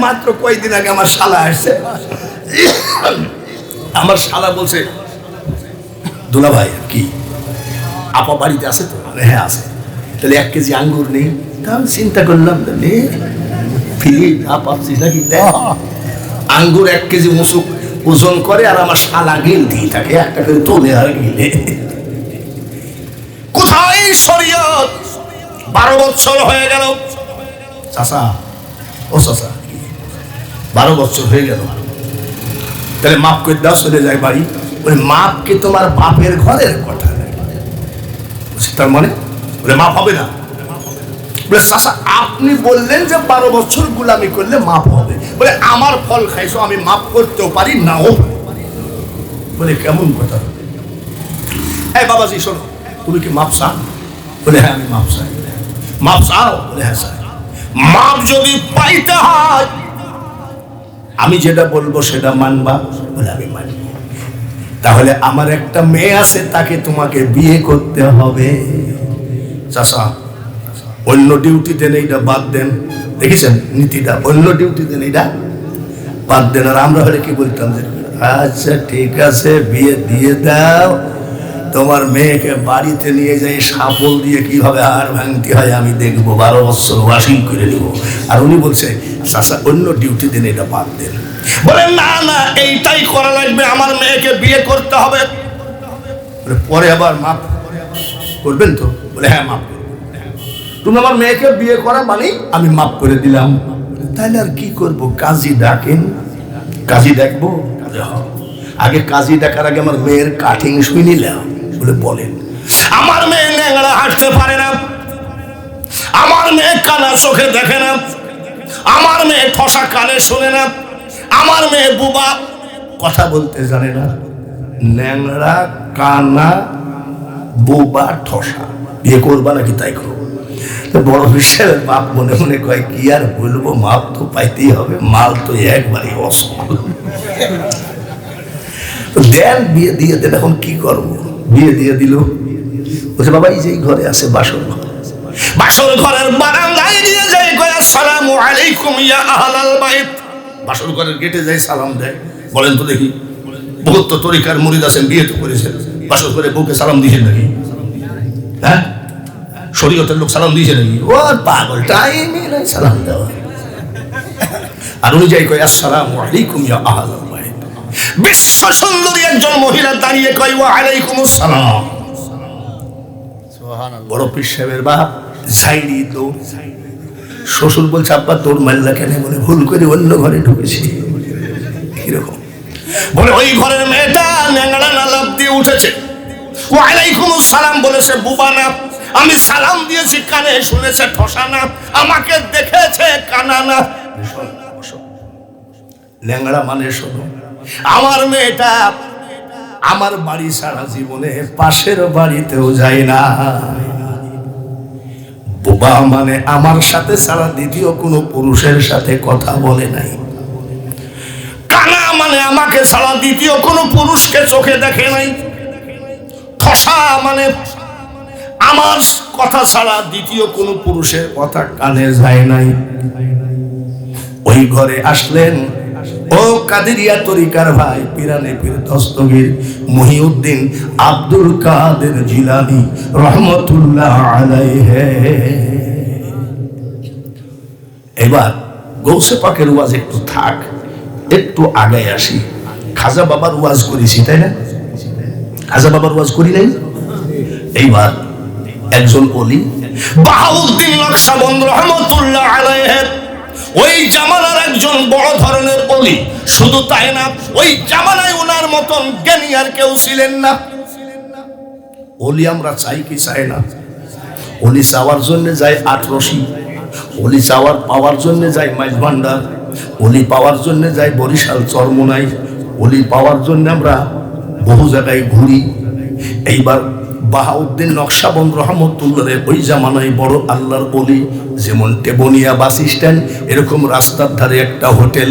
মাত্র কয়েকদিন আগে আমার শালা আসছে, আমার শালা বলছে দুলা ভাই কি আপা বাড়িতে আছে তো? হ্যাঁ আছে। তাহলে 1 কেজি আঙ্গুর নেই। আমি চিন্তা করলাম আঙ্গুর 1 কেজি মুসুক ওজন করে, আর আমার শালা গিলতেই থাকে, একটা করে তোলে আর গিলে। কোথায় শরীয়ত? 12 বছর হয়ে গেল চাচা, ও চাচা 12 বছর হয়ে গেল, তাহলে মাফ করে দাও, চলে যায় বাড়ি। ওই মাপ কি তোমার বাপের ঘরের কথা? তার মানে বলে মাপ হবে না। বলে চাচা আপনি বললেন যে 12 বছর গোলামি করলে মাপ হবে, বলে আমার ফল খাইছো, আমি মাপ করতেও পারি নাও। বলে কেমন কথা? এই বাবাজি শোনো, তুমি কি মাপ চাও? বলে হ্যাঁ আমি মাপ চাই। মাপ চাও? বলে হ্যাঁ চাই। মাপ যদি পাইতে হয় আমি যেটা বলবো সেটা মানবা? বলে আমি মানব। তাহলে আমার একটা মেয়ে আছে, তাকে তোমাকে বিয়ে করতে হবে। চাচা অন্য ডিউটি দেন, এইটা বাদ দেন। দেখেছেন নীতিটা? অন্য ডিউটি দেন, এইটা বাদ দেন। আর আমরা হলে কি বলতাম যে আচ্ছা ঠিক আছে বিয়ে দিয়ে দাও, তোমার মেয়েকে বাড়িতে নিয়ে যাই সাপল দিয়ে কিভাবে হাড় ভাঙতে হয় আমি দেখবো, 12 বছর ওয়াশিং করে নিব। আর উনি বলছে চাচা অন্য ডিউটি দেন, এটা বাদ দেন। বলে না না এইটাই করা লাগবে, আমার মেয়েকে বিয়ে করতে হবে। পরে আবার মাপ করবেন তো? বলে হ্যাঁ মাপ করবো। তুমি আমার মেয়েকে বিয়ে করা মানে আমি মাপ করে দিলাম। তাহলে আর কি করব? কাজী ডাকেন। কাজী ডাকবো? আগে কাজী ডাকার আগে আমার মেয়ের কাটিং শুই নিলাম। বলে বলেন। আমার মেয়ে ন্যাংরা হাঁটতে পারে না, আমার মেয়ে কানা চোখে দেখে না, আমার মেয়ে ঠসা কানে শুনে না, আমার মেয়ে বুবা কথা বলতে জানে না। ন্যাংরা কানা বুবা ঠসা, বিয়ে করবা নাকি? তাই করো। বড় হিসেবে বাপ মনে মনে কয় কি আর বলবো, মাপ তো পাইতেই হবে, মাল তো একবারে অসল। দেন বিয়ে দিয়ে দেন, এখন কি করবো? বিয়ে দিয়ে দিল। বলছে বাবা এই যে ঘরে আছে বাসর ঘর, বাসর ঘরের বারান্দায় দিয়ে যায় কয় আসসালামু আলাইকুম ইয়া আহলাল বাইত। বাসর ঘরের গেটে যায় সালাম দেয়। বলেন তো দেখি, বহুত তো তরিকার মুরিদ আছেন, বিয়ে তো করেছেন, বাসর করে বউকে সালাম দিয়েছেন নাকি? হ্যাঁ শরীয়তের লোক সালাম দিয়েছে নাকি? ও পাগল, টাইমই নাই সালাম দেওয়া। আর উনি যাই কয় আসসালামু আলাইকুম ইয়া আহলাল বাইত। বিশ্ব সুন্দরী একজন মহিলা দাঁড়িয়ে কয় ওয়া আলাইকুমুস সালাম। সুবহানাল্লাহ। বড় পীর সাহেবের বাপ সাইডি তো শ্বশুর বলছে আব্বা তোর মাল্লা কেন? বলে ভুল করে অন্য ঘরে ঢুকেছি। কিরকম? বলে ওই ঘরের মেয়েটা ন্যাংরা না লাফ দিয়ে উঠেছে, ওয়া আলাইকুমুস সালাম বলেছে বুবা না, আমি সালাম দিয়েছি কানে শুনেছে ঠসা না, আমাকে দেখেছে কানা না। ল্যাংড়া মানে শোনো, আমার মেয়েটা আমার বাড়ি সারা জীবনে পাশের বাড়িতেও যায় না। বোবা মানে আমার সাথে ছাড়া দ্বিতীয় কোনো পুরুষের সাথে কথা বলে নাই। কানা মানে আমাকে ছাড়া দ্বিতীয় কোনো পুরুষকে চোখে দেখে নাই। ঠসা মানে আমার কথা ছাড়া দ্বিতীয় কোনো পুরুষের কথা কানে যায় নাই। ওই ঘরে আসলেন ও কাদেরিয়া তরিকার ভাই পিরানে পীর দস্তগীর মহিউদ্দিন আব্দুল কাদের জিলানী রহমতুল্লাহ আলাইহি। এবার গৌসে পাকের ওয়াজ একটু থাক, একটু আগে আসি। খাজা বাবার ওয়াজ করেছি তাই না? খাজা বাবার ওয়াজ করি নাই? এইবার একজন ওলি বাহাউদ্দিন নকশবন্দ রহমতুল্লাহ আলাইহি, ওই জামানার একজন বড় ধরনের ওলি। শুধু তাই না, ওই জামানায় ওনার মতন জ্ঞানী আর কেউ ছিলেন না। ওলি আমরা চাই কি চাই না? ওলি চাওয়ার জন্য যায় আটরশি, ওলি চাওয়ার পাওয়ার জন্য যায় মাইজ ভান্ডার, ওলি পাওয়ার জন্য যায় বরিশাল চরমোনাই, ওলি পাওয়ার জন্য আমরা বহু জায়গায় ঘুরি। এইবার বাহাউদ্দিন নকশবন্দ রহমতুল্লাহ ওই জামানায় বড় আল্লাহর ওলি। যেমন টেবনিয়া বাস স্ট্যান্ড, এরকম রাস্তার ধারে একটা হোটেল,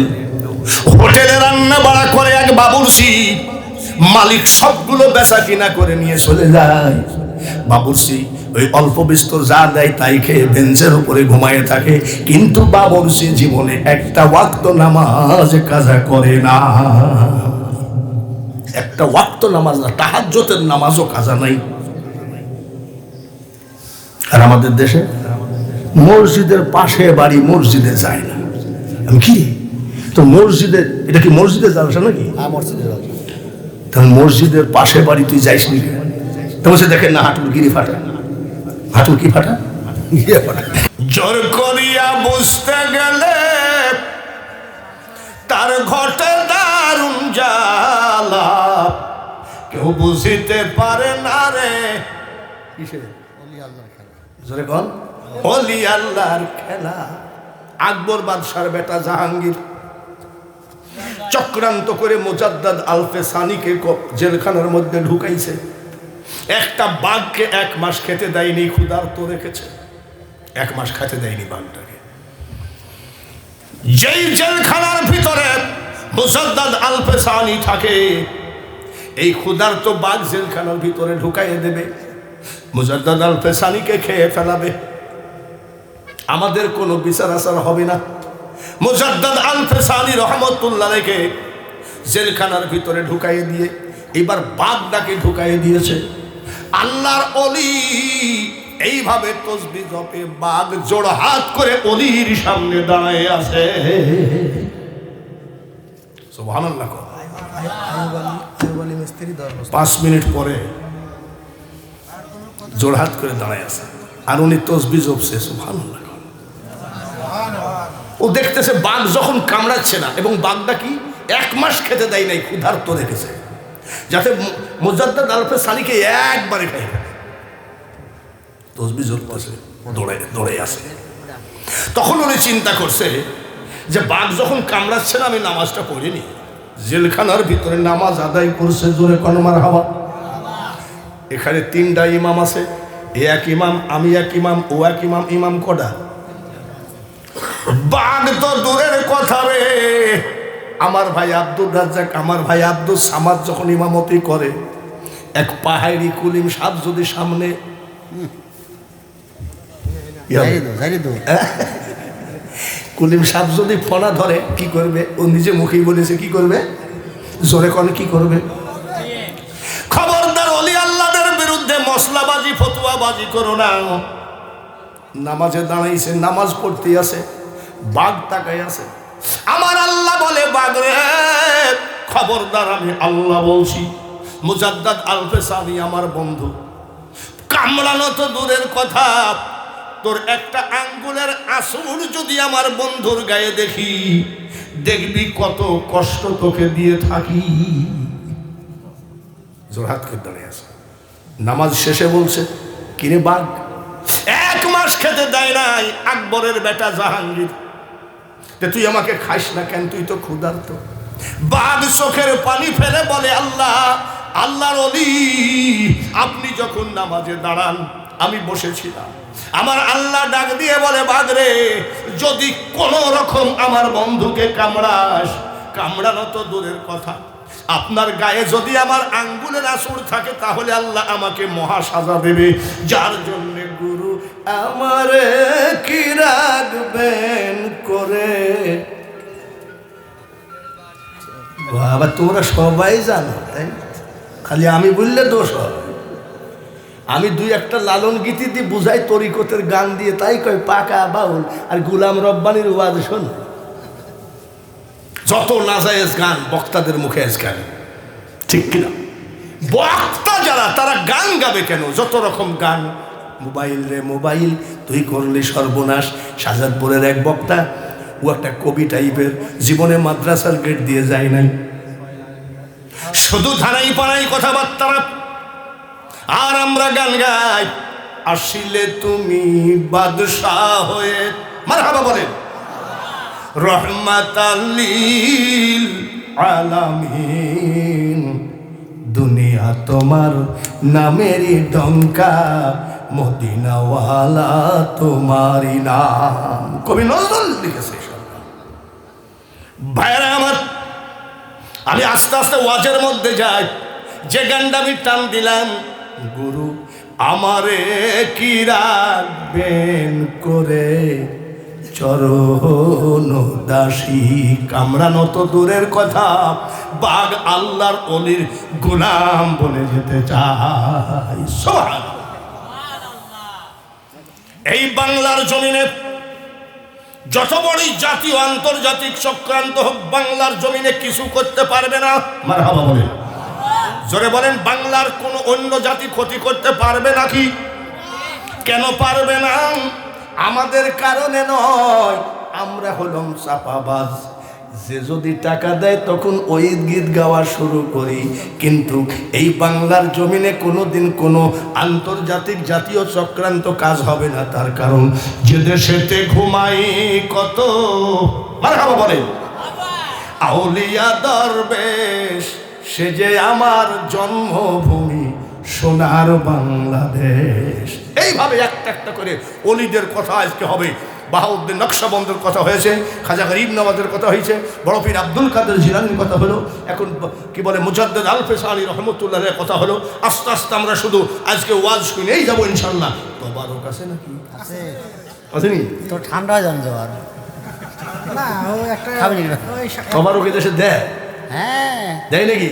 হোটেলে রান্না বাড়া করে এক বাবুর্চি, মালিক সবগুলো বেচা কিনা করে নিয়ে চলে যায়। বাবুর্চি ওই অল্প বিস্তর যা দেয় তাই খেয়ে বেঞ্চের উপরে ঘুমায়ে থাকে, কিন্তু বাবরসি জীবনে একটা ওয়াক্ত নামাজ কাজা করে না, একটা ওয়াক্ত নামাজ না, তাহাজ্জুদের নামাজও কাজা নাই। আর আমাদের দেশে মসজিদের পাশে বাড়ি, মসজিদে যায় না। আমি কি তো মসজিদে, এটা কি মসজিদে যাবে নাকি? তাহলে মসজিদের পাশে বাড়ি তুই যাইস নি? তখন সে দেখেন না হাঁটুর গিরি ফাটা, হাঁটুর কি ফাটা, গিয়ে ফাটা। জোর করিয়া বুঝতে গেলে তার ঘটে দারুণ জ্বালা, কেউ বুঝিতে পারে না রে। জোরে কোন? ওলি আল্লাহর খেলা। আকবর বাদশার বেটা জাহাঙ্গীর চক্রান্ত করে মুজাদ্দাদ আল-ফেসানিকে জেলখানার মধ্যে ঢুকাইছে। একটা বাঘকে 1 মাস খেতে দেয়নি, ক্ষুধার্ত রেখেছে, 1 মাস খেতে দেয়নি বাঘটাকে। যেই জেলখানার ভিতরে মুজাদ্দাদ আল-ফেসানি থাকে, এই ক্ষুধার্ত বাঘ জেলখানার ভিতরে ঢুকাইয়ে দেবে, মুজাদ্দাদ আল-ফেসানিকে খেয়ে ফেলাবে, আমাদের কোনো বিচার আচার হবে না। মুজাদ্দাদ আল-ফেসানি রহমতুল্লাহ আলাইহি জেলখানার ভিতরে ঢুকাইয়ে দিয়ে এবার বাঘটাকে ঢুকাইয়ে দিয়েছে। আল্লাহর ওলি এইভাবে তাসবিহ জপে, বাঘ জোড় হাত করে ওলির সামনে দাঁড়ায় আছে। সুবহানাল্লাহ। 5 মিনিট পরে জোড় হাত করে দাঁড়ায় আছে, আর উনি তাসবিহ জপছে। সুবহানাল্লাহ। ও দেখতেছে বাঘ যখন কামড়াচ্ছে না, এবং বাঘটা কি 1 মাস খেতে দেয় নাই, ক্ষুধার্ত রেখেছে, যাতে মুজাদ্দাদ আল-ফেসানিকে একবারে খাই। তাসবিহ জপতেছে, দৌড়ে আসে। তখন উনি চিন্তা করছে যে বাঘ যখন কামড়াচ্ছে না, আমি নামাজটা পড়িনি। জেলখানার ভিতরে নামাজ আদায় করছে। জোরে কোন মারহাবা। এখানে 3টা ইমাম আছে, এ এক ইমাম, আমি এক ইমাম, ও এক ইমাম। ইমাম কটা? বাঘ তো দূরের কথা রে। আমার ভাই আব্দুর রাজ্জাক, আমার ভাই আব্দুল সামাদ যখন ইমামতি করে, এক পাহাড়ি কুলিম সাপ যদি সামনে, কুলিম সাপ যদি ফনা ধরে কি করবে? ও নিজে মুখেই বলেছে কি করবে? জোরে কোন কি করবে? খবরদার ওলি আল্লাহদের বিরুদ্ধে মশলাবাজি, ফতুয়াবাজি করো না। নামাজে দাঁড়াইছে, নামাজ পড়তে আছে, বাঘ তাকাই আছে। আমার আল্লাহ বলে, বাঘ রে খবরদার, আমি আল্লাহ বলছি, মুজাদ্দাদ আল-ফেসানি আমার বন্ধু, কামড়ানো তো দূরের কথা, তোর একটা আঙ্গুলের আঁচড় যদি আমার বন্ধুর গায়ে দেখি, দেখবি কত কষ্ট তোকে দিয়ে থাকি। জোরহাত করে দাঁড়িয়ে আছে। নামাজ শেষে বলছে, কিরে বাঘ, 1 মাস খেতে দেয় নাই আকবরের বেটা জাহাঙ্গীর, তুই আমাকে খাইস না কেন? তুই তো ক্ষুধার্ত। বাঘ চোখের পানি ফেলে বলে, আল্লাহ, আল্লাহর ওলি, আপনি যখন নামাজে দাঁড়ান আমি বসেছিলাম, আমার আল্লাহ ডাক দিয়ে বলে, বাঘ রে, যদি কোন রকম আমার বন্ধুকে কামড়াস, কামড়ানো তো দূরের কথা, আপনার গায়ে যদি আমার আঙ্গুলের আঁচড় থাকে, তাহলে আল্লাহ আমাকে মহা সাজা দেবে। যার জন্য গুরু আমারে কি রাখবেন করে। বাবা, তোমরা সবাই জানো, তাই খালি আমি বললে দোষ হয়। আমি 2-1টা লালন গীতি দিয়ে বুঝাই, তরিকতের গান দিয়ে, তাই কয় পাকা বাউল আর গুলাম রব্বানির ওয়াজ শোন। যত নাজায়েজ গান বক্তাদের মুখে আজকাল, ঠিক কিনা? বক্তা যারা, তারা গান গাবে কেন? যত রকম গান, মোবাইল রে মোবাইল, তুই করলি সর্বনাশ। শাহজাদপুরের এক বক্তা, ও একটা কবি টাইপের, জীবনে মাদ্রাসার গেট দিয়ে যায় নাই, শুধু ধানাই পাড়াই কথাবার্তা, আর আমরা গান গাই, আসিলে তুমি বাদশাহ হয়ে, মারহাবা বলেন, রহমাতাল লিল আলামিন, দুনিয়া তোমার নামেরই ডঙ্কা, মদিনাওয়ালা তোমারই নাম। কবি নজরুল লিখেছে। ভাইরা আমার, আমি আস্তে আস্তে ওয়াজের মধ্যে যাই। যে গানটা আমি টান দিলাম, গুরু আমারে কি রাখবেন করে চরণ দাসী। কামড়ানো তো দূরের কথা, বাঘ আল্লাহর অলির গোলাম বলে যেতে চাই। সুবহানাল্লাহ। এই বাংলার জমিনে যত বড়ই জাতীয় আন্তর্জাতিক চক্রান্ত হোক, বাংলার জমিনে কিছু করতে পারবে না। মারহাবা বলেন, জোরে বলেন। বাংলার কোন অন্য জাতি ক্ষতি করতে পারবে নাকি? কেন পারবে না? আমাদের কারণে নয়, আমরা হলাম চাপাবাজ। যে যদি টাকা দেয় তখন ওই গীত গাওয়া শুরু করি, কিন্তু এই বাংলার জমিনে কোনোদিন কোনো আন্তর্জাতিক জাতীয় চক্রান্ত কাজ হবে না। তার কারণ যে দেশেতে ঘুমাই কত, মারহাবা বলেন, আউলিয়া দরবেশ, সে যে আমার জন্মভূমি সোনার বাংলাদেশ। এইভাবে একটা একটা করে অলিদের কথা আজকে হবে। বাহাউদ্দিন নকশবন্দের কথা হয়েছে, খাজা গরিব নওয়াজের কথা হয়েছে, বড় পীর আব্দুল কাদের জিলানীর কথা হলো, এখন কি বলে মুজাদ্দেদ আলফেস আলী রহমতুল্লাহের কথা হলো। আস্তে আস্তে আমরা শুধু আজকে ওয়াজ শুনেই যাবো ইনশাল্লাহ। তবারক আছে নাকি? আসেনি তো ঠান্ডা যান যাওয়ার না, ও একটা তবারক এদেশে দেয়? হ্যাঁ দেয় নাকি?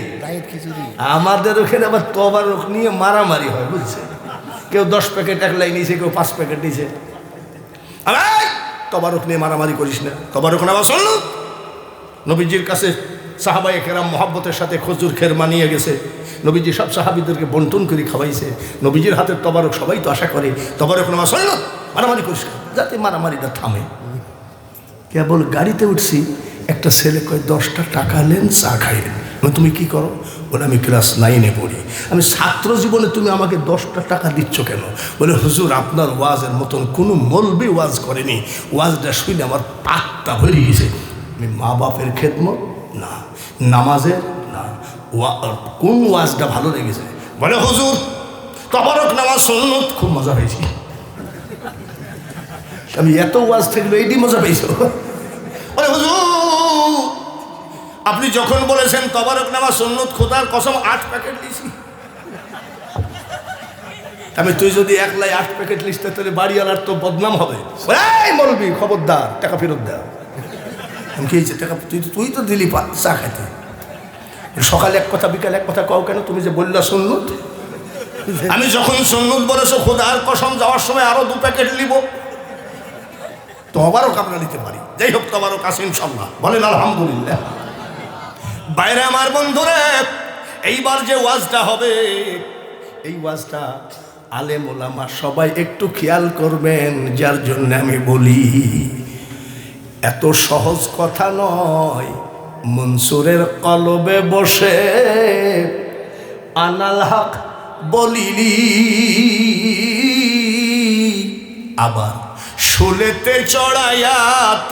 খিচুড়ি আমাদের ওখানে আবার তবারক নিয়ে মারামারি হয়, বুঝছে? কেউ 10 প্যাকেট একলাই নিয়েছে, কেউ 5 প্যাকেট নিয়েছে। তবারক নিয়ে মারামারি করিস না। তবারক নেওয়া শুনল, নবীজির কাছে সাহাবায়ে কেরাম মহব্বতের সাথে খজুর খেরমা নিয়ে গেছে। নবীজি সব সাহাবীদেরকে বন্টন করে খাওয়াইছে। নবীজির হাতের তবারক সবাই তো আশা করে। তবারক নেওয়া শুনল, মারামারি করিস না, যাতে মারামারিটা থামে। কেবল গাড়িতে উঠছি, একটা ছেলে কয় 10টা টাকা নেন, চা খাইলেন। তুমি কি করো? বলে আমি ক্লাস 9-এ পড়ি। আমি ছাত্র জীবনে তুমি আমাকে 10টা টাকা দিচ্ছ কেন? বলে হুজুর, আপনার ওয়াজের মতন কোনো মৌলবি ওয়াজ করেনি, ওয়াজটা শুনে আমার পাকটা ভরে গেছে। আমি মা বাপের খেদমত না, নামাজের না, কোন ওয়াজটা ভালো লেগেছে? বলে হুজুর, তবারক নামাজ সুন্নত, খুব মজা হয়েছে। আমি এত ওয়াজ থাকলে এইটি মজা পেয়েছ? বলে হুজুর, আপনি যখন বলেছেন তবারক নামাজ সুন্নত, খোদার কসম 8 প্যাকেট দিয়েছি। আমি তুই যদি একলাই 8 প্যাকেট লিস্টে, তাহলে বাড়িওয়ালার তো বদনাম হবে। মৌলবি খবরদার, টাকা ফেরত দাও। আমি খেয়েছি টাকা, তুই তো দিলি চা খাইতে। সকালে এক কথা, বিকালে এক কথা কও কেন? তুমি যে বললা সুন্নত। আমি যখন সুন্নত বলেছো, খোদার কসম যাওয়ার সময় আরো 2 প্যাকেট নিব। তবারক আমরা নিতে পারি। যাই হোক, তবারক আছে ইনশাল্লাহ, বলেন আলহামদুলিল্লাহ। বাইরে আমার বন্ধুরা, এইবার যে ওয়াজটা হবে, এই ওয়াজটা আলেম ওলামা সবাই একটু খেয়াল করবেন। যার জন্য আমি বলি, এত সহজ কথা নয়। মনসুরের কলবে বসে আনাল হক বলিলি, আবার শুলেতে চড়াইয়া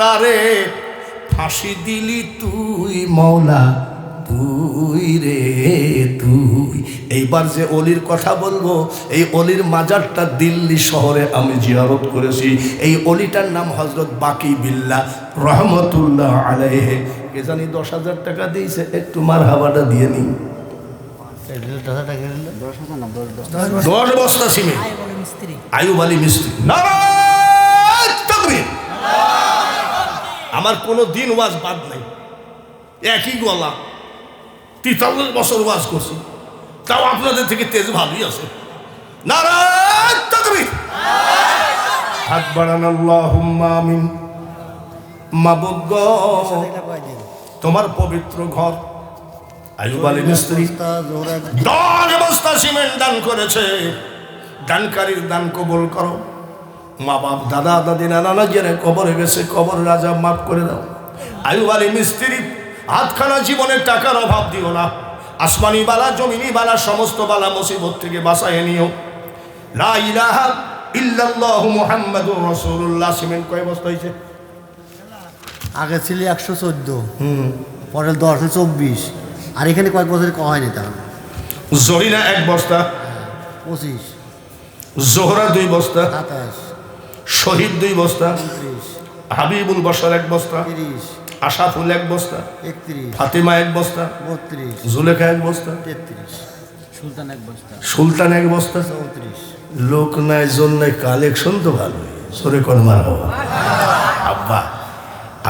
তারে ফাঁসি দিলি তুই মৌলা, তুই রে তুই। এইবার যে অলির কথা বলবো, এই অলির মাজারটা দিল্লি শহরে আমি জিয়ারত করেছি। এই অলিটার নাম হযরত বাকি বিল্লাহ রহমতুল্লাহ আলাইহি। কে জানি 10,000 টাকা দিয়েছে, একটু মারহাবাটা দিয়ে নি। 10 বস্তা সিমেন্ট, আয়ুব আলী মিস্ত্রি। নারায়ে তাকবীর। আমার কোনো দিন ওয়াজ বাদ নাই, একই গলা। 43 বছর ওয়াজ করছি, তাও আপনাদের থেকে তেজ ভালোই আছে। নারায়ে তাকবীর। হাত বাড়ান, আল্লাহুম্মা আমিন। মাবুদ গো, তোমার পবিত্র ঘর আয়ুব আলী মিস্ত্রি 10 বস্তা সিমেন্ট দান করেছে। দানকারীর দান কবুল করো। মা বাপ, দাদা দাদি, নানা নাজিরা কবরে গেছে, কবর রাজা মাফ করে দাও। আয়ুব আলী মিস্ত্রি হাতখানা জীবনের টাকার অভাব দিও না। আসমানি বালা, জমিনি বালা, সমস্ত বালা মুসিবত থেকে বাঁচায় নিও। লা ইলাহা ইল্লাল্লাহু মুহাম্মাদুর রাসূলুল্লাহ। সিমেন্ট কয় বস্তা হয়েছে? আগে ছিল 114, পরে 10, 24। আর এখানে কয়েক বছর কম হয়নি। তাহলে জরিনা 1 বস্তা, 25, জোহরা 2 বস্তা, 27, শহীদ 2 বস্তা, 29, হাবিবুল বশর 1 বস্তা, 30, আশাফুল 1 বস্তা, 31, ফাতিমা 1 বস্তা, 32, জুলেখা 1 বস্তা, 33, সুলতান 1 বস্তা, সুলতান 1 বস্তা, 34, লোক নাই জন নাই, কালেকশন তো ভালো, সরে কর মার বাবা। আব্বা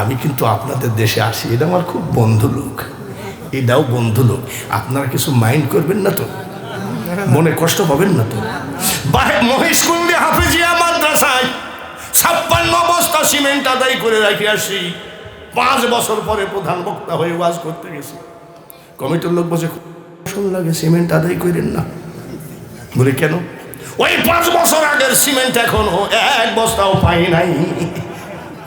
আমি কিন্তু আপনাদের দেশে আসি, এটা আমার খুব বন্ধু লোক, এটাও বন্ধু লোক, আপনারা কিছু মাইন্ড করবেন না তো, মনে কষ্ট পাবেন না তো? মহেশকুন্দি হাফিজিয়া মাদ্রাসায় 56 বস্তা সিমেন্ট আদায় করে রাখি আসি, 5 বছর পরে প্রধান বক্তা হয়ে ওয়াজ করতে গেছি। কমিটির লোক বসে লাগে সিমেন্ট আদায় করেন না, বলে কেন? ওই 5 বছর আগের সিমেন্ট এখনো 1 বস্তাও পাই নাই।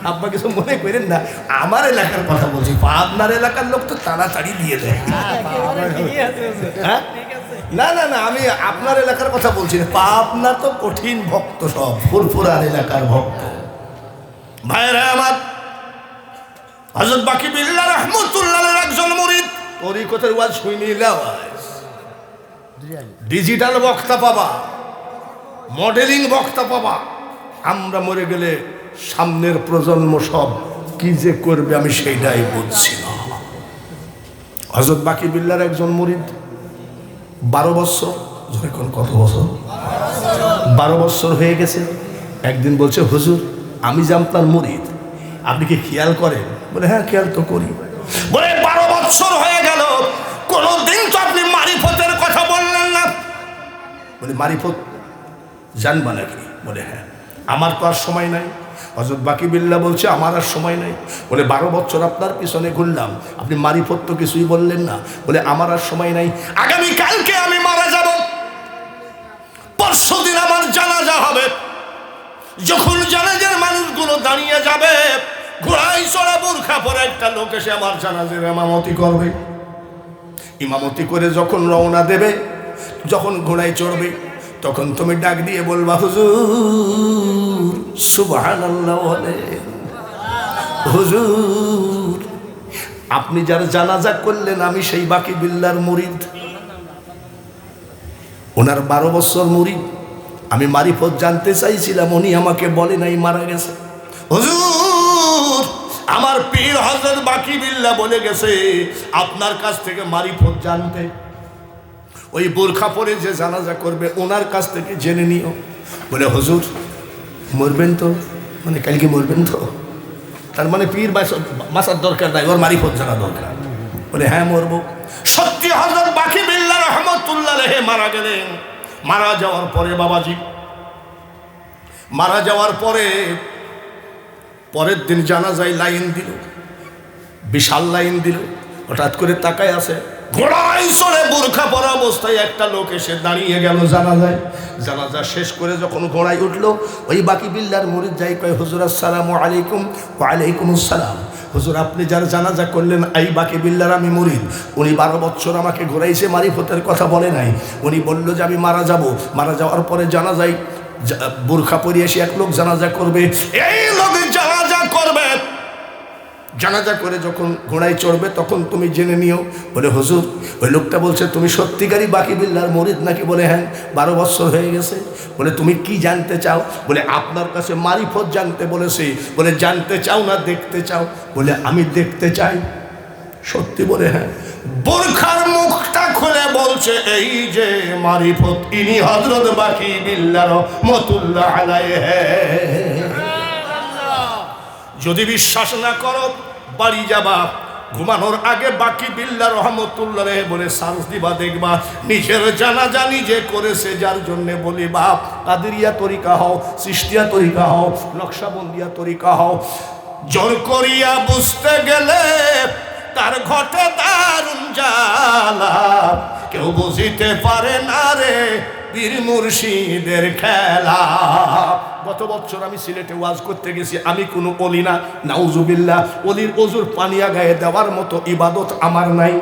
আব্বা কিছু মনে করেন না, আমার এলাকার কথা বলছি, আপনার এলাকার লোক তো তাড়াতাড়ি দিয়ে দেয়। হ্যাঁ? না না না, আমি আপনার এলাকার কথা বলছি না, পাবনা তো কঠিন ভক্ত, সব ফুরফুরার এলাকার ভক্ত ভাইরা আমার। হযরত বাকি বিল্লাহ রাহমাতুল্লাহর একজন মুরিদ, তরিকতের ওয়াজ শুনিলা, ডিজিটাল বক্তা পাবা, মডেলিং বক্তা পাবা। আমরা মরে গেলে সামনের প্রজন্ম সব কি যে করবে আমি সেইটাই বুঝছি না। হযরত বাকি বিল্লাহর একজন মুরিদ 12 বছর, এখন কত বছর? 12 বছর হয়ে গেছে। একদিন বলছে, হুজুর আমি যে আপনার মুরিদ, আপনি কি খেয়াল করেন? বলে হ্যাঁ খেয়াল তো করি। বলে 12 বছর হয়ে গেল, কোনদিন তো আপনি মারিফতের কথা বললেন না। বলে মারিফত জানবা নাকি? বলে হ্যাঁ। আমার তো আর সময় নাই। হযরত বাকি বিল্লাহ বলছে আমার আর সময় নাই। বলে 12 বছর আপনার পিছনে ঘুরলাম, আপনি মারিফত তো কিছুই বললেন না। বলে আমার আর সময় নাই, আগামী কালকে আমি মারা যাব, পরশুদিন আমার জানাজা হবে। যখন জানাজার মানুষগুলো দাঁড়িয়ে যাবে, ঘোড়ায় চড়া বোরখা পরে একটা লোক এসে আমার জানাজার ইমামতি করবে। ইমামতি করে যখন রওনা দেবে, যখন ঘোড়ায় চড়বে, তখন তুমি ডাক দিয়ে বলবা, হুজুর সুবহানাল্লাহ বলেন। হুজুর আপনি যার জানাজা করলেন আমি সেই বাকি বিল্লাহর মুরিদ, ওনার 12 বছর মুরিদ। আমি মারিফত জানতে চাইছিলাম, উনি আমাকে বলে নাই, মারা গেছে। হুজুর আমার পীর হযরত বাকি বিল্লাহ বলে গেছে আপনার কাছ থেকে মারিফত জানতে, ওই বোরখা পরে যে জানাজা করবে ওনার কাছ থেকে জেনে নিও। বলে হুজুর মরবেন তো? মানে কালকে মরবেন তো? তার মানে পীর বাঁচার দরকার নাই, ওর মারিফত জানা দরকার। বলে হ্যাঁ মরবো। সত্যি হযরত বাকি বিল্লাহ রাহমাতুল্লাহ আলাইহি মারা গেলেন। মারা যাওয়ার পরে বাবাজি, মারা যাওয়ার পরে পরের দিন জানাজায় লাইন দিল, বিশাল লাইন দিল। হঠাৎ করে তাকায় আছে, ঘোড়ায় চড়ে বোরখা পরা অবস্থায় একটা লোক এসে দাঁড়িয়ে গেল জানাজায়। জানাজা শেষ করে যখন ঘোড়ায় উঠলো, ওই বাকি বিল্লাহর মুরিদ যাই কয়, হুজুর আসসালামু আলাইকুম। ওয়া আলাইকুম আসসালাম। হুজুর আপনি যার জানাজা করলেন এই বাকি বিল্লাহর আমি মুরিদ, উনি 12 বছর আমাকে ঘোরাইছে, মারিফতের কথা বলে নাই। উনি বলল যে আমি মারা যাব, মারা যাওয়ার পরে জানাজায় বোরখা পরে এসে এক লোক জানাজা করবে, এই লোক জানাজা করবে, জানাজা করে যখন ঘোড়ায় চড়বে তখন তুমি জেনে নিও। বলে হুজুর ওই লোকটা বলছে তুমি সত্যিকারই বাকি বিল্লাহর মুরিদ নাকি? বলে হ্যাঁ 12 বছর হয়ে গেছে। বলে তুমি কি জানতে চাও? বলে আপনার কাছে মারিফত জানতে বলেছে। বলে জানতে চাও না দেখতে চাও? বলে আমি দেখতে চাই। সত্যি? বলে হ্যাঁ। বোরখার মুখটা খুলে বলছে এই যে মারিফত, ইনি হযরত বাকি বিল্লাহ রাহমাতুল্লাহ আলাইহি। যদি বিশ্বাস না করো বাড়ি যাবা, ঘুমানোর আগে বাকি বিল্লাহ রাহমাতুল্লাহ আলাইহি বলে সার্চ দিবা, দেখবা নিজের জানাজা নিজে করেছে। যার জন্য বলি বাপ কাদেরিয়া তরিকা হও, চিশতিয়া তরিকা হও, নকশবন্দিয়া তরিকা হও, জোর করিয়া বুঝতে গেলে তার ঘটে দারুণ জ্বালা, কেউ বুঝিতে পারে না রে পীর মুর্শিদের খেলা। গত বছর আমি সিলেটে ওয়াজ করতে গেছি, আমি কোনো অলি না, নাউজুবিল্লাহ। অলির ওজুর পানিয়া গায়ে দেওয়ার মতো ইবাদত আমার নাই।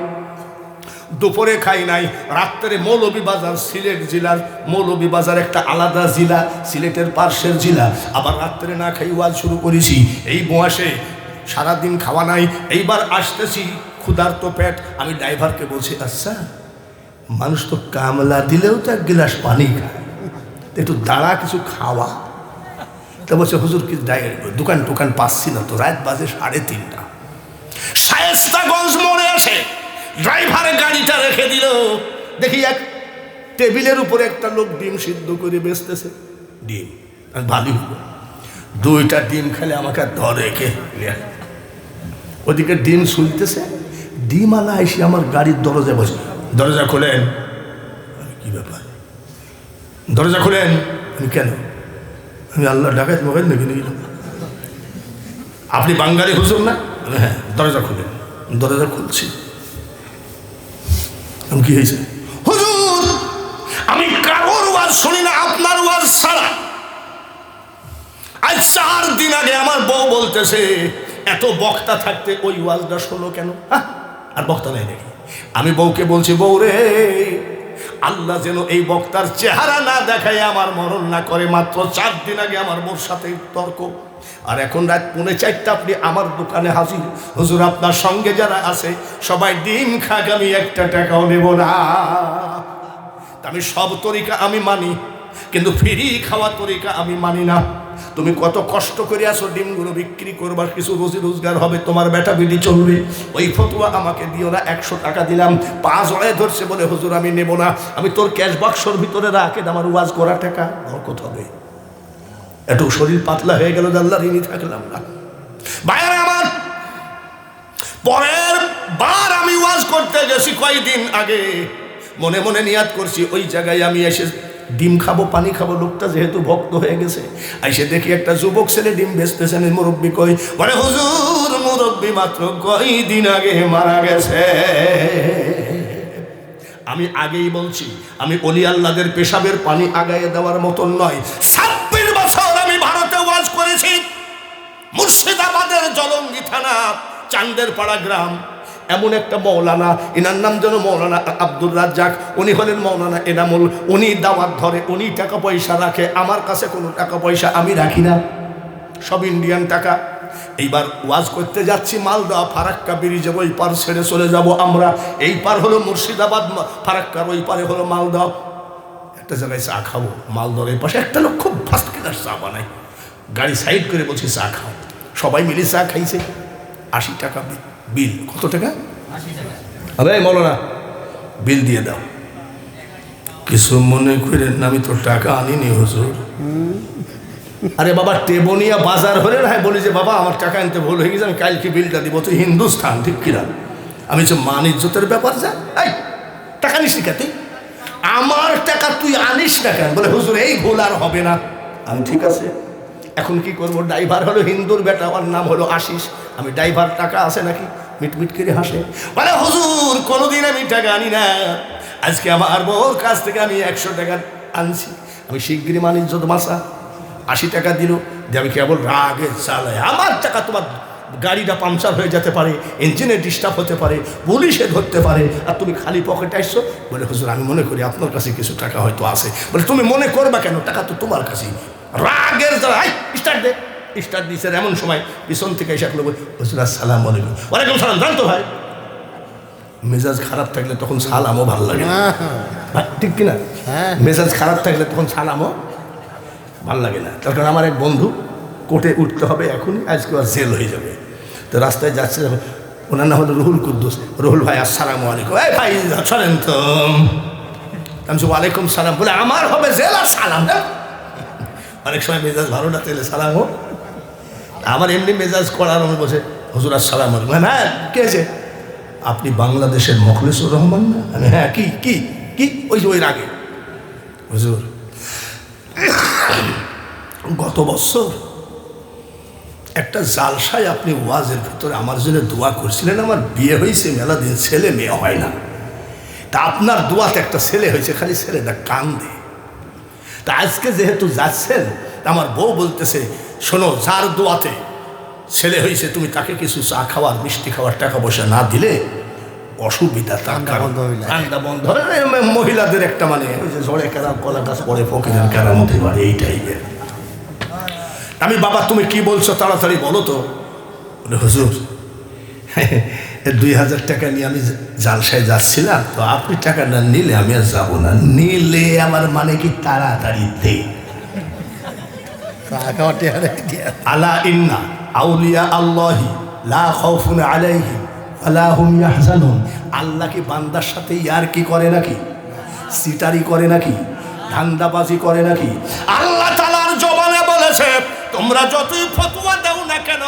দুপুরে খাই নাই, রাত্রে মৌলভীবাজার, সিলেট জেলার মৌলভীবাজার একটা আলাদা জেলা, সিলেটের পার্শ্বের জেলা। আবার রাত্রে না খাই ওয়াজ শুরু করেছি। এই বয়সে সারাদিন খাওয়া নাই, এইবার আসতেছি ক্ষুধার্ত পেট। আমি ড্রাইভারকে বলছি, আচ্ছা মানুষ তো কামলা দিলেও তো 1 গ্লাস পানি খায়, একটু দাঁড়া কিছু খাওয়া। তা বলছে হুজুর কি দোকান টোকান পাচ্ছি না তো, রাত বাজে 3:30। শায়েস্তাগঞ্জ মোড়ে আসে ড্রাইভারের গাড়িটা রেখে দিল। দেখি এক টেবিলের উপরে একটা লোক ডিম সিদ্ধ করে বেচতেছে, ডিম ভালোই হলো, 2টা ডিম খেলে আমাকে ধরে কে, ওদিকে ডিম শুনতেছে, ডিম আলা এসে আমার গাড়ির দরজায় বসে, দরজা খোলেন, কি ব্যাপার, দরজা খোলেন, আমি কেন, আমি আল্লাহ ডাকাত মোবাইল নাকি নিয়ে গেলাম, আপনি বাঙালি হুজুর না, হ্যাঁ, দরজা খুলেন, দরজা খুলছি, আমি কি হয়েছে, হুজুর আমি কারোর ওয়াজ শুনি না আপনার ওয়াজ ছাড়া, আজ 4 দিন আগে আমার বউ বলতেছে এত বক্তা থাকতে ওই ওয়াজটা শোনো কেন, আর বক্তা নাই নাকি, আমি বউকে বলছি বউ রে, আল্লাহ যেন এই বক্তার চেহারা না দেখায় আমার মরণ না করে, মাত্র 4 দিন আগে আমার বউর সাথে তর্ক, আর এখন রাত 3:45 আপনি আমার দোকানে হাজির, হুজুর আপনার সঙ্গে যারা আছে সবাই ডিম খাক, আমি 1 টাকাও নেব না, আমি সব তরিকা আমি মানি, কিন্তু ফ্রি খাওয়া তরিকা আমি মানি না, তুমি কত কষ্ট করে আসো ডিমগুলো বিক্রি করবার, কিছু রোজি রোজগার হবে, তোমার বেটা বিডি চলবে, ওই ফতুয়া আমাকে দিও না, 100 টাকা দিলাম, 5 জড়ায় ধরছে বলে হুজুর আমি নেব না, আমি তোর ক্যাশ বাক্সর ভিতরে রাখে আমার ওয়াজ করা টাকা বরকত হবে, একটু শরীর পাতলা হয়ে গেল, আল্লাহর ঋণী থাকলাম না, ভাইরা আমার, পরের বার আমি ওয়াজ করতে গেছি কয়েকদিন আগে, মনে মনে নিয়াত করছি ওই জায়গায় আমি এসে ডিম খাবো, পানি খাবো, লোকটা যেহেতু ভক্ত হয়ে গেছে, এসে দেখি একটা যুবক ছেলে ডিম বেচতেছেন, মুরব্বী কই, বলে হুজুর মুরব্বী মাত্র কয়েকদিন আগে মারা গেছে, আমি আগেই বলছি আমি অলি আল্লাহদের পেশাবের পানি আগাইয়ে দেওয়ার মতন নয়, 26 বছর আমি ভারতে ওয়াজ করেছি, মুর্শিদাবাদের জলঙ্গি থানা চান্দের পাড়া গ্রাম, এমন একটা মৌলানা, এনার নাম যেন মৌলানা আব্দুর রাজ্জাক, উনি হলেন মৌলানা এনামুল, উনি দাওয়াত ধরে, উনি টাকা পয়সা রাখে, আমার কাছে কোনো টাকা পয়সা আমি রাখি না, সব ইন্ডিয়ান টাকা, এইবার ওয়াজ করতে যাচ্ছি মালদা ফারাক্কা ব্রিজে, ওই পার ছেড়ে চলে যাব আমরা, এই পার হলো মুর্শিদাবাদ, ফারাক্কার ওই পারে হলো মালদা, একটা জায়গায় চা খাবো, মালদার এই পাশে একটা লোক খুব ফার্স্ট ক্লাস চা বানায়, গাড়ি সাইড করে বলছি চা খাও, সবাই মিলে চা খাইছে, 80 টাকা বিল, কত টাকা, 80 টাকা, আরে মৌলানা বিল দিয়ে দাও, কিছু মনে করেন না আমি তো টাকা আনিনি হুজুর, আরে বাবা টেবনিয়া বাজার হলে না, বলি যে বাবা আমার টাকা আনতে ভুল হয়ে গেছে, আমি কালকে বিলটা দিব, তুই হিন্দুস্থান ঠিক কিনা, আমি যে মান ইজ্জতের ব্যাপার, যা এই টাকা নিস নি তুই, আমার টাকা তুই আনিস না কেন, বলে হুজুর এই ভুল আর হবে না, আমি ঠিক আছে, এখন কি করবো, ড্রাইভার হলো হিন্দুর বেটা, আমার নাম হলো আশিস, আমি ড্রাইভার, টাকা আছে নাকি, মিটমিট করে হাসে, বলে হুজুর কোনোদিন আমি টাকা আনি না, আজকে আমার বউর কাছ থেকে আমি 100 টাকা আনছি, আমি শিগগিরি মান ইজ্জত বাঁচা, 80 টাকা দিল, যে আমি কেবল রাগে চালাই, আমার টাকা, তোমার গাড়িটা পাংচার হয়ে যেতে পারে, ইঞ্জিনে ডিস্টার্ব হতে পারে, পুলিশে ধরতে পারে, আর তুমি খালি পকেটে আসছো, বলে হুজুর আমি মনে করি আপনার কাছে কিছু টাকা হয়তো আছে, বলে তুমি মনে করবা কেন, টাকা তো তোমার কাছেই, রাগের দ্বারা স্টার্ট দে, স্টার্ট দিচ্ছে, এমন সময় পিছন থেকে এসে লোক, হুজুর আসসালামু আলাইকুম, ওয়ালাইকুম সালাম, জানতো ভাই, মেজাজ খারাপ থাকলে তখন সালামও ভালো লাগে না, ঠিক কিনা, মেজাজ খারাপ থাকলে তখন সালামও ভাল লাগে না, তার কারণ আমার এক বন্ধু কোর্টে উঠতে হবে এখনই, আজকে আর জেল হয়ে যাবে, তো রাস্তায় যাচ্ছে, ওনার নাম হলো রুহুল কুদ্দুস, রুহুল ভাই আসসালামু আলাইকুম, এই ভাই চলেন তো, আমি ওয়ালাইকুম সালাম, বলে আমার হবে জেল আর সালাম না, অনেক সময় মেজাজ ভালো না তেলে সালাম হোক, আমার এমনি মেজাজ করার আমি বসে হুজুর আসসালাম আলাইকুম, হ্যাঁ কে আছে, আপনি বাংলাদেশের মুখলিসুর রহমান না, আমি হ্যাঁ কি কি কি, ওই যে ওই রাগে, হুজুর গত বছর একটা জালসায় আপনি ওয়াজের ভিতরে আমার জন্য দোয়া করছিলেন, আমার বিয়ে হয়েছে মেলা দিন, ছেলে মেয়ে হয় না, তা আপনার দোয়াতে একটা ছেলে হয়েছে, খালি ছেলেটা কান্দে, তা আজকে যেহেতু যাচ্ছেন, আমার বউ বলতেছে শোনো, যার দোয়াতে ছেলে হয়েছে তুমি তাকে কিছু চা খাওয়ার মিষ্টি খাওয়ার টাকা পয়সা না দিলে অসুবিধা, তার কারণ ঠান্ডা বন্ধ হয়, মহিলাদের একটা মানে ওই যে ঝড়ে কেরাম কলা গাছ পরে ফকিরের কেরাম হতে পারে, এই টাইপের, আমি বাবা তুমি কি বলছো তাড়াতাড়ি বলো তো, বলে হুজুর 2000 টাকা নিয়ে আমি জালসায় যাচ্ছিলাম, তো আপনি টাকা না নিলে আমি আর যাবো না, নিলে আমার মানে কি তাড়াতাড়ি দে, আলা ইন্না আউলিয়া আল্লাহি লা খাউফুন আলাইহিম ওয়ালা হুম ইয়াহজানুন, আল্লাহ কি বান্দার সাথে ইয়ার কি করে নাকি, সিটারি করে নাকি, ধান্দাবাজি করে নাকি? আল্লাহ তাআলার জবানে বলেছে, তোমরা যতই ফতোয়া দাও না কেন,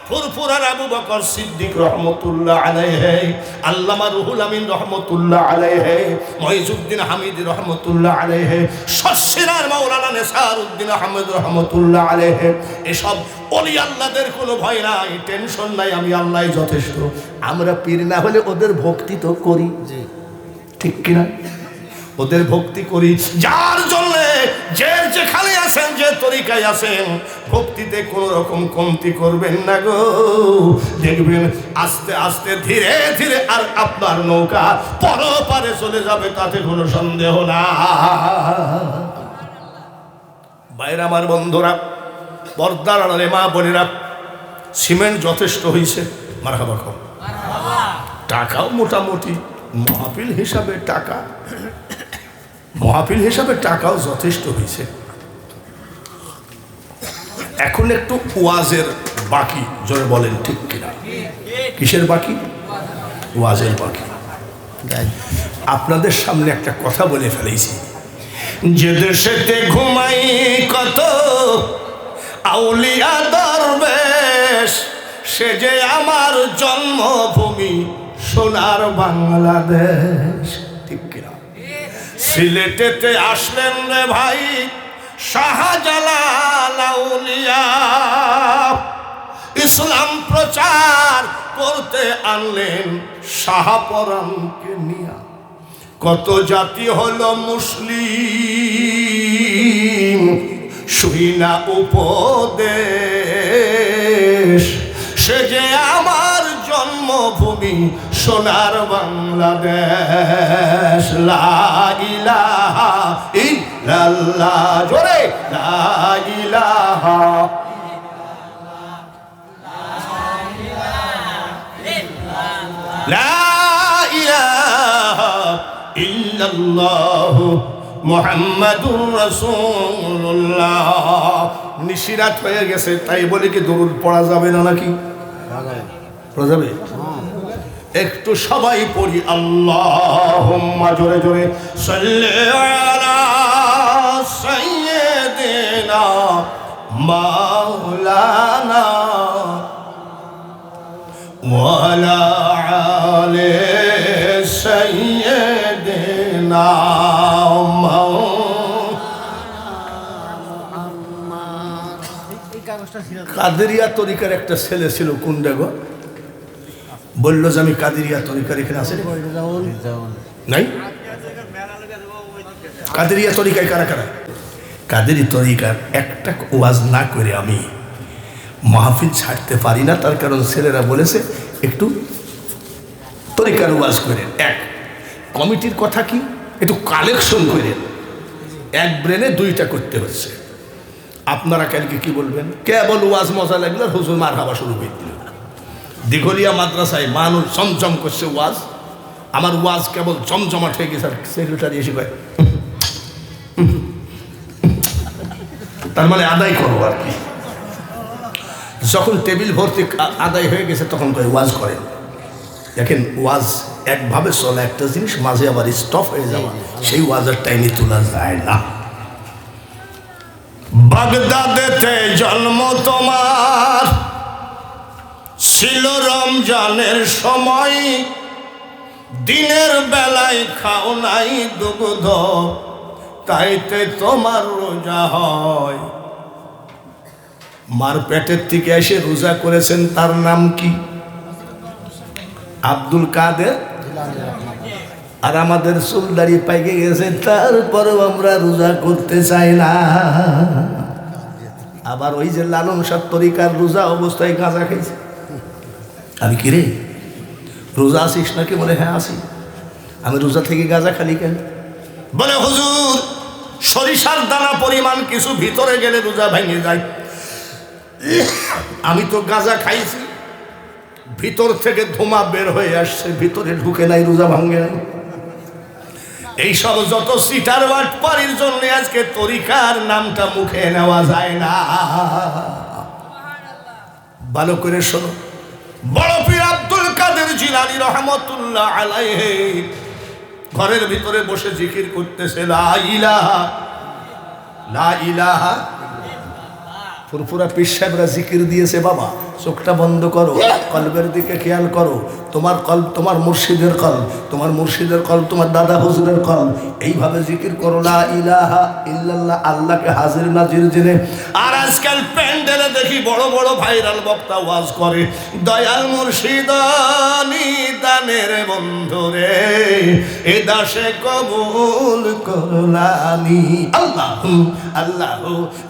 ফুরফুরার আবু বকর সিদ্দিক রহমতুল্লাহ আলাইহি, আল্লামা রুহুল আমিন রহমতুল্লাহ আলাইহি, মঈজউদ্দিন হামিদি রহমতুল্লাহ আলাইহি, শশিরার মাওলানা নেসারউদ্দিন আহমদ রহমতুল্লাহ আলাইহি, এসব ওলি আল্লাহদের কোনো ভয় নাই, টেনশন নাই, আমি আল্লাহই যথেষ্ট। আমরা পীর না হলে ওদের ভক্তি তো করি, ঠিক কিনা? ওদের ভক্তি করি, যার জন্য যে যেখানে আছেন, যে তরিকায় আছেন, ভক্তিতে কোন রকম কমতি করবেন না গো। দেখবেন আস্তে আস্তে ধীরে ধীরে আর আপনার নৌকা পরপারে চলে যাবে, তাতে কোনো সন্দেহ না। বাইরে আমার বন্ধুরা, পর্দার আড়ালে মা বোনেরা, সিমেন্ট যথেষ্ট হয়েছে, মারহাবা কর। টাকাও মোটামুটি মাহফিল হিসাবে টাকা, মাহফিল হিসাবে টাকাও যথেষ্ট হয়েছে। এখন একটু ওয়াজের বাকি, জোরে বলেন ঠিক কিনা? কিসের বাকি? ওয়াজের বাকি। আপনাদের সামনে একটা কথা বলে ফেলেছি, যে দেশেতে ঘুমাই কত আউলিয়া দরবেশ, সে যে আমার জন্মভূমি সোনার বাংলাদেশ, ঠিক কিনা? সিলেটেতে আসলেন রে ভাই শাহজালাল আউলিয়া, ইসলাম প্রচার করতে আনলেন শাহপরানকে নিয়া। কত জাতি হলো মুসলিম, শুইনা উপদেশ, সে যে আমার জন্মভূমি সোনার বাংলাদেশ। লা ইলাহা ইল্লাল্লাহ, জোরে লা ইলাহা, লা ইলাহা ইল্লাল্লাহ মুহাম্মাদুর রাসূলুল্লাহ। নিশিরাত হয়ে গেছে, তাই বলে কি দরুদ পড়া যাবে না নাকি? পড়া যাবে। একটু সবাই পড়ি, আল্লাহুম্মা, জোরে জোরে, সাল্লি আলা সাইয়্যিদিনা মাওলানা ওয়া আলা আলি সাইয়্যিদিনা কাদেরিয়া তরিকার একটা ছেলে ছিল, কোন দেখো বললো যে আমি কাদেরিয়া তরিকার, এখানে আছে নাই? কাদেরিয়া তরিকায় কারা কারা? কাদেরি তরিকার একটা ওয়াজ না করে আমি মাহফিল ছাড়তে পারি না, তার কারণ ছেলেরা বলেছে একটু তরিকার ওয়াজ করেন। এক কমিটির কথা কি, একটু কালেকশন করেন, এক ব্রেনে দুইটা করতে হচ্ছে। আপনারা কালকে কি বলবেন? কেবল ওয়াজ মজা লাগলো, হুজুর মার হাওয়া শুরু করে দিল। দিঘলিয়া মাদ্রাসায় মানুষ জমজম করছে ওয়াজ, আমার ওয়াজ কেবল জমজমাট হয়ে গেছে। সেক্রেটারি এসে কয়, তার মানে আদায় করবো আর কি। যখন টেবিল ভর্তি আদায় হয়ে গেছে তখন কয় ওয়াজ করেন। দেখেন, ওয়াজ একভাবে চলা একটা জিনিস, মাঝে আবার স্টপ হয়ে যাওয়া, সেই ওয়াজের টাইমে তোলা যায় না। বাগদাদেতে জন্ম তোমার, ছিল রমজানের সময়, দিনের বেলায় খাও নাই দুগ্ধ, তাইতে তোমার রোজা হয়। মার পেটের থেকে এসে রোজা করেছেন, তার নাম কি? আব্দুল কাদের। আর আমাদের চুলদাড়ি পাইকে গেছে, তারপরেও আমরা রোজা করতে চাই না। আবার ওই যে লালন শাহ তরিকার রোজা অবস্থায় গাঁজা খাইছে। আমি কি রে, রোজা আসিস নাকি? বলে হ্যাঁ আসি। আমি রোজা থেকে গাঁজা খালি কেন? বলে হুজুর, সরিষার দানা পরিমাণ কিছু ভিতরে গেলে রোজা ভেঙে যায়। আমি তো গাঁজা খাইছি, ভিতর থেকে ধোঁয়া বের হয়ে আসছে, ভিতরে ঢুকে নাই, রোজা ভাঙে নাই। এইসব যত সিটার বাটপাড়ির জন্য আজকে তরিকার নামটা মুখে নেওয়া যায় না। ভালো করে শোনো, বড় পীর আব্দুল কাদের জিলানী রহমতুল্লাহ আলাইহি ঘরের ভিতরে বসে জিকির করতেছে লা ইলাহা লা ইলাহা। ফুরফুরা পীর সাহেবরা জিকির দিয়েছে বাবা, চোখটা বন্ধ করো, কলবের দিকে খেয়াল করো। তোমার কলব তোমার মুর্শিদের কলব, তোমার মুর্শিদের কলব তোমার দাদা হুজুরের কলব। এইভাবে জিকির করো লা ইলাহা ইল্লাল্লাহ, আল্লাহকে হাজির নাজির জেনে। আর আজকাল প্যান্ডেলে দেখি বড় বড় ভাইরাল বক্তা ওয়াজ করে, দয়াল মুর্শিদ নিদানের বন্ধুরে এ দাসে কবুল করলানি। আল্লাহ আল্লাহ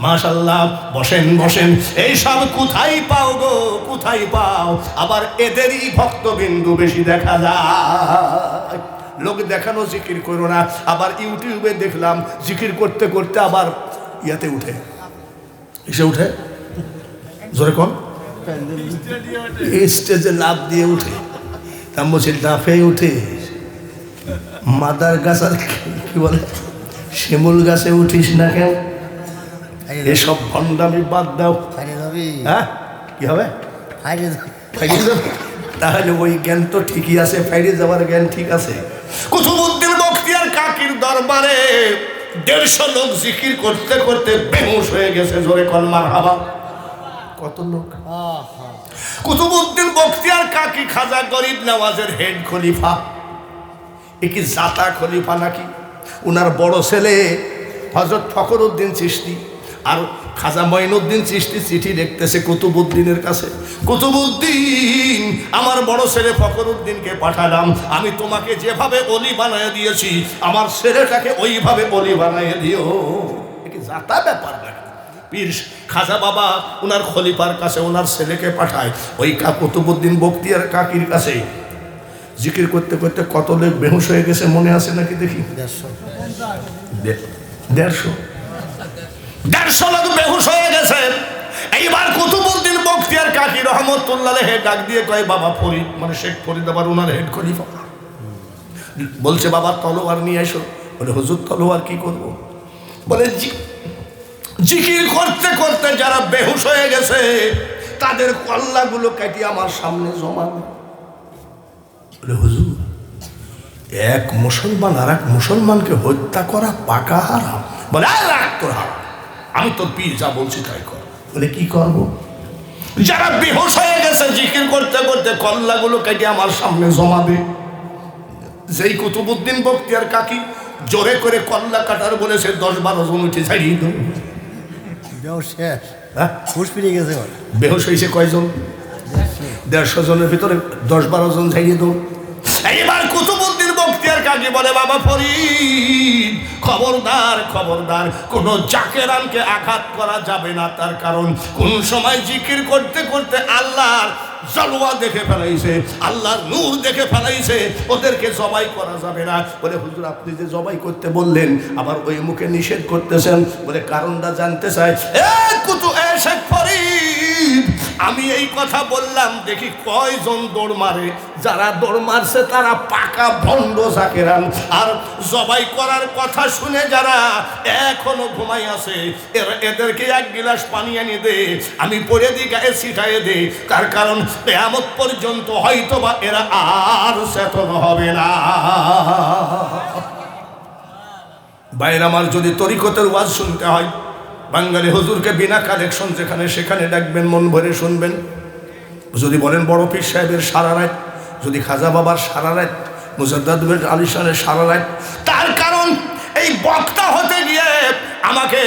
মাশাআল্লাহ। বসেন বসেন, এই সব কোথায় পাও গো, কোথায় পাও? আবার এদেরই ভক্তবিন্দু বেশি দেখা যায়। লোক দেখানো জিকির করো না। আবার ইউটিউবে দেখলাম জিকির করতে করতে আবার ইয়াতে উঠে, এসে উঠে জোরে কোন স্টেজে লাভ দিয়ে উঠে, তা বলছি লাফে উঠে মাদার গাছ আর কি বলে শিমুল গাছে উঠিস না কেন? এসব ভণ্ডামি বাদ দাও। হ্যাঁ কি হবে? তাহলে ওই জ্ঞান তো ঠিকই আছে, ফাইরে যাওয়ার জ্ঞান ঠিক আছে। কুতুবউদ্দিন বখতিয়ার কাকির দরবারে 150 লোক জিকির করতে করতে বেহুশ হয়ে গেছে। জোরে কল মারহাবা। কত লোক? কুতুবউদ্দিন বখতিয়ার কাকি খাজা গরিব নওয়াজের হেড খলিফা। এ কি জাতা খলিফা নাকি? উনার বড় ছেলে হযরত ফখরউদ্দিন চিশতি আর খাজা মঈনুদ্দিন চিশতি চিঠি লিখতেছে কুতুবউদ্দিনের কাছে, কুতুবউদ্দিন আমার বড় ছেলে ফখরউদ্দিনকে পাঠালাম, আমি তোমাকে যেভাবে অলি বানিয়ে দিয়েছি আমার ছেলেটাকে ওইভাবে অলি বানিয়ে দিও। কি জাতা ব্যাপার নাকি? পীর খাজা বাবা উনার খলিফার কাছে ওনার ছেলেকে পাঠায়, ওই কুতুবউদ্দিন বখতিয়ার কাকির কাছে। জিকির করতে করতে কত লোক বেহুশ হয়ে গেছে মনে আছে নাকি দেখি? 150 লোক বেহুশ হয়ে গেছে। এইবার কুতুবউদ্দিন বখতিয়ার কাকি রহমতুল্লাহ আলাইহি ডাক দিয়ে কয়, বাবা ফরিদ মানে শেখ ফরিদ আবার ওনার হেড খলিফা বলছে, বাবা তলোয়ার নিয়ে এসো। বলে হুজুর তলোয়ার কি করব? বলে জিকির করতে করতে যারা বেহুশ হয়ে গেছে তাদের কল্লাগুলো কাটিয়ে আমার সামনে জমা। বলে হুজুর এক মুসলমান আর এক মুসলমানকে হত্যা করা পাকা হারাম। বলে আর রাখ তোর হারাম, আমি তোর পীর যা বলছি তাই কর। বলে কি করব? যারা বেহুশ হয়ে গেছে জিকির করতে করতে কল্লাগুলো কেটে আমার সামনে জমাবে। যেই কুতুবউদ্দিন বখতিয়ার কাকি জোরে করে কল্লা কাটার বলেছে 10-12 জন উঠে ছাড়িয়ে দেব। বেহুশ হয়েছে কয়জন? 150 জনের ভিতরে 10-12 জন ছাড়িয়ে দেব। এইবার কুতুবউদ্দিন বখতিয়ার কাকি বলে, বাবা ফরিদ খবরদার খবরদার, কোন জাকেরানকে আঘাত করা যাবে না। তার কারণ কোন সময় জিকির করতে করতে আল্লাহর জলওয়া দেখে ফেলাইছে, আল্লাহর নূর দেখে ফেলাইছে, ওদেরকে জবাই করা যাবে না। বলে হুজুর আপনি যে জবাই করতে বললেন আবার ওই মুখে নিষেধ করতেছেন। বলে কারণটা জানতে চাই। শেখ ফরিদ আমি এই কথা বললাম দেখি কয়জন দৌড় মারে। যারা দৌড় মারছে তারা পাকা ভণ্ড জাকেরান, আর জবাই করার কথা শুনে যারা এখনো ঘুমাই আছে এদেরকে 1 গিলাস পানি এনে দে, আমি পড়ে দিই গায়ে ছিটাইয়ে দে। তার কারণ কিয়ামত পর্যন্ত হয়তোবা এরা আর চেতন হবে না। বাইরে আমার যদি তরিকতের ওয়াজ শুনতে হয়, বাঙালি হুজুরকে বিনা কালেকশন যেখানে সেখানে ডাকবেন, মন ভরে শুনবেন। যদি বলেন বড় পীর সাহেবের সারা রাত, যদি খাজা বাবার সারা রাত, মুজাদ্দিদ আলিশানের সারা রাত। তার কারণ এই বক্তা হতে গিয়ে আমাকে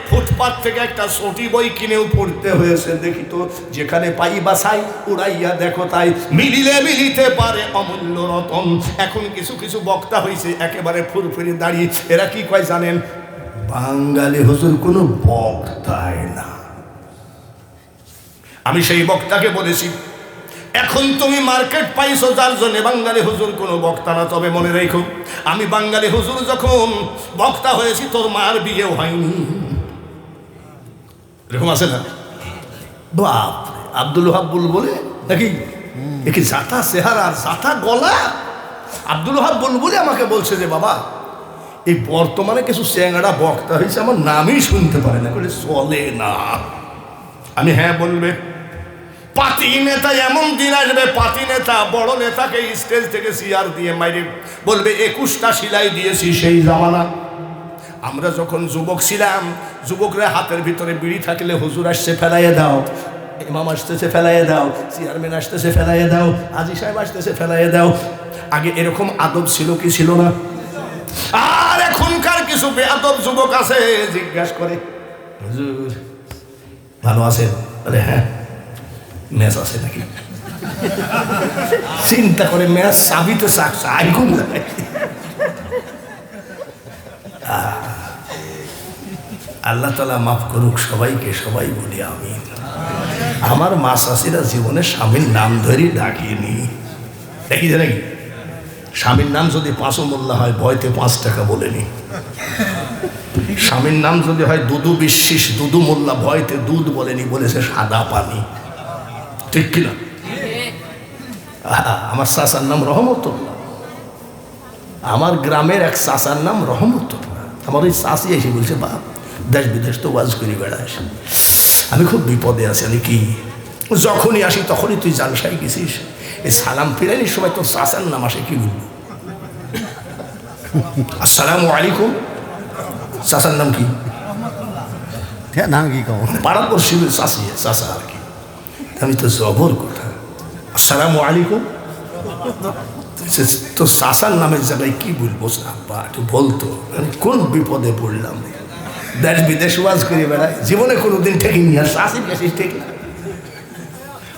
ফুটপাত থেকে একটা ছোটি বই কিনেও পড়তে হয়েছে। দেখি তো যেখানে পাই বাসাই উড়াইয়া দেখো তাই, মিলিলে মিলিতে পারে অমূল্য রতন। এখন কিছু কিছু বক্তা হয়েছে একেবারে ফুরফুরে দাঁড়িয়ে, এরা কি কয় জানেন? বাঙালি হুজুর কোনো বক্তাই না। আমি সেই বক্তাকে বলেছি, এখন তুমি মার্কেট পাইছো যার জন্য বাঙালি হুজুর কোনো বক্তা না। তবে মনে রেখো আমি বাঙালি হুজুর যখন বক্তা হয়েছি তোর মার বিয়েও হয়নি। এরকম আছে না? বাপ আব্দুল ওহাব বলে নাকি একই জাতা চেহারা আর জাতা গলা। আব্দুল ওহাব বলে আমাকে বলছে যে বাবা এই বর্তমানে কিছু চ্যাংড়া বক্তা হয়েছে আমার নামই শুনতে পারে না, বলে চলে না। আমি হ্যাঁ বলবে পাতি নেতা এমন দিন আসবে, পাতি নেতা বড় নেতাকে স্টেজ থেকে চেয়ার দিয়ে মাইরে বলবে 21টা সিলাই দিয়েছি সেই জামানা। আমরা যখন যুবক ছিলাম, যুবকরা হাতের ভিতরে বিড়ি থাকলে হুজুর আসছে ফেলাইয়ে দাও, ইমাম আসতেছে ফেলাইয়ে দাও, চেয়ারম্যান আসতেছে ফেলাইয়ে দাও, হাজী সাহেব আসতেছে ফেলাইয়ে দাও। আগে এরকম আদব ছিল কি ছিল না? আর এখনকার কিছু বেআদব যুবক আছে, জিজ্ঞাসা করে হুজুর ভালো আছেন? বলে হ্যাঁ। ম্যাচ আছে নাকি? চিন্তা করে ম্যাচ চাবিতে চাকছে আইগুন। আল্লাহ তাআলা মাফ করুক সবাইকে, সবাই বলি আমিন। আমার মা চাষিরা জীবনে স্বামীর নাম ধরে ডাকিনি, দেখিছে নাকি? স্বামীর নাম যদি 5 মোল্লা হয়, ভয়তে 5 টাকা বলেনি। স্বামীর নাম যদি হয় দুদু বিশ্বাস, দুদু মোল্লা, ভয়তে দুধ বলেনি, বলেছে সাদা পানি। ঠিক কিনা? আমার চাচার নাম রহমতুল্লাহ, আমার গ্রামের এক চাচার নাম রহমতুল্লাহ। আমার ওই চাষি এসে বলছে, বাপ দেশ বিদেশ তো ওয়াজ করি বেড়াস, আমি খুব বিপদে আছি। আমি কি? যখনই আসি তখনই তুই জালসায় গেছিস, এই সালাম ফিরাইনির সময় তোর চাচার নাম আসে, কি বলবো? আসসালামু আলাইকুম। চাচার নাম কি? নাম কি কব? পাড়াপড়শি চাষি চাষা আর কি। আমি তো জবর কথা, আসসালামু আলাইকুম। তো চাষার নামের জায়গায় কি বলবো? আব্বা একটু বলতো, আমি কোন বিপদে পড়লাম। দেশ বিদেশ ওয়াজ করে বেড়াই, জীবনে কোনোদিন ঠেকিনি। আর চাষির কাছে ঠিক না,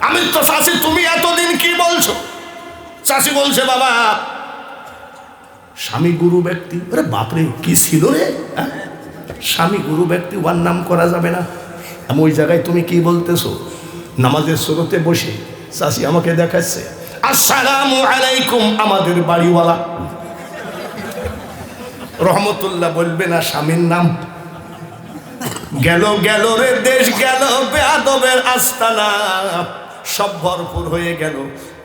আমি তো চাষি, তুমি এতদিন কি বলছো? চাষি বলছে, বাবা স্বামী গুরু ব্যক্তি। আরে বাপরে, কি ছিল রে? স্বামী গুরু ব্যক্তি, ওর নাম করা যাবে না। আমি ওই জায়গায় তুমি কি বলতেছো? নামাজের শুরুতে বসে চাষি আমাকে দেখাচ্ছে, আসসালামু আলাইকুম আমাদের বাড়িওয়ালা। রহমতুল্লাহ বলবে না স্বামীর নাম? গেল গেল রে দেশ গেল, বেয়াদবের আস্তানা সব ভরপুর হয়ে গেল।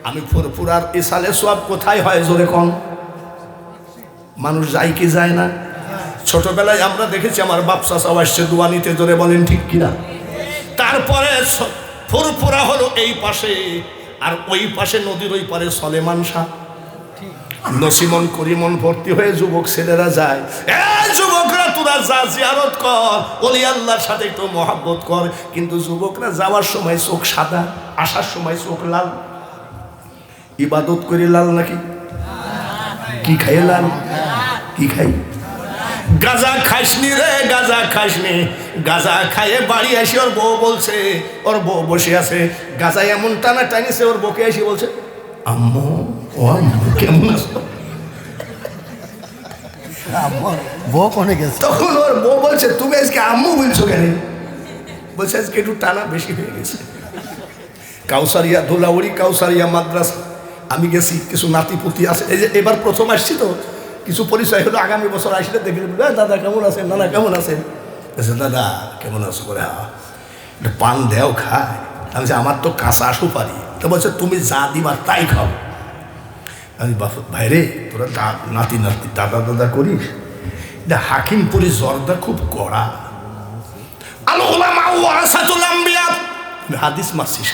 আমি ফুরফুরার ইসালে সব কোথায় হয় জোরে কম? মানুষ যায় কি যায় না? ছোটবেলায় আমরা দেখেছি আমার বাপ চাচাও আসছে দোয়া নিতে, জোরে বলেন ঠিক কিনা? তারপরে ফুরফুরা হলো এই পাশে, আর ওই পাশে নদীর ওই পারে সলেমান শাহ, নসিমন করিমন ভর্তি হয়ে যুবক ছেলেরা যায়। যুবকরা তোরা যা জিয়ারত কর, ওলি আল্লাহর সাথে একটু মহাব্বত কর। কিন্তু যুবকরা যাওয়ার সময় চোখ সাদা, আসার সময় চোখ লাল। ইবাদত করে লাল নাকি? কি খাই লাল? কি খাই? গাঁজা খাইসনি রে, গাঁজা খাইসনি। গাঁজা খাইয়ে বাড়ি আসি, ওর বউ বলছে, ওর বউ বসে আছে, গাঁজা এমন টানা টানিছে, ওর বউকে এসে বলছে, আম্মু ও আম্মু কেমন আছো? বউ কোনে গেছে? তখন ওর বউ বলছে, তুমি আজকে আম্মু বলছো কেন? বলছে আজকে একটু টানা বেশি হয়ে গেছে। কাউসারিয়া ধুলাউড়ি কাউসারিয়া মাদ্রাসা আমি গেছি, কিছু নাতিপুতি আছে। এই যে এবার প্রথম আসছি তো, কিছু পরিচয় হলো, আগামী বছর আসলে দেখে দাদা কেমন আছেন, নানা কেমন আছেন? দাদা কেমন আছো? করে পান দেও খায়। আমি আমার তো কাঁচা সুপারি। তো বলছে তুমি যা দিবা তাই খাও। আমি ভাইরে তোরা নাতি নাতি দাদা দাদা করিস, এটা হাকিমপুরি জর্দা খুব কড়া। হাদিস মারছিস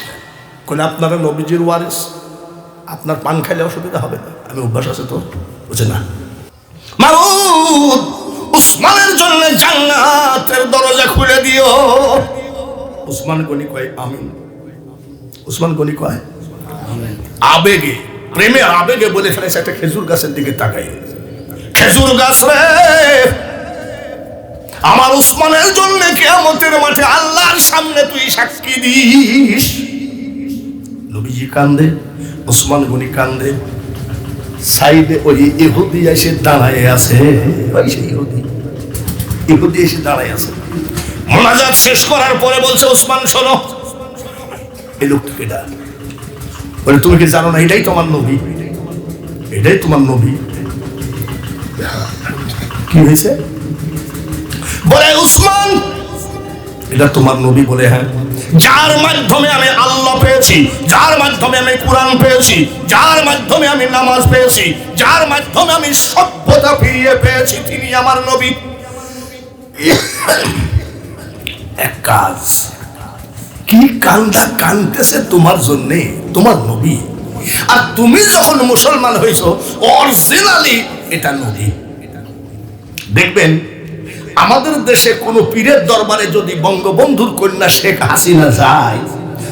কেন? আপনারা নবীজির ওয়ারিস, আপনার পান খাইলে অসুবিধা হবে না। আমি অভ্যাস আছে তো। বুঝে না, মাউদ উসমানের জন্য জান্নাতের দরজা খুলে দিও। উসমান গনি কয় আমিন। উসমান গনি কয় আবেগে, প্রেমে আবেগে বলে ফেলেছে একটা খেজুর গাছের দিকে তাকাই, খেজুর গাছ রে আমার উসমানের জন্য কিয়ামতের মাঠে আল্লাহর সামনে তুই সাক্ষী দিস। নবীজি কান্দে, উসমান গনি কান্দে, সাইডে ওই ইহুদি এসে দাঁড়ায় আছে। ইহুদি এসে দাঁড়ায় আছে। মোনাজাত শেষ করার পরে বলছে, ওসমান শোনো, এই লোকটাকে ডাক। বলে তুমি কি জানো না এটাই তোমার নবী? এটাই তোমার নবী? কি হয়েছে? বলে উসমান এটা তোমার নবী? বলে হ্যাঁ। যার মাধ্যমে আমি আল্লাহ পেয়েছি, যার মাধ্যমে আমি কোরআন পেয়েছি, যার মাধ্যমে আমি নামাজ পেয়েছি, যার মাধ্যমে আমি সভ্যতা ফিরিয়ে পেয়েছি, তিনি আমার নবী। এক কাজ কি কান্দা কানতেছে তোমার জন্যে, তোমার নবী। আর তুমি যখন মুসলমান হয়েছো অরিজিনালি এটা নবী। দেখবেন আমাদের দেশে কোনো পীরের দরবারে যদি বঙ্গবন্ধুর কন্যা শেখ হাসিনা যায়,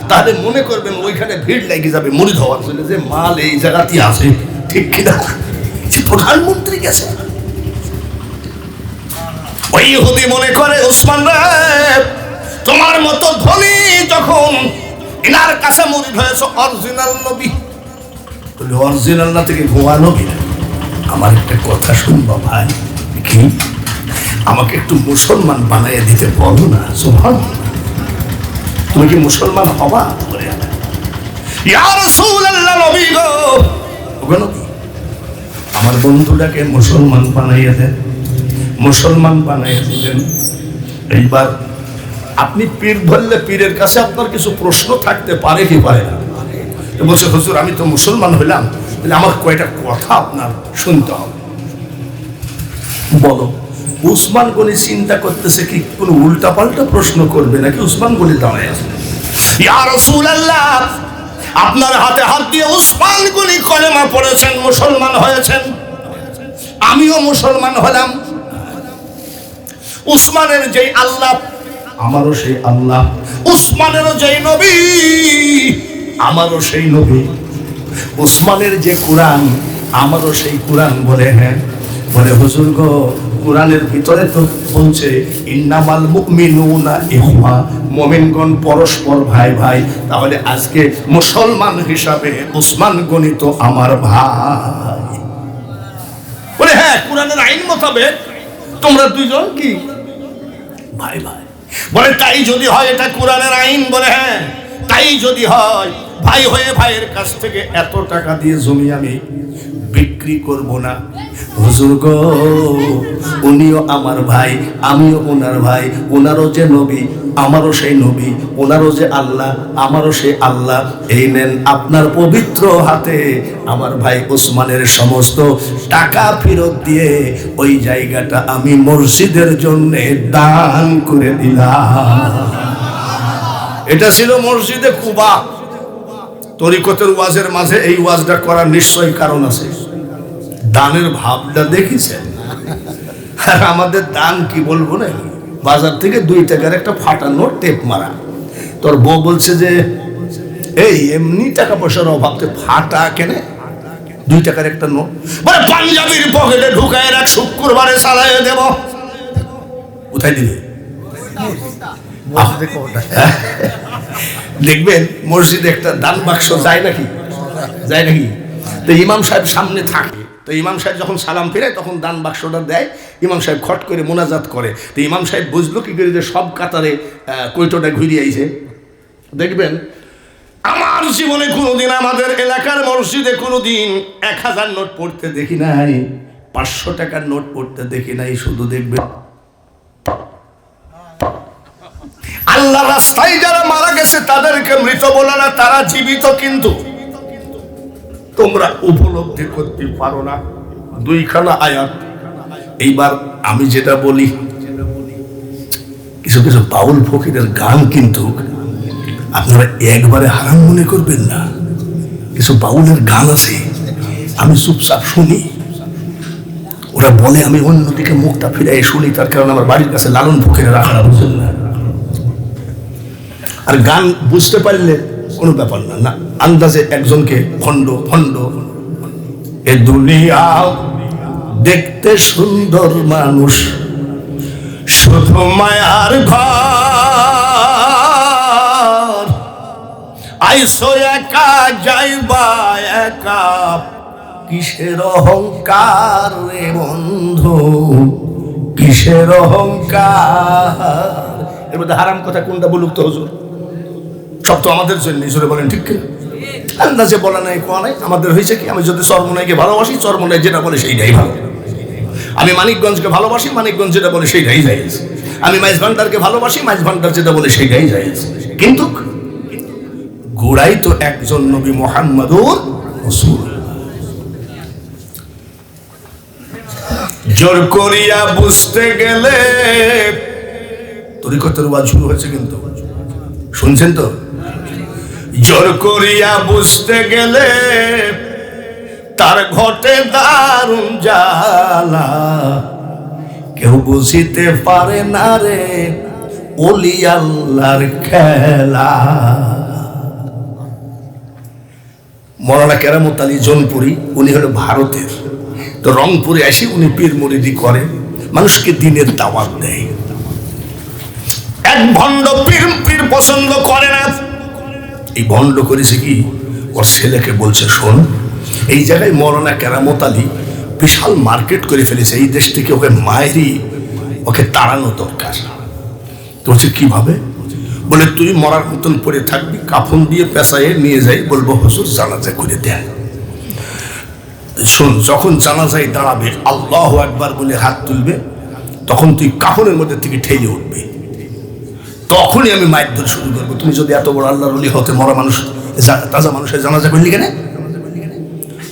তাহলে মনে করবেন ওইখানে ভিড় লেগে যাবে মুড়ি ধোয়ার জন্য, যে মাল এই জায়গাতে আছে, ঠিক কিনা? প্রধানমন্ত্রী গেছে। ওই ইহুদি মনে করে ওসমান রে, তোমার মতো ধনী যখন এনার কাছে মুরিদ হয়েছে অরিজিনাল নবী, বলে অরিজিনাল না থেকে ভুয়া নবী। আমার একটা কথা শুনবা ভাই, কি আমাকে একটু মুসলমান বানাইয়া দিতে বলো না। সুবহানাল্লাহ, তুমি কি মুসলমান হবা? ইয়া রাসূলুল্লাহ, নবী গো, ওগো নবী, আমার বন্ধুটাকে মুসলমান বানাইয়া দেন। মুসলমান বানাইয়া দিলেন। এইবার আপনি পীর ধরলে পীরের কাছে আপনার কিছু প্রশ্ন থাকতে পারে কি পারে না? বলছে হুজুর আমি তো মুসলমান হইলাম, আমার কয়টা কথা আপনার শুনতে হবে। বলো। উসমান গনি চিন্তা করতেছে কি কোন উল্টা পাল্টা প্রশ্ন করবে নাকি, উসমান গনি দাঁড়ায় আছে। ইয়া রাসূলুল্লাহ, আপনার হাতে হাত দিয়ে উসমান গনি কলেমা পড়েছেন, মুসলমান হয়েছেন, আমিও মুসলমান হলাম। উসমানের যেই আল্লাহ আমারও সেই আল্লাহ, উসমানেরও যেই নবী আমারও সেই নবী, উসমানের যে কোরআন আমারও সেই কোরআন। বলে হ্যাঁ। বলে হুজুর গো, কোরআনের ভিতরে তো বলছে ইন্নামাল মুমিনুনা ইখওয়া, মুমিনগণ পরস্পর ভাই ভাই। তাহলে আজকে মুসলমান হিসাবে উসমান গনি তো আমার ভাই। বলে হ্যাঁ, কোরআনের আইন মোতাবেক তোমরা দুইজন কি ভাই ভাই। বলে তাই যদি হয় এটা কোরআনের আইন? বলে হ্যাঁ, তাই যদি হয়, ভাই হয়ে ভাইয়ের কাছ থেকে এত টাকা দিয়ে জমি আমি বিক্রি করব না। হুজুর গো, উনিও আমার ভাই, আমিও ওনার ভাই, ওনারও যে নবী আমারও সেই নবী, ওনারও যে আল্লাহ আমারও সেই আল্লাহ। এই নেন আপনার পবিত্র হাতে আমার ভাই ওসমানের সমস্ত টাকা ফেরত দিয়ে ওই জায়গাটা আমি মসজিদের জন্য দান করে দিলাম। এটা ছিল মসজিদে কুবা। তরিকতের ওয়াজের মাঝে এই ওয়াজটা করার নিশ্চয়ই কারণ আছে। দানের ভাবটা দেখেছেন? আর আমাদের দান কি বলবো না, বাজার থেকে 2 টাকার একটা ফাটা নোট টেপ মারা। তোর বউ বলছে যে এই এমনি টাকা পয়সার অভাবতে ফাটা কেনে 2 টাকার একটা নোট, বলে পাঞ্জাবির পকেটে ঢুকায় রাখ, শুক্রবারে চালাইয়ে দেব। কোথায় দিবে? দেখবেন মসজিদে একটা দান বাক্স যায় নাকি, যায় নাকি? তো ইমাম সাহেব সামনে থাকে, তো ইমাম সাহেব যখন সালাম ফেরায় তখন দান বাক্সটা দেয়, ইমাম সাহেব খট করে মোনাজাত করে। তো ইমাম সাহেব বুঝলো কি করে যে সব কাতারে কৈটোটা ঘুরিয়ে আইছে। দেখবেন আমার জীবনে কোনোদিন আমাদের এলাকার মসজিদে কোনোদিন 1000 নোট পড়তে দেখি নাই, 500 টাকার নোট পড়তে দেখি নাই। শুধু দেখবেন আল্লাহ রাস্তায় যারা মারা গেছে তাদেরকে মৃত বলে না, তারা জীবিত, কিন্তু তোমরা উপলব্ধি করতে পারো না। 2খানা আয়াত। এইবার আমি যেটা বলি, কিছু কিছু বাউল ফকিরের গান কিন্তু আপনারা একবারে হারাম মনে করবেন না। কিছু বাউলের গান আছে আমি চুপচাপ শুনি, ওরা বলে আমি অন্যদিকে মুখটা ফিরাই শুনি, তার কারণ আমার বাড়ির কাছে লালন ফকিরের আখড়া, বুঝলেন না? আর গান বুঝতে পারলে কোনো ব্যাপার না, না আন্দাজে একজনকে ভণ্ড ভণ্ড। এ দুনিয়া দেখতে সুন্দর মানুষ, শুধু মায়ার ঘর, আইসো একা যাইবা একা, কিসের অহংকার রে বন্ধু, কিসের অহংকার। এর মধ্যে হারাম কথা কোনটা বলুক তো হুজুর? সব তো আমাদের জন্য, জোরে বলেন ঠিক কিনা? আন্দাজে বলা নাই, কোয়া নাই। আমাদের হয়েছে কি, আমি যদি চরমোনাইকে ভালোবাসি, চরমোনাই যেটা বলে সেইটাই ভালো। আমি মানিকগঞ্জকে ভালোবাসি, মানিকগঞ্জ যেটা বলে সেইটাই জায়েজ। আমি মাইজ ভান্ডারকে ভালোবাসি, মাইজ ভান্ডার যেটা বলে সেইটাই জায়েজ। কিন্তু গোড়াই তো একজন নবী মুহাম্মদুর রাসূলুল্লাহ। জোর করিয়া বুঝতে গেলে তরিকতের ওয়াজ শুরু হয়েছে, কিন্তু শুনছেন তো? জোর করিয়া বুঝতে গেলে তার ঘটে দারুণ জ্বালা, কেউ বুঝিতে পারে না রে ওলি আল্লাহর খেলা। মৌলানা কেরামত আলী জৌনপুরি, উনি হলো ভারতের, তো রংপুরে আসি উনি পীর মুরিদি করে, মানুষকে দিনের দাওয়াত দেয়। এক ভণ্ড পীর পছন্দ করে না, এই ভণ্ড করেছে কি, ওর ছেলেকে বলছে শোন, এই জায়গায় মৌলানা কেরামত আলী বিশাল মার্কেট করে ফেলেছে, এই দেশ থেকে ওকে মায়েরই ওকে তাড়ানো দরকার। তো বলছে কিভাবে? বলে তুই মরার মতন পড়ে থাকবি, কাফন দিয়ে পেঁচাইয়ে নিয়ে যাই, বলবো হুজুর জানাজা করে দেন। শোন, যখন জানাজায় দাঁড়াবে আল্লাহু আকবার বলে হাত তুলবে, তখন তুই কাফনের মধ্যে থেকে ঠেলে উঠবি, তখনই আমি মাইক ধরে শুরু করবো, তুমি যদি এত বড় আল্লাহর ওলি হতে মরা মানুষ তাজা মানুষের জানাজা করলি কেন?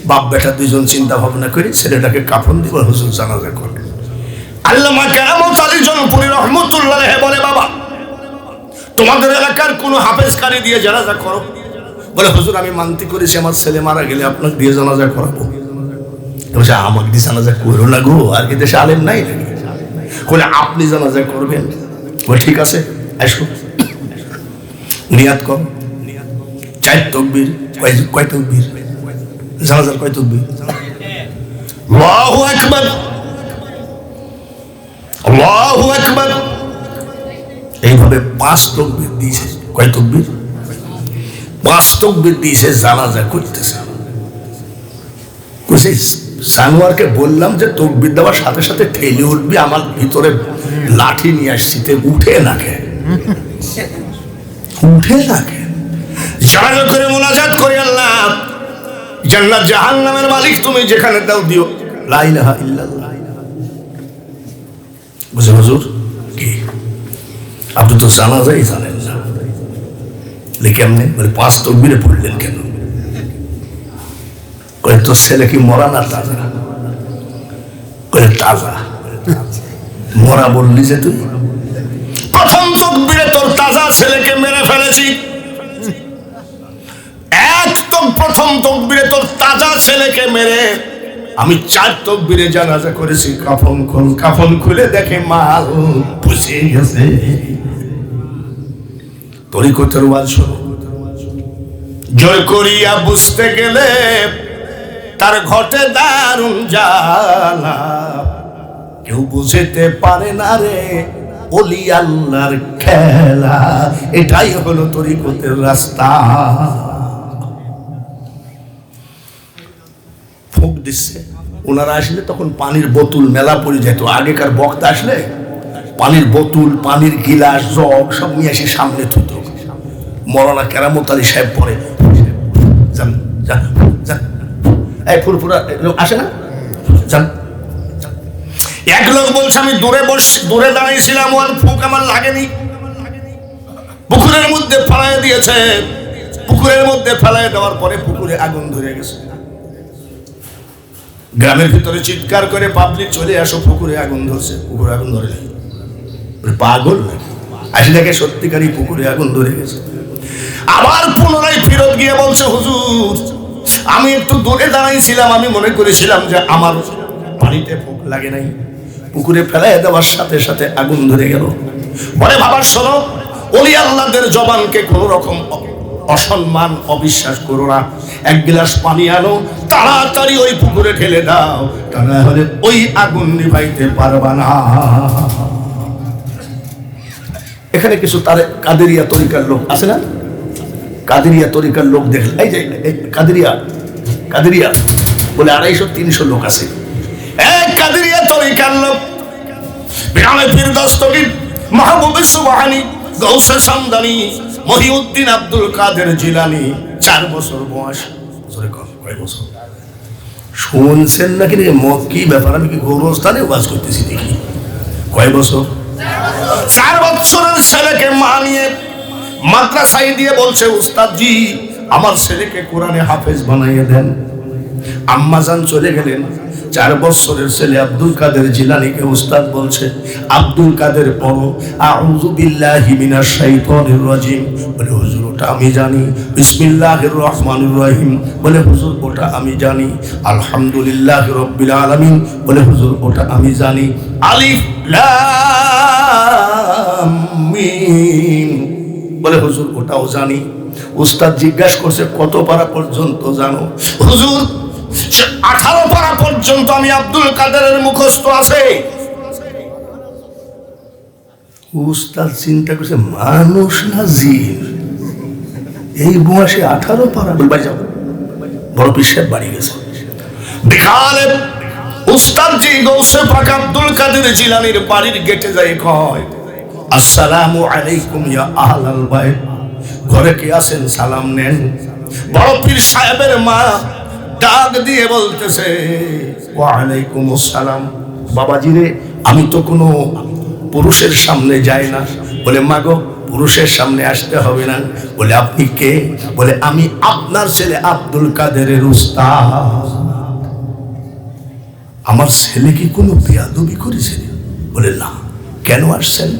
বাপ বেটা দুইজন চিন্তা ভাবনা করে ছেলেটাকে কাফন দিব, হুজুর জানাজা করবে। আল্লামা কেরামত আলী জৌনপুরি রহমতুল্লাহ বলে বাবা তোমাদের এলাকার কোন হাফেজ কারি দিয়ে জানাজা করো? বলে হুজুর আমি মানতি করেছি আমার ছেলে মারা গেলে আপনাকে দিয়ে জানাজা করাবো। বলছে আমাকে দিয়ে জানাজা করো না গো, আর কি দেশে আলেম নাই নাকি? বলে আপনি জানাজা করবেন। বলে ঠিক আছে আসো, নিয়াত কর, 4 তাকবীর। কয় তাকবীর? জানাজার কয় তাকবীর? আল্লাহু আকবার, আল্লাহু আকবার। এইভাবে 5 তাকবীর দিয়েছে। কয় তাকবীর? 5 তাকবীর দিয়েছে, জানাজা করতেছে। সানোয়ারকে বললাম যে তাকবীর দেওয়ার সাথে সাথে ঠেলে উঠবি, আমার ভিতরে লাঠি নিয়ে আসছি, উঠে না কেন? উঠে না কেন? জানাজা করে মুনাজাত করে আল্লাহ জান্নাত জাহান্নামের মালিক তুমি যেখানে দাও দিও, লা ইলাহা ইল্লাল্লাহ। বুঝে হুজুর কি আপনি তো জানাজাই জানেন না, কেমনে? বলে 5 তাকবীরে পড়লেন কেন? কয়ে তোর ছেলে কি মরা না তাজা? কয়ে তাজা। মরা বললি যে তুই? প্রথম তাকবীরে তোর তাজা ছেলেকে মেরে ফেলেছি। প্রথম তাকবীরে তোর তাজা ছেলেকে মেরে আমি 4 তাকবীরে জানাজা করেছি। কাফন খুল, কাফন খুলে দেখে মাল পুষে গেছে। তরিকতের ওয়াজ শোনো, জয় করিয়া বুঝতে গেলে তার ঘটে দারুণ জ্বালা, কেউ বুঝতে পারে না রে ওলি আল্লাহর খেলা। এটাই হলো তরিকতের রাস্তা। ফুঁক দিচ্ছে, ওনারা আসলে তখন পানির বোতল মেলা পড়ে যেত। আগেকার বক্তা আসলে পানির বোতল, পানির গিলাস, জগ সব নিয়ে এসে সামনে থুত। মৌলানা কেরামত আলী সাহেব পরে যান যান যান, এই ফুরফুরা লোক আসে না, যান। এক লোক বলছে আমি দূরে দাঁড়িয়েছিলাম, ওর ফুঁক আমার লাগেনি, পুকুরের মধ্যে ফেলায় দিয়েছে। পুকুরের মধ্যে ফেলায় দেওয়ার পরে পুকুরে আগুন ধরে গেছে। গ্রামের ভিতরে চিৎকার করে পাবলিক চলে আসো, পুকুরে আগুন ধরছে। পুকুরে আগুন ধরে নেই, পাগল আসি দেখে সত্যিকারই পুকুরে আগুন ধরে গেছে। আবার পুনরায় ফেরত গিয়ে বলছে হুজুর আমি একটু দূরে দাঁড়াইছিলাম, আমি মনে করেছিলাম যে আমার পানিতে ফুঁক লাগে নাই, পুকুরে ফেলাই দেওয়ার সাথে সাথে আগুন ধরে গেল। বলে বাবা শোনো, ওলি আল্লাহদের জবানকে কোন রকম অসম্মান অবিশ্বাস করো না। 1 গ্লাস পানি আনো, তাড়াতাড়ি ওই পুকুরে ঢেলে দাও, তা না হলে ওই আগুন নিভাইতে পারবা না। এখানে কিছু তার কাদেরিয়া তরিকার লোক আছে না, কাদেরিয়া তরিকার লোক দেখলে এই যে কাদেরিয়া বলে 250-300 লোক আছে। এক কাদেরিয়া তরিকার লোক বিরামে পীর দস্তগীর মাহবুব সুবহানী গৌসে সামদানি মহিউদ্দিন আব্দুল কাদের জিলানী 4 বছর বয়স। কয় বছর শুনছেন নাকি? কি ব্যাপার, আমি কি গৌরস্থানে ওয়াজ করতেছি দেখি? কয় বছর? 4 বছরের ছেলেকে মা নিয়ে মাদ্রাসায় দিয়ে বলছে উস্তাদ জি আমার ছেলেকে কোরআনে হাফেজ বানাইয়ে দেন। আম্মাজান চলে গেলেন, 4 বছরের ছেলে আব্দুল কাদের জিলানীকে উস্তাদ বলছে, আব্দুল কাদের পড়ো আউযু বিল্লাহি মিনাশ শাইতানির রাজিম। বলে হুজুর ওটা আমি জানি। বিসমিল্লাহির রহমানির রহিম। বলে হুজুর ওটা আমি জানি। আলহামদুলিল্লাহি রাব্বিল আলামিন। বলে হুজুর ওটা আমি জানি। আলিফ লাম মিম। বলে হুজুর ওটাও জানি। উস্তাদ জিজ্ঞাসা করছে কত পারা পর্যন্ত জানো? হুজুর 18 পারা পর্যন্ত আমি আব্দুল কাদেরের মুখস্থ আছে। উস্তাদ চিন্তা করছে মানুষ না জিন, এই বয়সে 18 পারা? বলবা যাও, বড় পিসের বাড়ি গেছে। বিকালে উস্তাদ জি গৌসে পাক আব্দুল কাদের জিলানীর বাড়ির গেটে যায়, কয় আসসালামু আলাইকুম ইয়া আহলাল বাইত। ঘরে কে আছেন সালাম নেন। বড় পীর সাহেবের মা ডাক দিয়ে বলতেছে ওয়া আলাইকুম আসসালাম। বাবাজি রে, আমি তো কোনো পুরুষের সামনে যাই না। বলে মা গো, পুরুষের সামনে আসতে হবে না। বলে আপনি কে? বলে আমি আপনার ছেলে আব্দুল কাদেরের উস্তাদ। আমার ছেলে কি কোনো বেয়াদবি করেছে? বলে না। কেন আসছেন?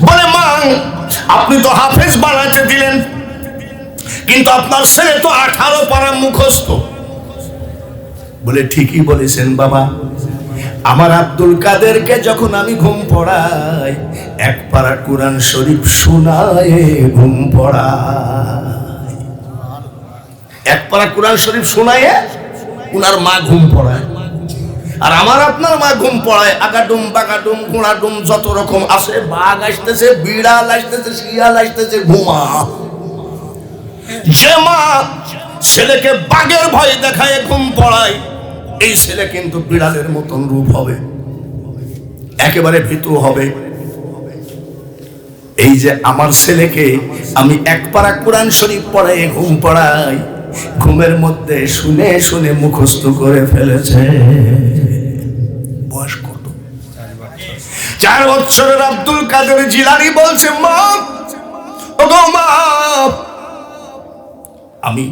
বলে মা, আপনি তো হাফেজ বানাতে দিলেন, কিন্তু আপনার ছেলে তো 18 পারা মুখস্থ। বলে ঠিকই বলেছেন বাবা, আমার আব্দুল কাদেরকে যখন আমি ঘুম পড়াই, 1 পারা কোরআন শরীফ শোনায় ঘুম পড়ায়। 1 পারা কোরআন শরীফ শোনায় উনার মা ঘুম পড়ায়। আর আমার আপনার মা ঘুম পড়ায় আগাডুম বাগাডুম ঘোড়াডুম যত রকম আছে, বাঘ আসতেছে, বিড়াল আসতেছে, শিয়াল আসতেছে, ঘুমা। যে মা ছেলেকে বাঘের ভয় দেখায় ঘুম পড়ায়, এই ছেলে কিন্তু বিড়ালের মতন রূপ হবে, একেবারে ভীতু হবে। এই যে আমার ছেলেকে আমি 1 পারা কোরআন শরীফ পড়ায় ঘুম পড়াই, ঘুমের মধ্যে শুনে শুনে মুখস্থ করে ফেলেছে। বয়স কত? 4 বছরের আব্দুল কাদের জিলানী বলছে মা, ওগো মা, আমি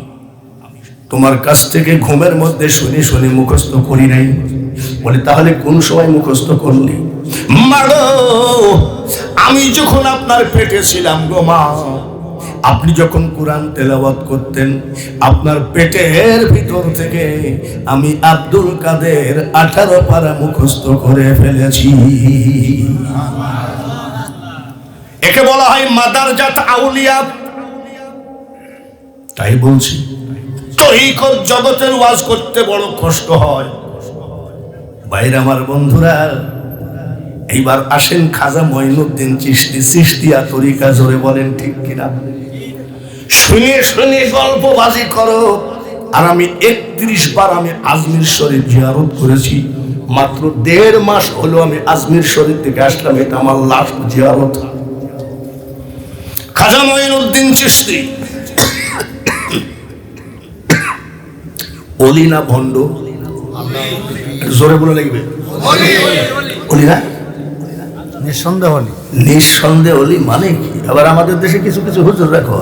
তোমার কাছ থেকে ঘুমের মধ্যে শুনে শুনে মুখস্থ করি নাই। বলে তাহলে কোন সময় মুখস্থ করলি? মা গো, আমি যখন আপনার পেটে ছিলাম গো মা, আপনি যখন কোরআন তেলাওয়াত করতেন, আপনার পেটের ভিতর থেকে আমি আব্দুল কাদের 18 পারা মুখস্থ করে ফেলেছি। একে বলা হয় মাদারজাত আউলিয়া। তাই বলছি, তরিকত জগতের ওয়াজ করতে বড় কষ্ট হয়। বাইরে আমার বন্ধুরা, এইবার আসেন খাজা মঈনুদ্দিন চিশতি, চিশতিয়া তরিকা, জোরে বলেন ঠিক কিনা? শুনে শুনে গল্পবাজি করো। আর আমি 31 বার আমি আজমির শরীফ জিয়ারত করেছি। মাত্র 1.5 মাস হলো আমি আজমির শরীফ থেকে আসলাম, এটা আমার লাস্ট জিয়ারত। খাজা মঈনুদ্দিন চিশতি অলি না ভণ্ড? জোরে বলে লাগবে। অলি না? নিঃসন্দেহ অলি। নিঃসন্দেহ অলি মানে কি? আবার আমাদের দেশে কিছু কিছু হুজুর রাখো,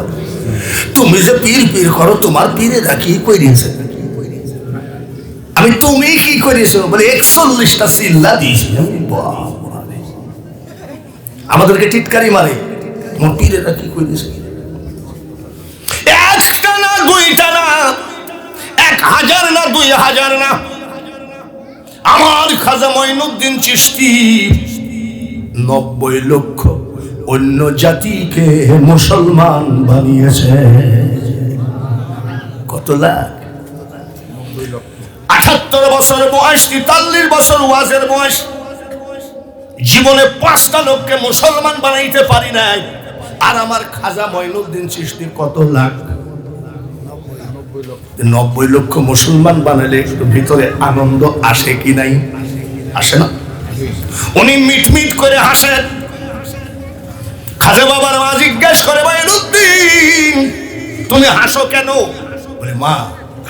তুমি যে পীর পীর করো, তোমার পীরেরা কি করিয়েছে? আমি তুমি কি করিয়েছো? বলে 41টা চিল্লা দিয়েছি। আমাদেরকে টিটকারি মারে, তোমার পীরেরা কি করিয়েছে? 1টা না 2টা না, 1000 না 2000 না। আমার খাজা মঈনুদ্দিন চিশতি 90 লক্ষ অন্য জাতিকে মুসলমান বানিয়েছে। কত লাখ? 78 বছর বয়স, 43 বছর ওয়াজের বয়স, জীবনে 5টা লোককে মুসলমান বানাইতে পারি নাই। আর আমার খাজা মঈনুদ্দিন চিশতির কত লাখ? 90 লক্ষ মুসলমান বানালে একটু ভিতরে আনন্দ আসে কি নাই? আসে না? উনি মিটমিট করে হাসেন। খাজা বাবার মা জিজ্ঞাসা করে, মঈনুদ্দিন তুমি হাসো কেন? বলে মা,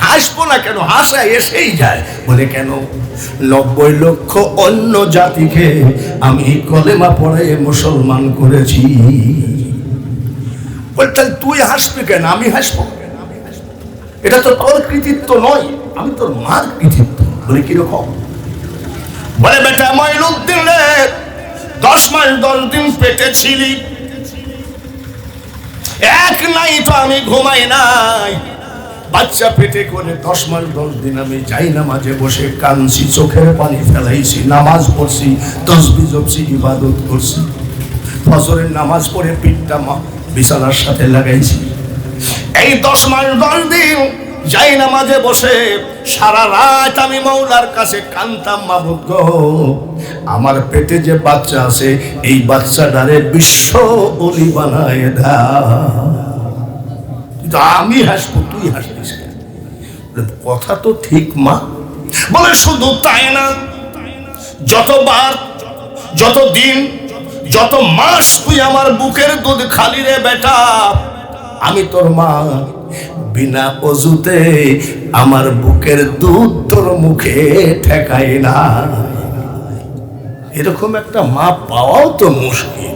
হাসবো না কেন, হাসা এসেই যায়। বলে কেন? 90 লক্ষ অন্য জাতিকে আমি কলেমা পড়ে মুসলমান করেছি। বলে তাহলে তুই হাসবি কেন? আমি হাসবো? এটা তো তোর কৃতিত্ব নয়, আমি তোর মার কৃতিত্ব। বলে কিরকম? বলে বেটা মঈনুদ্দিন রে, 10 মাস 10 দিন পেটে ছিলি, এক নাই তো আমি ঘুমাই নাই। বাচ্চা পেটে করে 10 মাস 10 দিন আমি যাই নামাজে বসে কাঁদছি, চোখের পানি ফেলাইছি, নামাজ পড়ছি, তাসবিহ জপছি, ইবাদত করছি। ফজরের নামাজ পড়ে পিঠটা বিছানার সাথে লাগাইছি। এই 10 মাস 10 দিন যাই নামাজে বসে সারা রাত আমি মওলার কাছে কাঁদতাম, মাবুদ গো আমার পেটে যে বাচ্চা আছে এই বাচ্চাটারে বিশ্ব ওলি বানায় দাও। আমি হাসবো, তুই হাসতিস কেন? কথা তো ঠিক মা। বলে শুধু তাই না, যতবার, যত দিন, যত মাস তুই আমার বুকের দুধ খালি রে বেটা, আমি তোর মা বিনা অজুতে আমার বুকের দুধ তোর মুখে ঠেকাই না। এরকম একটা মা পাওয়াও তো মুশকিল।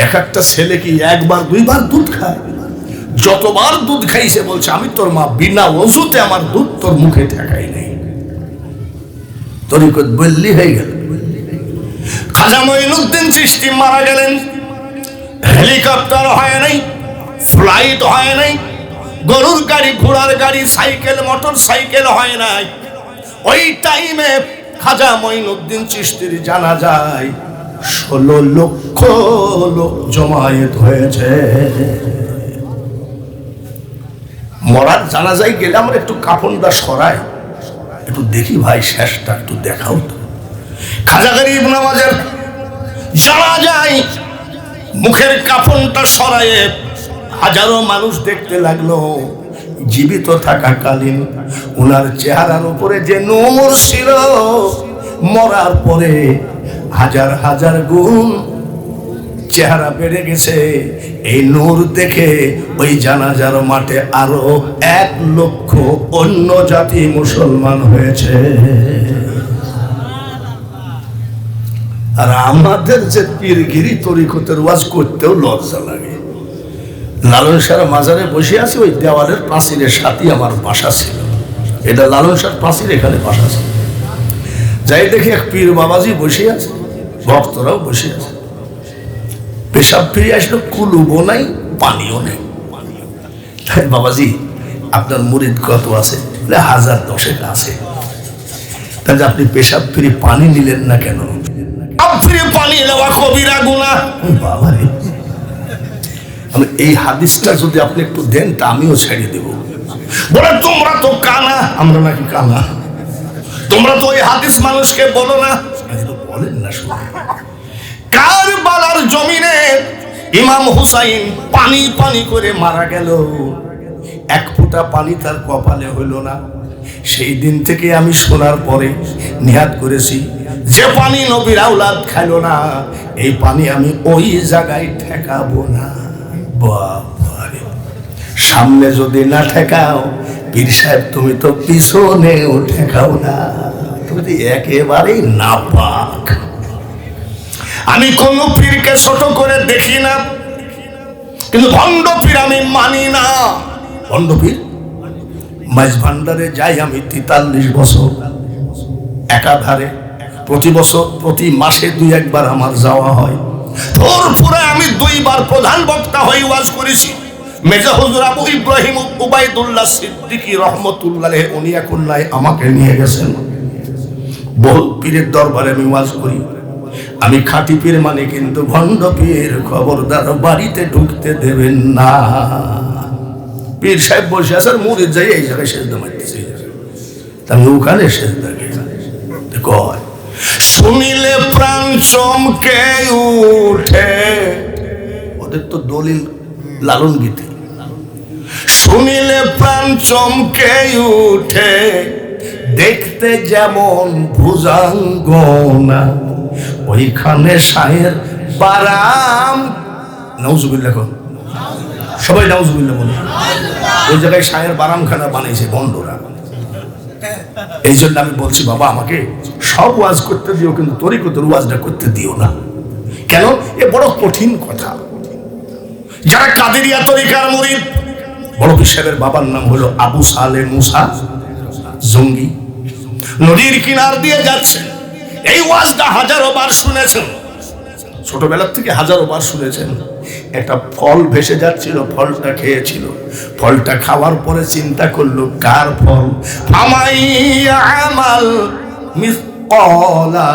এক একটা ছেলে কি একবার দুইবার দুধ খায়? যতবার দুধ খাইছে বলছে আমি তোর মা বিনা অজুতে আমার দুধ তোর মুখে ঠেকাই নাই। তরিকত বললি হয়ে গেল। খাজা মঈনুদ্দিন চিশতি মারা গেলেন, হেলিকপ্টার হয় নাই, ফ্লাইট হয় নাই, গরুর গাড়ি, ঘোড়ার গাড়ি, সাইকেল, মোটর সাইকেল হয় নাই। ওই টাইমে খাজা মঈনুদ্দিন চিশতির জানাজায় 16 লক্ষ লোক জমায়েত হয়েছে। মরার জানাজায় গেলে আমরা একটু কাফনটা সরাই, একটু দেখি ভাই শেষটা একটু দেখাও তো। খাজা গরিব নওয়াজের জানাজায় মুখের কাফনটা সরায়ে হাজারো মানুষ দেখতে লাগলো। জীবিত থাকাকালীন ওনার চেহারার উপরে যে নূর ছিল, মরার পরে হাজার হাজার গুণ চেহারা বেড়ে গেছে। এই নূর দেখে ওই জানাজার মাঠে আরো 1 লক্ষ অন্য জাতি মুসলমান হয়েছে। আর আমাদের যে পীরগিরি তরিকতের ওয়াজ করতেও লজ্জা লাগে। লালন শাহ মাজারে বসে আছে, ওই দেওয়ালের প্রাচীরের সাথেই আমার বাসা ছিল। এটা লালন শাহ প্রাচীর, এখানে বাসা ছিল। যাই দেখি এক পীর বাবাজি বসে আছে, ভক্তরাও বসে আছে। পেশাব ফিরে আসলো, কুলুবও নাই, পানিও নেই। বাবাজি আপনার মুরিদ কত আছে? 1010 আছে। তাহলে আপনি পেশাব ফিরে পানি নিলেন না কেন? ফিরে পানি নেওয়া কবিরা গুনাহ। বাবারে, আমি এই হাদিসটা যদি আপনি একটু দেন তা আমিও ছেড়ে দেব। বলে তোমরা তো কানা। আমরা নাকি কানা? তোমরা তো ওই হাদিস মানুষকে বলো না। বলেন না, শুনে কারবালার জমিনে ইমাম হুসাইন পানি পানি করে মারা গেল, 1 ফোঁটা পানি তার কপালে হইল না। সেই দিন থেকে আমি শোনার পরে নিহাত করেছি, যে পানি নবীর আওলাদ খাইল না, এই পানি আমি ওই জায়গায় ঠেকাবো না। বাবারে, সামনে যদি না ঠেকাও পীর সাহেব তুমি তো পিছনেও ঠেকাও না, তুমি একেবারেই নাপাক। আমি কোন পীরকে ছোট করে দেখি না, কিন্তু ভণ্ড পীর আমি মানি না। ভণ্ড পীর মাইজ ভান্ডারে যাই আমি 43 বছর একাধারে, প্রতি বছর প্রতি মাসে 2-1 বার আমার যাওয়া হয়। তোর পুরে আমি 2 বার প্রধান বক্তা হয়ে ওয়াজ করেছি। মেজা হুজুর আবু ইব্রাহিম উবাইদুল্লাহ সিদ্দিকী রহমতুল্লাহ আলাইহি উনি এখন নাই, আমাকে নিয়ে গেছেন। বহু পীরের দরবারে আমি ওয়াজ করি। আমি খাঁটি পীর মানে, কিন্তু ভণ্ড পীর খবরদার বাড়িতে ঢুকতে দেবেন না। পীর সাহেব বসে আছেন, মুরিদ যাই এই জায়গায় সেজদা মারতেছে, আমি ওখানে সেজদা কয় শুনিলে প্রাণ চমকে উঠে। ওদের তো দলিল লালন গীতি। শুনিলে প্রাণ চমকে উঠে, দেখতে যেমন ভুজাঙ্গনা, ওইখানে শাহের বারাম। নাউজুবিল্লাহ, সবাই নাউজুবিল্লাহ বলে। ওই জায়গায় শাহের বারামখানা বানাইছে বন্ধুরা। এই জন্য আমি বলছি বাবা আমাকে সব ওয়াজ করতে দিও, কিন্তু তরিকতের ওয়াজটা করতে দিও না। কেন? এ বড় কঠিন কথা। যারা কাদেরিয়া তরিকার মুরিদ, বড় পীর সাহেবের বাবার নাম হলো আবু সালে মুসা জঙ্গি। নদীর কিনার দিয়ে যাচ্ছে, এই ওয়াজটা হাজারো বার শুনেছেন, ছোটবেলার থেকে হাজারো বার শুনেছেন। একটা ফল ভেসে যাচ্ছিল, ফলটা খেয়েছিল, ফলটা খাওয়ার পরে চিন্তা করলো কার ফল? আমাল মিসকালা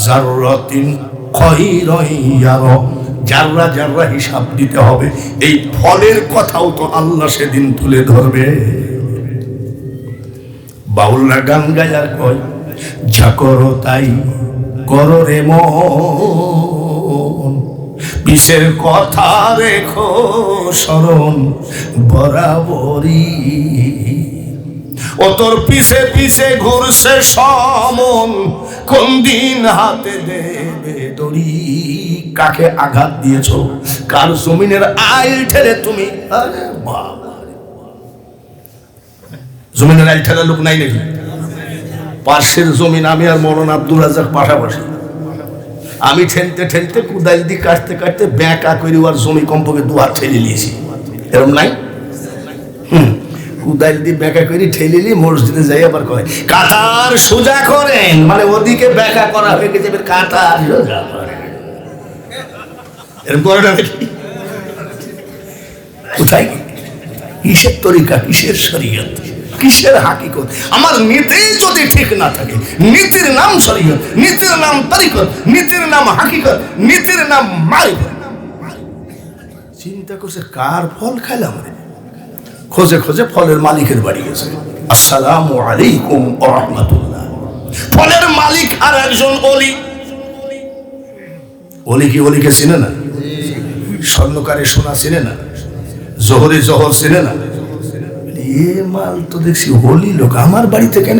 যাররাতিন খায়রান ইয়ারা, যাররা যাররা হিসাব দিতে হবে। এই ফলের কথাও তো আল্লাহ সেদিন তুলে ধরবে। বাউলরা গান গায় আর কয়, যা করো তাই করো রে মন, পিসের কথা রেখো স্মরণ বরাবরই। ও তোর পিছে পিছে ঘুরছে সমন, কোন দিন হাতে দেবে দড়ি। কাকে আঘাত দিয়েছো, কার জমিনের আইল ঠেলে তুমি? আরে বাবা, জমিনের আইল ঠেলা লোক নাই নাকি? পার্শ্বের জমিন আমি আর মৌলানা আব্দুল রাজ্জাক পাশাপাশি, আমি ঠেলতে ঠেলতে কুদাল দিয়ে কাটতে কাটতে ব্যাঁকা করে আর জমি কমপক্ষে দুহাত ঠেলে নিয়েছি, এরকম নাই? কুদাল দিয়ে ব্যাঁকা করে ঠেলে নিয়ে মসজিদে যাই আবার কয় কাতার সোজা করেন, মানে ওদিকে ব্যাঁকা করা হয়ে গেছে, কাতার সোজা করেন। এরকম করে না নাকি? কোথায় কিসের তরিকা, কিসের শরীয়ত, কিসের হাকিকত? আমার নীতি যদি ঠিক না থাকে, নীতির নাম শরীয়ত, নীতির নাম তরিকত, নীতির নাম হাকিকত, নীতির নাম মারিফত। চিন্তা করছে কার ফল খাইলাম রে, খোঁজে খোঁজে ফলের মালিকের বাড়ি গেছে। আসসালামু আলাইকুম ওয়া রাহমাতুল্লাহ। ফলের মালিক আর একজন ওলি। ওলি কি ওলিকে চিনে না? স্বর্ণকারে সোনা চিনে না? জোহরে জোহর চিনে না? এ মাল তো দেখছি হোলি লোক, আমার বাড়িতে কেন?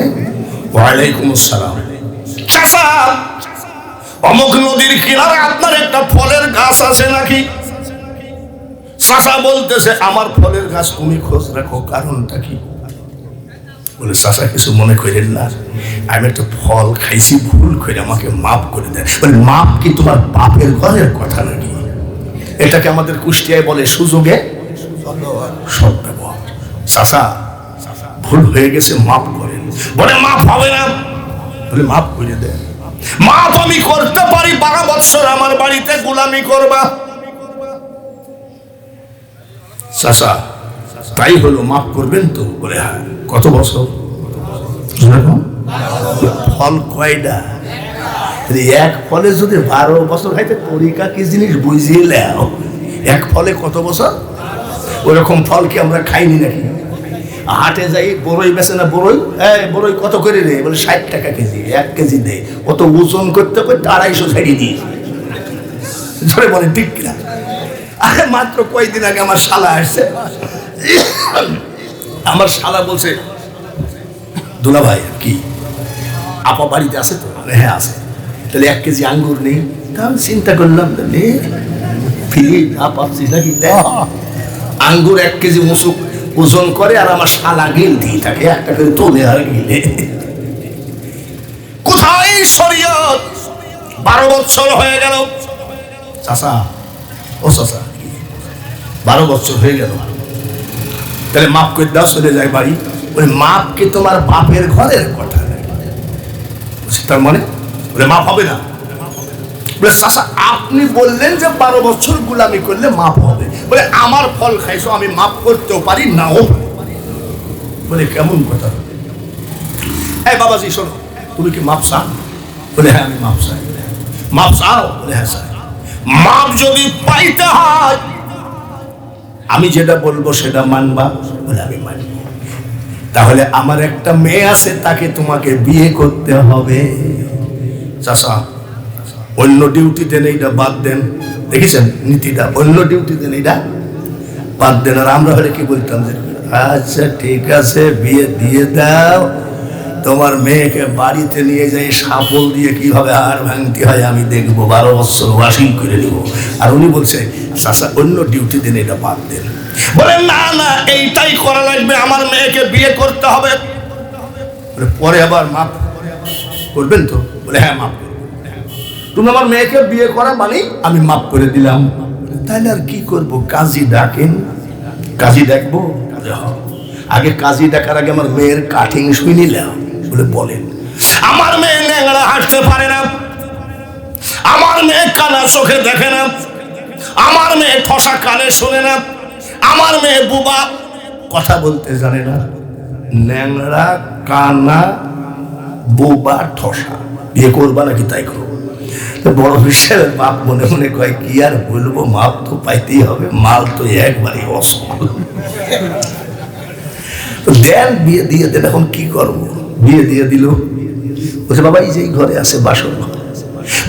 ওয়ালাইকুম আসসালাম। চাচা, অমুক নদীর কিনারে আপনার একটা ফলের গাছ আছে নাকি? চাচা বলতেছে আমার ফলের গাছ তুমি খোঁজ রাখো, কারণটা কি? বলে চাচা কিছু মনে করেন না, আমি একটা ফল খাইছি ভুল করে, আমাকে মাফ করে দেয়। বলে মাপ কি তোমার বাপের ঘরের কথা নাকি? এটাকে আমাদের কুষ্টিয়ায় বলে সুযোগে সদ্ব্যবহার। চাচা ভুল হয়ে গেছে, মাফ করেন। বলে মাফ হবে না। বলে মাফ করে দেন। মাফ আমি করতে পারি, 12 বৎসর আমার বাড়িতে গোলামি করবা। চাচা তাই হলো, মাফ করবেন তো? বলে হ্যাঁ। কত বছর? ফল কয়টা? এক ফলে যদি 12 বছর খাইতে, তরিকা কি জিনিস বুঝিয়ে নাও। এক ফলে কত বছর? ওরকম ফল কি আমরা খাইনি নাকি? হাটে যাই, বড়ই বেছে না, বড়ই বড়ই কত করে রে? বলে 60 টাকা কেজি, 1 কেজি দেয়। অত ওজন করতে করতে 250 ছাড়িয়ে দিই। ধরে বলে ঠিক কিনা? আরে মাত্র কয়েকদিন আগে আমার শালা আসছে, আমার শালা বলছে দুলা ভাই কি আপা বাড়িতে আছে তো? হ্যাঁ আছে। তাহলে 1 কেজি আঙ্গুর নেই। তাহলে চিন্তা করলাম নাকি আঙ্গুর 1 কেজি মুসুক ওজন করে, আর আমার শালা গিলতেই থাকে, একটা করে তোলে আর গিলে। কোথায় শরীয়ত? 12 বছর হয়ে গেল। চাচা, ও চাচা 12 বছর হয়ে গেল, তাহলে মাফ করে দাও, চলে যায় বাড়ি। ওই মাপ কি তোমার বাপের ঘরের কথা? তার মানে বলে মাফ হবে না। বলে চাচা আপনি বললেন যে 12 বছর গোলামি করলে মাফ হবে। বলে আমার ফল খাইছো, আমি মাফ করতেও পারি, নাও পারি। বলে কেমন কথা? এই বাবাজি শোনো, তুমি কি মাফ চাও? বলে হ্যাঁ আমি মাফ চাই। মাফ চাও? বলে হ্যাঁ চাই। মাফ যদি পাইতে হয় আমি যেটা বলবো সেটা মানবা? বলে আমি মানব। তাহলে আমার একটা মেয়ে আছে, তাকে তোমাকে বিয়ে করতে হবে। চাচা অন্য ডিউটি দেন, এইটা বাদ দেন। দেখেছেন নীতিটা? অন্য ডিউটি দেন, এইটা বাদ দেন। আর আমরা হলে কি বলতাম যে আচ্ছা ঠিক আছে, বিয়ে দিয়ে দাও, তোমার মেয়েকে বাড়িতে নিয়ে যাই, সাপল দিয়ে কিভাবে হাড় ভাঙতে হয় আমি দেখবো, 12 বছর ওয়াশিং করে নিব। আর উনি বলছে চাচা অন্য ডিউটি দেন, এটা বাদ দেন। বলে না না, এইটাই করা লাগবে, আমার মেয়েকে বিয়ে করতে হবে। বলে পরে আবার মাফ করবেন তো? বলে হ্যাঁ মাফ করবো। তুমি আমার মেয়েকে বিয়ে করা মানে আমি মাফ করে দিলাম। তাহলে আর কি করবো? কাজী ডাকেন। কাজী ডাকবো? আগে কাজী ডাকার আগে আমার মেয়ের কাটিং শুই নিলাম। বলে বলেন। আমার মেয়ে ন্যাংরা হাঁটতে পারে না, আমার মেয়ে কানা চোখে দেখে না, আমার মেয়ে ঠসা কানে শুনে না, আমার মেয়ে বুবা কথা বলতে জানে না। ন্যাংরা, কানা, বুবা, ঠসা, বিয়ে করবা নাকি তাই করো। বড় বিশ্বের বাপ মনে মনে কয় কি আর বলবো, মাপ তো পাইতেই হবে, মাল তো একবারে অসল। দেন বিয়ে দিয়ে দেন, এখন কি করবো। বিয়ে দিয়ে দিল। বলছে বাবা এই যে ঘরে আছে বাসর ঘর,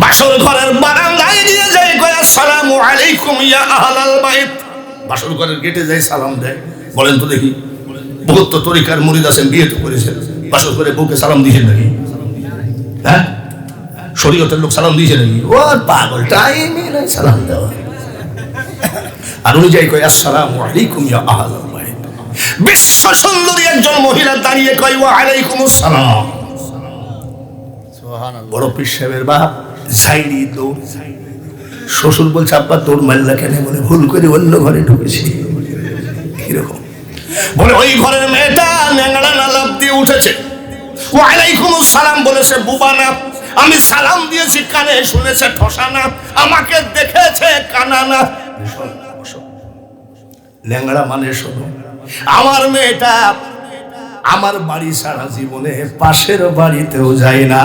বাসর ঘরের বারান্দায় দিয়ে যায় কয় আসসালামু আলাইকুম ইয়া আহলাল বাইত। বাসর ঘরের গেটে যায় সালাম দেয়। বলেন তো দেখি, বহুত তো তরিকার মুরিদ আছেন, বিয়ে তো করেছেন, বাসর করে বউকে সালাম দিয়েছেন নাকি? হ্যাঁ, শরীয়তের লোক সালাম দিয়েছে নাকি? ও পাগল, টাইমই নাই সালাম দেওয়া। আর উনি যাই কয় আসসালামু আলাইকুম ইয়া আহলাল বাইত। বিশ্ব সুন্দরী একজন মহিলা দাঁড়িয়ে কয় ওয়া আলাইকুমুস সালাম। বড় পীর সাহেবের বাপ সাইডি দৌড়। শ্বশুর বলছে আব্বা তোর মাল্লা কেন? বলে ভুল করে অন্য ঘরে ঢুকেছি। কিরকম? বলে ওই ঘরের মেয়েটা ন্যাংরা না লাফ দিয়ে উঠেছে, ওয়া আলাইকুমুস সালাম বলেছে বুবা না, আমি সালাম দিয়েছি কানে শুনেছে ঠসা না, আমাকে দেখেছে কানা না। ন্যাংরা মানে শোনো, আমার মেয়েটা আমার বাড়ি সারা জীবনে পাশের বাড়িতেও যায় না।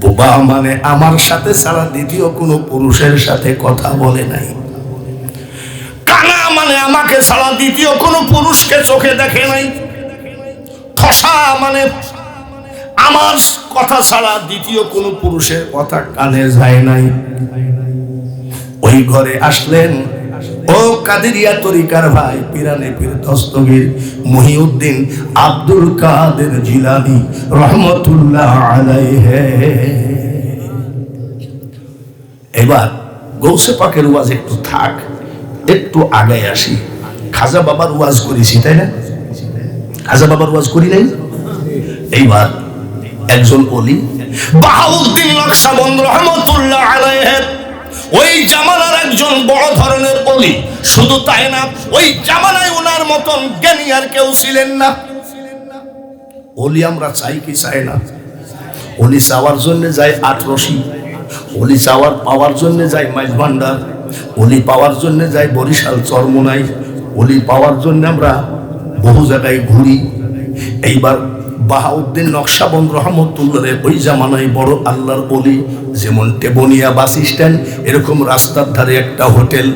বোবা মানে আমার সাথে ছাড়া দ্বিতীয় কোনো পুরুষের সাথে কথা বলে নাই। কানা মানে আমাকে ছাড়া দ্বিতীয় কোনো পুরুষকে চোখে দেখে নাই। ঠসা মানে আমার কথা ছাড়া দ্বিতীয় কোনো পুরুষের কথা কানে যায় নাই। ওই ঘরে আসলেন ও কাদেরিয়া তরিকার ভাই পিরানে পীর দস্তগীর মহিউদ্দিন আব্দুল কাদের জিলানী রহমতুল্লাহ আলাইহি। এবার গৌসে পাকের ওয়াজ একটু থাক, একটু আগে আসি। খাজা বাবার ওয়াজ করেছি তাই না? খাজা বাবার ওয়াজ করি নাই? এইবার একজন ওলি বাহাউদ্দিন নকশবন্দ রহমতুল্লাহ আলাইহি, ওই জামানার একজন বড় ধরনের ওলি। শুধু তাই না, ওই জামানায় ওনার মতন জ্ঞানী আর কেউ ছিলেন না। ওলি আমরা চাই কি চাই না? ওলি চাওয়ার জন্য যায় আটরশি, ওলি চাওয়ার পাওয়ার জন্য যায় মাইজ ভান্ডার, ওলি পাওয়ার জন্য যায় বরিশাল চরমোনাই, ওলি পাওয়ার জন্য আমরা বহু জায়গায় ঘুরি। এইবার বাহাউদ্দিন নকশবন্দ রহমতুল্লাহ ওই জামানায় বড় আল্লাহর ওলি। যেমন টেবনিয়া বাস স্ট্যান্ড, এরকম রাস্তার ধারে একটা হোটেল,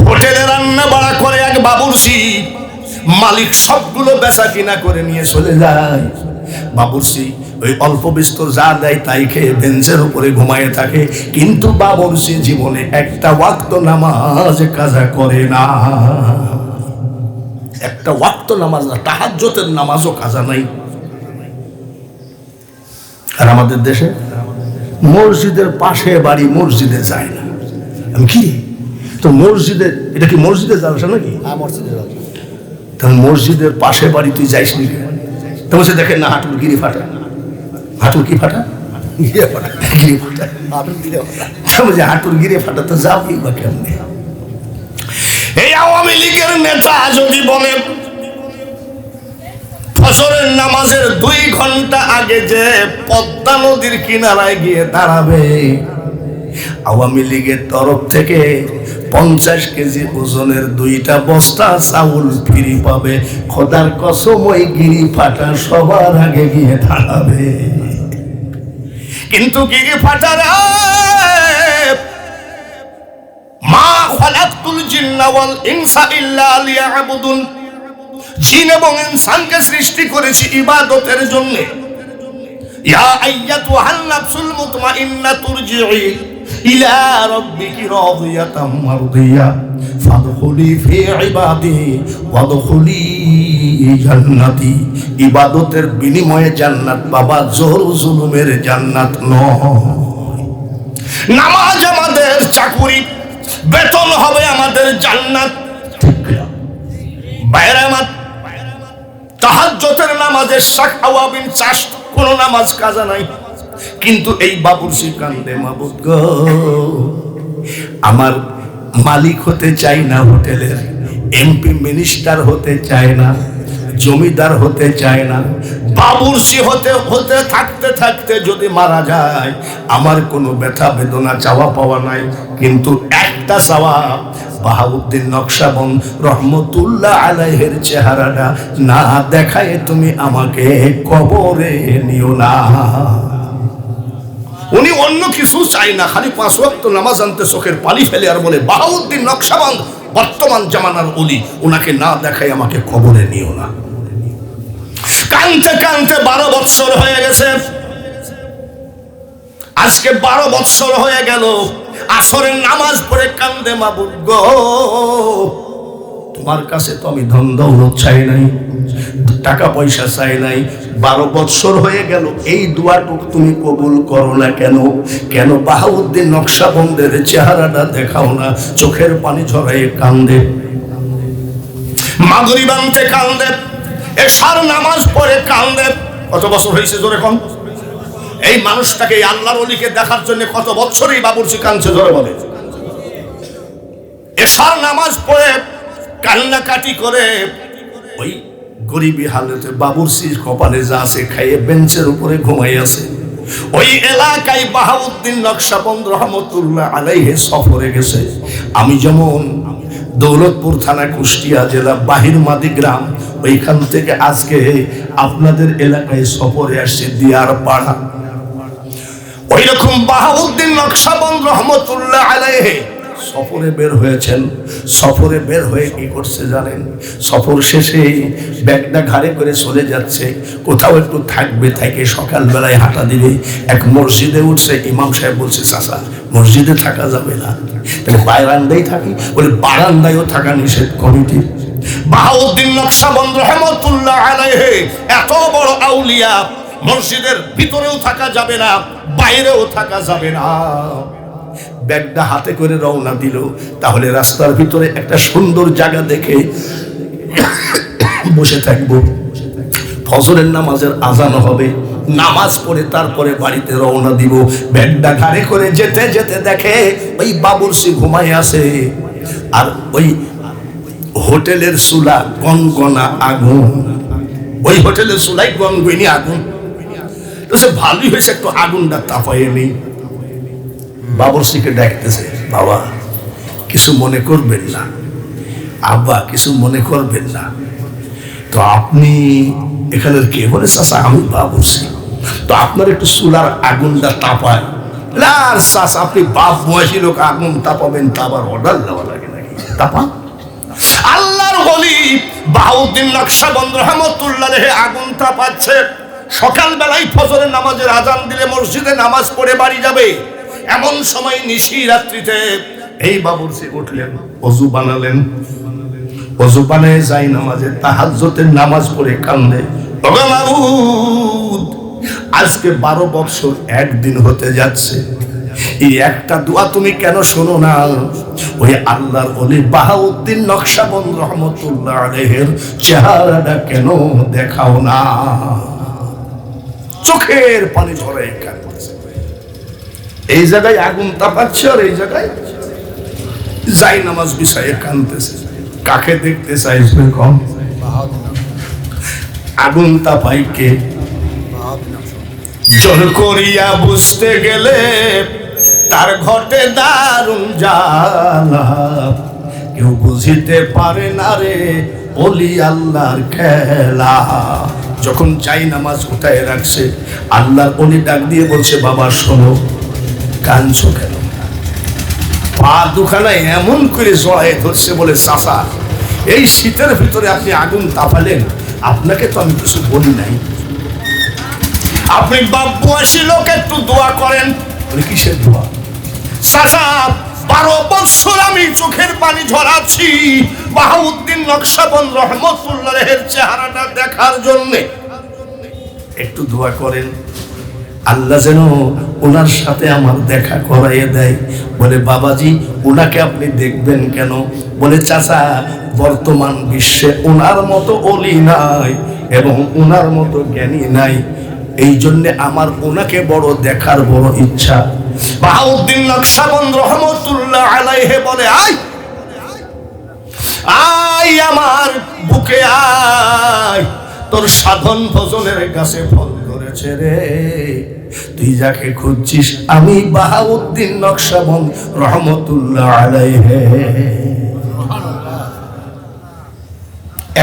হোটেলে রান্না বাড়া করে এক বাবুর্চি। মালিক সবগুলো বেচা কিনা করে নিয়ে চলে যায়। বাবুর্চি ওই অল্প বিস্তর যা দেয় তাই খেয়ে বেঞ্চের উপরে ঘুমায় থাকে, কিন্তু বাবুর্চি জীবনে একটা ওয়াক্ত নামাজ কাজা করে না। একটা ওয়াক্ত নামাজ না, তাহাজ্জুদের নামাজও কাজা নাই। আর আমাদের দেশে মসজিদের পাশে বাড়ি, মসজিদে যায় না। আমি কি তো মসজিদে, এটা কি মসজিদে যাস নাকি? তাহলে মসজিদের পাশে বাড়ি তুই যাইস নি? তো বলছে দেখেন না হাঁটুর গিরি ফাটা। হাঁটুর কি ফাটা? গিরে ফাটা, গিরি ফাটা, হাঁটুর গিরে ফাটা। বলছে হাঁটুর গিরে ফাটা তো যাবি বা কেমনে? এই আওয়ামী লীগের নেতা যদি বলে ফজরের নামাজের 2 ঘন্টা আগে যে পদ্মা নদীর কিনারায় গিয়ে দাঁড়াবে, আওয়ামী লীগের তরফ থেকে 50 কেজি ওজনের 2টা বস্তা চাউল ফ্রি পাবে। খোদার কসম ওই গিরি ফাটা সবার আগে গিয়ে দাঁড়াবে। কিন্তু গিরি ফাটারা মা খালাকতুল জিন্না ওয়াল ইনসা ইল্লা লিয়াবুদুন, জিন এবং ইনসানকে সৃষ্টি করেছি ইবাদতের জন্য। ইয়া আইয়াতুহান নাফসুল মুতমাইন্না তুরজিই ইলা রাব্বিকি রাদিয়াতাম মারদিয়া ফাদখুলি ফি ইবাদি ওয়াদখুলি জান্নাতি। ইবাদতের বিনিময়ে জান্নাত বাবা, জোর জুলুমের জান্নাত নয়। নামাজ আমাদের চাকুরি, বেতন হবে আমাদের জান্নাত। বাইরে আমার তাহাজ্জুদের নামাজের শাক আওয়াবিন চাষ কোনো নামাজ কাজা নাই। কিন্তু এই বাবুর্চি কান্দে, মাবুদ গো আমার মালিক হতে চাই না হোটেলের, এমপি মিনিস্টার হতে চায় না, জমিদার হতে চায় না, বাবুর্চি হতে হতে থাকতে থাকতে যদি মারা যায়, আমার কোনো ব্যথা বেদনা চাওয়া পাওয়া নাই, কিন্তু একটা চাওয়া, বাহাউদ্দিন নকশবন্দ রহমতুল্লাহ আলাইহির চেহারাটা না দেখায় তুমি আমাকে কবরে নিও না। উনি অন্য কিছু চাই না, খালি 5 ওয়াক্ত নামাজ আনতে চোখের পানি ফেলে আর বলে, বাহাউদ্দিন নকশবন্দ বর্তমান জামানার ওলি, ওনাকে না দেখায় আমাকে কবরে নিও না। কানতে কানতে 12 বৎসর হয়ে গেছে। আজকে 12 বৎসর হয়ে গেল। আসরের নামাজ পড়ে কান্দে, মাবুদ গো, তোমার কাছে তো আমি ধন দৌলত চাই নাই, টাকা পয়সা চাই নাই, 12 বৎসর হয়ে গেল, এই দোয়াটুক তুমি কবুল করো না কেন? কেন বাহাউদ্দিন নকশবন্দের চেহারাটা দেখাও না? চোখের পানি ঝরায় কান্দে, মাগরিব আনতে কান্দে, এশার নামাজ পড়ে কান্দে। কত বছর হয়েছে জোরে কম? এই মানুষটাকে, এই আল্লাহর ওলিকে দেখার জন্য কত বছর এই বাবুর্চি কাঁদছে, জোরে বলে। এশার নামাজ পড়ে কান্নাকাটি করে ওই গরিবী হালতে বাবুর্চির কপালে যা আছে খাইয়ে বেঞ্চের উপরে ঘুমাই আছে। ওই এলাকায় বাহাউদ্দিন নকশবন্দ রহমতুল্লাহ আলাইহি সফরে গেছে। আমি যেমন দৌলতপুর থানা, কুষ্টিয়া জেলা, বাহিরমাদি গ্রাম, ওইখান থেকে আজকে আপনাদের এলাকায় সফরে আসছে দিয়ার পাড়া। ওই রকম বাহাউদ্দিন নকশবন্দ রহমতুল্লাহ আলাইহি সফরে বের হয়েছেন। সফরে বের হয়ে কি করছে জানেন? সফর শেষে ব্যাগটা ঘাড়ে করে চলে যাচ্ছে, কোথাও একটু থাকবে, থেকে সকালবেলায় হাঁটা দিবে। এক মসজিদে উঠছে, ইমাম সাহেব বলছে, চাচা মসজিদে থাকা যাবে না, তাহলে বারান্দায় থাকি। বলে বারান্দায়ও থাকা নিষেধ কমিটির। বাহাউদ্দিন নকশবন্দ রহমতুল্লাহ আলাইহি এত বড় আউলিয়া, মসজিদের ভিতরেও থাকা যাবে না, বাইরেও থাকা যাবে না। ব্যাগটা হাতে করে রওনা দিল। তাহলে রাস্তার ভিতরে একটা সুন্দর জায়গা দেখে বসে থাকবো, ফজরের নামাজের আজান হবে, নামাজ পড়ে তারপরে বাড়িতে রওনা দিব। ব্যাগটা ঘাড়ে করে যেতে যেতে দেখে ওই বাবুর্চি ঘুমায় আছে, আর ওই হোটেলের চুলা গনগনা আগুন, ওই হোটেলের চুলাই গনগনি আগুন। তো সে ভালোই হয়েছে, একটু আগুনটা তাপাইয়ে নেই। বাবুর্চিকে ডাকতেছে, বাবা কিছু মনে করবেন না, আব্বা কিছু মনে করবেন না, তো আপনি এখানের কে? বলে, চাচা আমি বাবুর্চি, তো আপনার একটু চুলার আগুনটা তাপায়। আর চাচা আপনি বাপ বয়সী লোক, আগুন তাপাবেন, তা আবার অর্ডার দেওয়া লাগে নাকি? তাপা। আল্লাহর ওলি বাহাউদ্দিন নকশবন্দ রহমতুল্লাহ আলাইহি আগুন তাপাচ্ছে। সকালবেলায় ফজরের নামাজের আজান দিলে মসজিদে নামাজ পড়ে বাড়ি যাবে। এমন সময় নিশি রাত্রিতে এই বাবুর্চি উঠলেন, ওযু বানালেন, ওযু বানায় যাই নামাজে তাহাজ্জুদের নামাজ পড়ে কান্দে, ওগো মাবুদ আজকে 12 বছর একদিন হতে যাচ্ছে, এই একটা দোয়া তুমি কেন শোনো না? ওই আল্লাহর ওলি বাহাউদ্দিন নকশবন্দ রহমতুল্লাহ আলাইহির চেহারাটা কেন দেখাও না? চোখের পানি ঝরায় কাঁদছে। এই জায়গায় আগুন তাপাচ্ছে, আর এই জায়গায় যাই নামাজ বিছায়ে কাঁদতেছে। কাকে দেখতে চাইছে কম? আগুন তাপাই কে? জোর করিয়া বুঝতে গেলে তার ঘটে দারুণ জ্বালা, কেউ বুঝিতে পারে না রে ওলি আল্লাহর খেলা। যখন চাই নামাজ উঠায় রাখছে, আল্লাহর ওলি ডাক দিয়ে বলছে, বাবা শোনো, কাঁদছো কেন? পা দুখানায় এমন করে জড়ায় ধরছে, বলে, চাচা এই শীতের ভিতরে আপনি আগুন তাপালেন, আপনাকে তো আমি কিছু বলি নাই, আপনি বাপ বয়সী লোক, একটু দোয়া করেন। বলে, কিসের দোয়া? চাচা 12 বছর আমি চোখের পানি ঝরাচ্ছি বাহাউদ্দিন নকশবন্দ রহমতুল্লাহ আলাইহির চেহারাটা দেখার জন্য, একটু দোয়া করেন, আল্লাহ যেন ওনার সাথে আমার দেখা করাইয়ে দেয়। বলে, বাবাজি ওনাকে আপনি দেখবেন কেন? বলে, চাচা বর্তমান বিশ্বে ওনার মতো ওলি নাই এবং ওনার মতো জ্ঞানী নাই, এই জন্য আমার ওনাকে বড় দেখার বড় ইচ্ছা। বাহাউদ্দিন নকশবন্দ রহমতুল্লাহ আলাইহি বলে, আয় আয় আমার বুকে আয়, তোর সাধন ভজনের কাছে ফল ধরেছে রে। তুই যাকে খুঁজছিস আমি বাহাউদ্দিন নকশবন্দ রহমতুল্লাহ আলাইহি।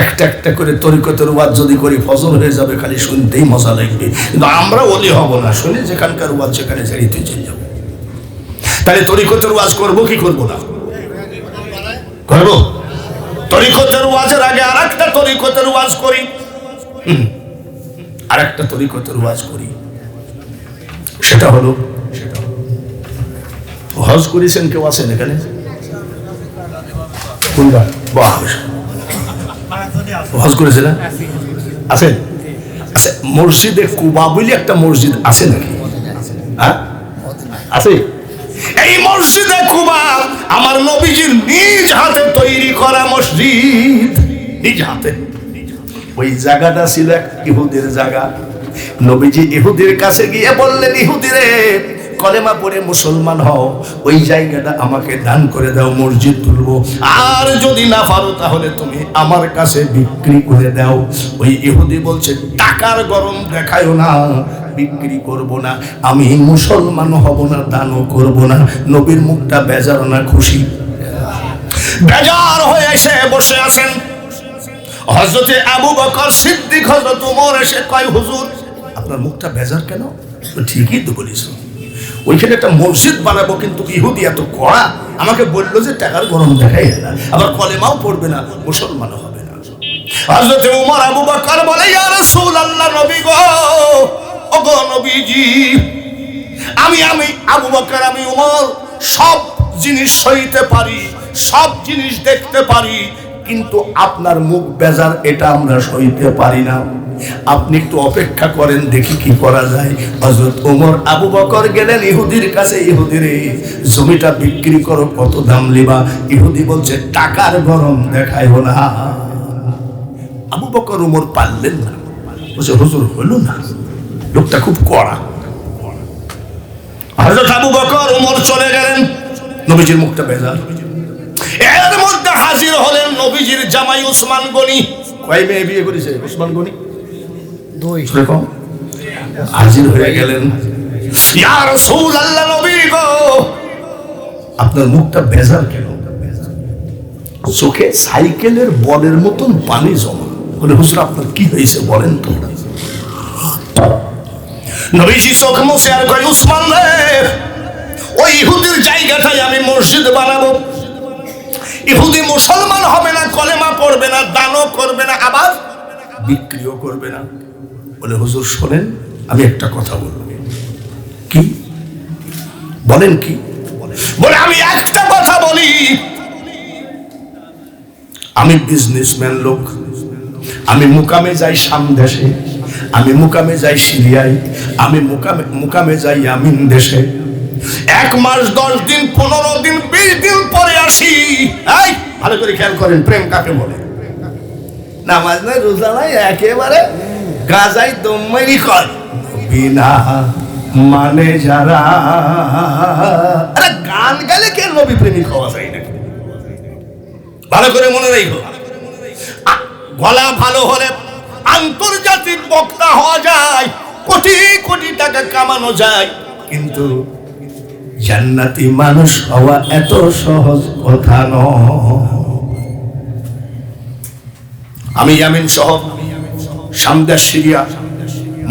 একটা একটা করে তরিকতের ওয়াজ যদি করি ফজল হয়ে যাবে, খালি শুনতেই মজা লাগবে, কিন্তু আমরা ওলি হব না। শুনে যেখানকার ওয়াজ সেখানে ছেড়ে তুই চলে যাবো। তাহলে তরিকতের ওয়াজ করবো কি করবো না? করবো। তরিকতের ওয়াজের আগে আর একটা তরিকতের ওয়াজ করি, আর একটা তরিকতের ওয়াজ করি। সেটা হলো হজ করেছেন কেউ আছেন এখানে? কোনটা? বাহ, হজ করেছে না? আছেন? আচ্ছা, মসজিদে কুবা বলে একটা মসজিদ আছে নাকি? হ্যাঁ আছে। এই মসজিদে কুবা আমার নবীজির নিজ হাতে তৈরি করা মসজিদ, নিজ হাতে। ওই জায়গাটা ছিল এক ইহুদের জায়গা। নবীজি ইহুদির কাছে গিয়ে বললেন, ইহুদিরে কলেমা পড়ে মুসলমান হও, ওই জায়গাটা আমাকে দান করে দাও, মসজিদ তুলবো। আর যদি না পারো তাহলে তুমি আমার কাছে বিক্রি করে দাও। ওই ইহুদি বলছে, টাকার গরম দেখায়ও না, বিক্রি করব না, আমি মুসলমান হব না, দানও করব না। নবীর মুখটা বেজার না খুশি? বেজার হয়ে এসে বসে আছেন। হযরতে আবু বকর সিদ্দিক, হযরত ওমর এসে কয়, হুজুর আপনার মুখটা বেজার কেন? ঠিকই তো বলিস, ওইখানে একটা মসজিদ বানাবো, কিন্তু ইহুদি এত কড়া, আমাকে বললো যে টাকার গরম দেখাই না, আবার কলেমাও পড়বে না, মুসলমান হবে না। হযরতে ওমর আবু বকর বলে, ইয়া রাসূলুল্লাহ, নবী গো, ও গো নবীজি, আমি আবু বকর, আমি ওমর সব জিনিস সইতে পারি, সব জিনিস দেখতে পারি, কিন্তু আপনার মুখ বেজার এটা আমরা সইতে পারি না। আপনি একটু অপেক্ষা করেন, দেখি কি করা যায়। হযরত ওমর আবু বকর গেলেন ইহুদির কাছে, ইহুদিরে জমিটা বিক্রি করো, কত দাম লিবা? ইহুদি বলছে, টাকার গরম দেখায়ও না। আবু বকর ওমর পারলেন না, বলছে, হুজুর হলো না, লোকটা খুব কড়া। হযরত আবু বকর ওমর চলে গেলেন, নবীজির মুখটা বেজার। এর মধ্যে হাজির হলেন নবীজির জামাই উসমান গনি। কয় মেয়ে বিয়ে করেছে উসমান গনি? দুই। হাজির হয়ে গেলেন, ইয়া রাসূলুল্লাহ, নবী গো, আপনার মুখটা বেজার কেন? চোখে সাইকেলের বলের মতন পানি জমা। বলে, হুজুর আপনার কি হয়েছে বলেন তো। নবীজি চোখ মুছে আর কয়, উসমান রে, ওই ইহুদির জায়গাটায় আমি মসজিদ বানাবো। ইহুদি মুসলমান হবে না, কলেমা পড়বে না, দানও করবে না, আবার বিক্রিও করবে না। বলে, হুজুর শোনেন, আমি একটা কথা বলবো। কি বলেন? কি বলে? আমি একটা কথা বলি, আমি বিজনেসম্যান লোক, আমি মুকামে যাই শাম দেশে, আমি মুকামে যাই সিরিয়ায়, আমি মুকামে যাই ইয়ামিন দেশে। 1 মাস 10 দিন 15 দিন 20 দিন পরে আসি। এই ভালো করে খেয়াল করেন, প্রেম কাকে বলে? নামাজ নাই, রোজা নাই, একেবারে গাজাই দমাইনি কর বিনা মানে যারা। আরে গান গালে কে নবী প্রেমিক হওয়া যায় নাকি? ভালো করে মনে রাখো, গলা ভালো হলে আন্তর্জাতিক বক্তা হওয়া যায়, কোটি কোটি টাকা কামানো যায়, কিন্তু জান্নাতি মানুষ হওয়া এত সহজ কথা নয়। আমি ইয়ামিন শহর, শামদার সিরিয়া,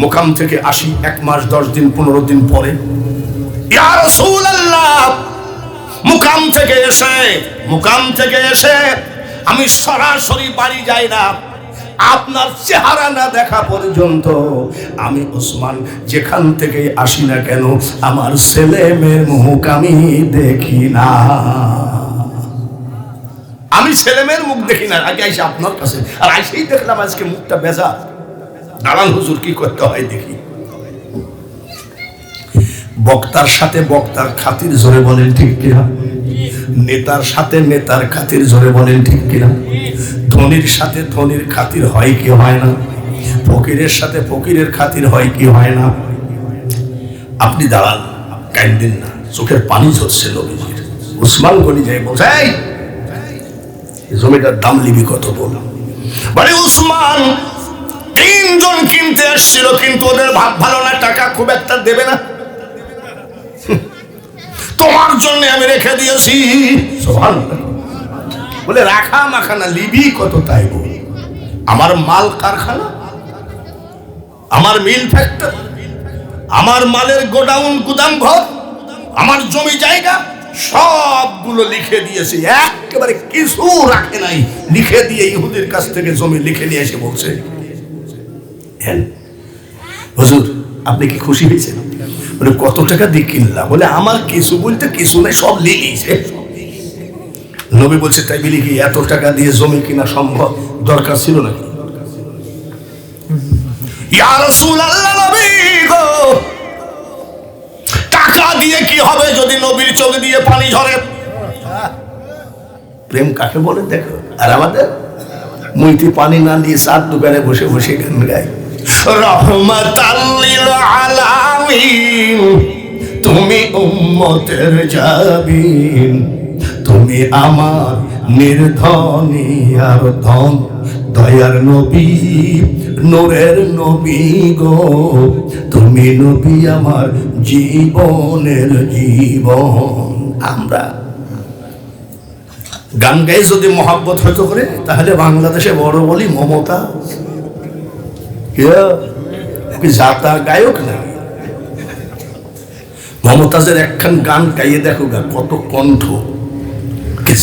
মুকাম থেকে আসি 1 মাস 10 দিন 15 দিন পরে। ইয়া রাসূলুল্লাহ, মুকাম থেকে এসে আমি সরাসরি বাড়ি যাই না, আপনার চেহারা না দেখা পর্যন্ত আমি ওসমান যেখান থেকে আসি না কেন, আমার ছেলে মেয়ের মুখ আমি দেখি না। আমি ছেলে মেয়ের মুখ দেখি না, আগে আইসি আপনার কাছে, আর আইসেই দেখলাম আজকে মুখটা বেজা। দাঁড়ান হুজুর, কি করতে হয় দেখি। বক্তার সাথে বক্তার খাতির, জোরে বলেন ঠিক কিনা? নেতার সাথে নেতার খাতির, জোরে বলেন ঠিক কিনা? ধনির সাথে ধনির খাতির হয় কি হয় না? ফকিরের সাথে ফকিরের খাতির হয় কি হয় না? আপনি দাঁড়ান, কাইন্দিন না, চোখের পানি ঝরছে নবীজির। উসমান গনি যাই বলছে, এই জমিটার দাম লিবি কত? বল। বলে, উসমান তিনজন কিনতে আসছিল, কিন্তু ওদের ভাব ভালো না, টাকা খুব একটা দেবে না। তোমার জন্য আমি রেখে দিয়েছি। বলে রাখা মাখানা লিবি কত তাই বল, আমার মাল কারখানা, আমার মিল ফ্যাক্টরি, আমার মালের গোডাউন গুদাম ঘর, আমার জমি জায়গা সবগুলো লিখে দিয়েছে, একেবারে কিছু রাখে নাই। লিখে দিয়ে ইহুদির কাছ থেকে জমি লিখে নিয়ে এসে বলছে, হুজুর আপনি কি খুশি হয়েছেন? বলে কত টাকা দিয়ে কিনলাম? বলে আমার কিছু বলতে কিছু নাই, সব লিখেছে। নবী বলছে তাই বলি কি এত টাকা দিয়ে জমি কিনা সম্ভব, দরকার ছিল নাকি? ইয়া রাসূলুল্লাহ, নবী গো, টাকা দিয়ে কি হবে যদি নবীর চোখ দিয়ে পানি ঝরে? প্রেম কাকে বলে দেখো। আর আমাদের মুইতে পানি না দিয়ে সাত দোকানে বসে বসে গান গায়, রহমাতাল লিল আলামিন, তুমি উম্মতের জাবিন, তুমি আমার নির্ধনী আর ধন, দয়ার নবী নূরের নবী গো, তুমি নবী আমার জীবনের জীবন। আমরা গান গাই যদি মহাব্বত হইতো করে, তাহলে বাংলাদেশে বড় বলি মমতা জাতা গায়ক না। মমতাজের একখান গান গাইয়ে দেখো গা, কত কণ্ঠ,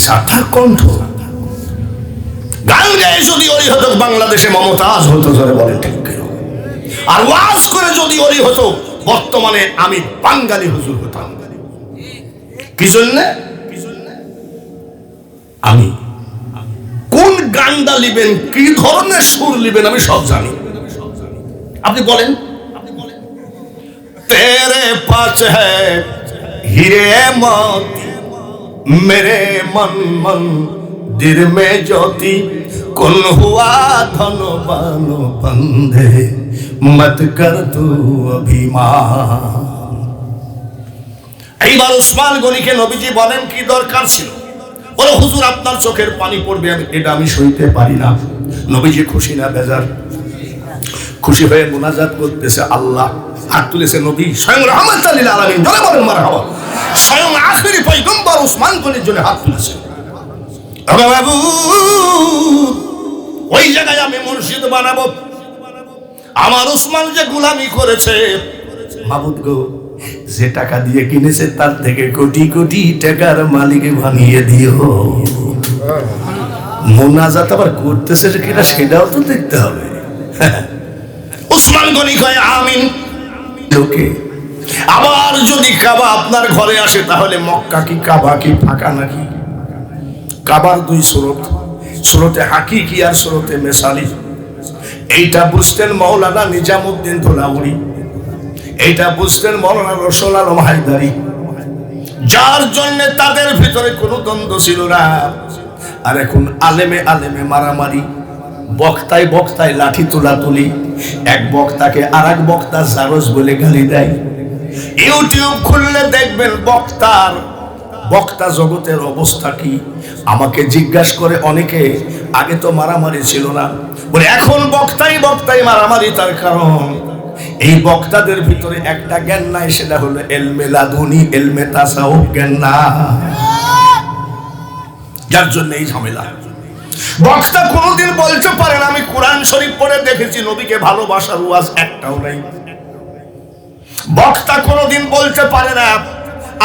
জাতা কণ্ঠ। গান গায়ে যদি ওরি হতো বাংলাদেশে মমতাজ হতো, ধরে বলে ঠিক। আর ওয়াজ করে যদি ওরি হতো, বর্তমানে আমি বাঙালি হুজুর হতাম। কি জন্য? আমি কোন গানটা লিবেন, কি ধরনের সুর লিবেন আমি সব জানি। আপনি বলেন, তেরে পাস হ্যায় হিরে মোতি, মেরে মন মন্দির মে জ্যোতি, কুল হুয়া ধনবান বন্ধে মত কর তু অভিমান। এইবার উসমান গনিকে নবীজি বলেন কি দরকার ছিল? বলে হুজুর আপনার চোখের পানি পড়বে, এটা আমি সইতে পারি না। নবীজি খুশি না বেজার? খুশি হয়ে মুনাজাত করতেছে, আল্লাহ হাত তুলেছে, নবী স্বয়ং রাহমাতাল লিল আলামিন, জোরে বলেন মারহাবা, স্বয়ং আখেরি পয়গম্বর উসমান গনির জন্য হাত তুলেছে। বাবু ওই জায়গায় আমি মসজিদ বানাবো, আমার উসমান যে গোলামি করেছে, মাবুদ গো যে টাকা দিয়ে কিনেছে তার থেকে কোটি কোটি টাকার মালিক বানিয়ে দিও। মুনাজাত আবার করতেছে কিনা সেটাও তো দেখতে হবে। উসমান গনি কয় আমিন। ওকে, আবার যদি কাবা আপনার ঘরে আসে, তাহলে মক্কা কি কাবা কি ফাঁকা নাকি? কাবার দুই স্রোত, স্রোতে হাকিকি আর স্রোতে মেসালি। এইটা বুঝতেন মাওলানা নিজামুদ্দিন ধুলাউড়ি, এইটা বুঝতেন মাওলানা রসুল আলম হায়দারি, যার জন্য তাদের ভিতরে কোনো দ্বন্দ্ব ছিল না। আর এখন আলেমে আলেমে মারামারি, বক্তায় বক্তায় লাঠি তোলাতুলি, এক বক্তাকে আর এক বক্তা জারজ বলে গালি দেয়। ইউটিউব খুললে দেখবেন বক্তা জগতের অবস্থা কি। আমাকে জিজ্ঞাসা করে অনেকে, আগে তো মারামারি ছিল না, বলে এখন বক্তাই বক্তাই মারামারি। তার কারণ এই বক্তাদের ভিতরে একটা জ্ঞান নাই, সেটা হলো এলমে লাদুনি, এলমে তাসাউফ জ্ঞান না, যার জন্য এই ঝামেলা। বক্তা কোনোদিন বলতে পারে না আমি কোরআন শরীফ পড়ে দেখেছি, নবীকে ভালোবাসার ওয়াজ একটাও নাই। বক্তা কোনোদিন বলতে পারে না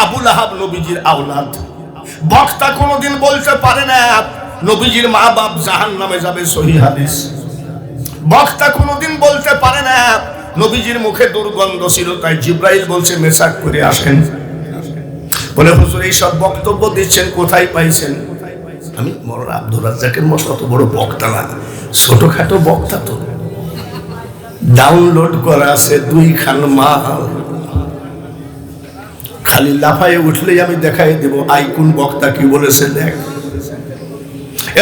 আবু লাহাব নবীজির আওলাদ। বক্তা কোনোদিন বলতে পারে না নবীজির মা বাপ জাহান্নামে যাবে, সহিহ হাদিস। বক্তা কোনোদিন বলতে পারে না নবীজির মুখে দুর্গন্ধ ছিল, তাই জিব্রাইল বলছে মেসাক করে আসেন। বলে হুজুর এই সব বক্তব্য দিচ্ছেন, কোথায় পাইছেন? আমি মৌলানা আব্দুর রাজ্জাকের মতো অত বড় বক্তা না, ছোটখাটো বক্তা তো। ডাউনলোড করা আছে 2 খান মাল, খালি লাফায়ে উঠলেই আমি দেখাই দেব আইকুন বক্তা কি বলেছে দেখ।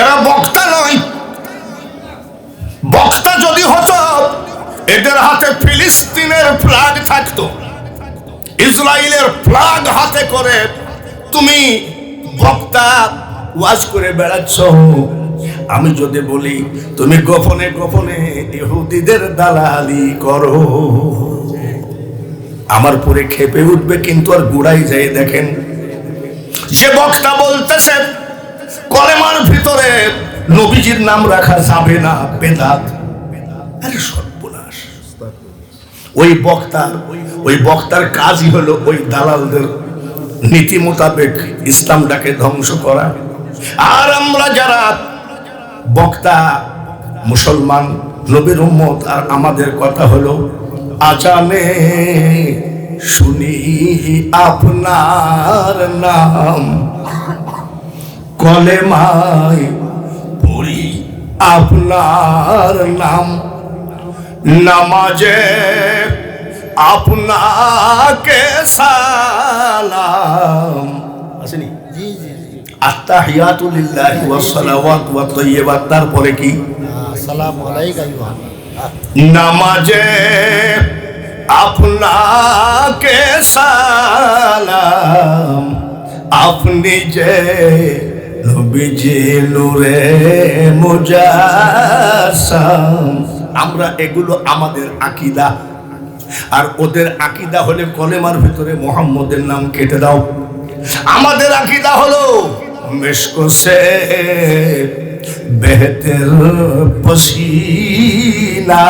এরা বক্তা নয়। বক্তা যদি হতো, এদের হাতে ফিলিস্তিনের ফ্ল্যাগ থাকতো, ইসরায়েলের ফ্ল্যাগ হাতে করে তুমি বক্তা ওয়াজ করে বেড়াচ্ছ, আমি যদি বলি তুমি গোপনে গোপনে ইহুদিদের দালালি করো, আমার পরে খেপে উঠবে, কিন্তু আর গুড়াই যায়। দেখেন যে বক্তা বলতেছে কলেমার ভিতরে নবীজির নাম রাখা যাবে না, বেদাত। আরে সর্বনাশ! ওই বক্তার কাজই হলো ওই দালালদের নীতি মোতাবেক ইসলামটাকে ধ্বংস করা। আর আমরা যারা বক্তা, মুসলমান, নবীর উম্মত, আর আমাদের কথা হলো আজানে শুনি আপনার নাম, কলেমায় পড়ি আপনার নাম, নামাজে আপনাকে সালাম। আসেনি? জি জি জি। আত্তাহিয়াতু লিল্লাহি ওয়াস সালাওয়াতু ওয়াত তাইয়্যিবাত, তারপরে কি? আসসালামু আলাইকা আইয়ুহা। নামাজে আপনাকে সালাম, আপনি যে নবীজি নূরে মুজাসসাম। আমরা এগুলো আমাদের আকীদা, আর ওদের আকীদা হলে কলেমার ভিতরে মুহাম্মদের নাম কেটে দাও। আমাদের আকীদা হলো মেশকো সে বেহতের পসিনা,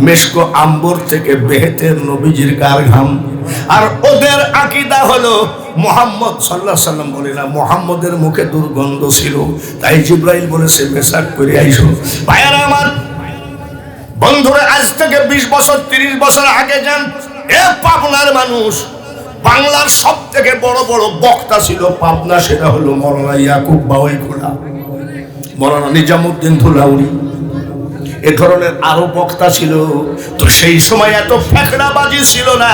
মেশকো আম্বর থেকে বেহতের নবীজির গার ঘাম। আর ওদের আকীদা হলো মুহাম্মদ সাল্লাল্লাহু আলাইহি সাল্লাম বলে না, মুহাম্মদের মুখে দুর্গন্ধ ছিল, তাই জিবরাইল বলেছে মেসাক করে আইসো। ভাইয়ারা আমার, বন্ধুরা, আজ থেকে 20 বছর 30 বছর আগে যান, এ পাবনার মানুষ, বাংলার সব থেকে বড় বড় বক্তা ছিল পাবনা, সেটা হলো মৌলানা ইয়াকুব বাওয়াইখোলা, মৌলানা নিজামুদ্দিন ধুলাউড়ি, এ ধরনের আরো বক্তা ছিল। তো সেই সময় এত ফেকড়াবাজি ছিল না।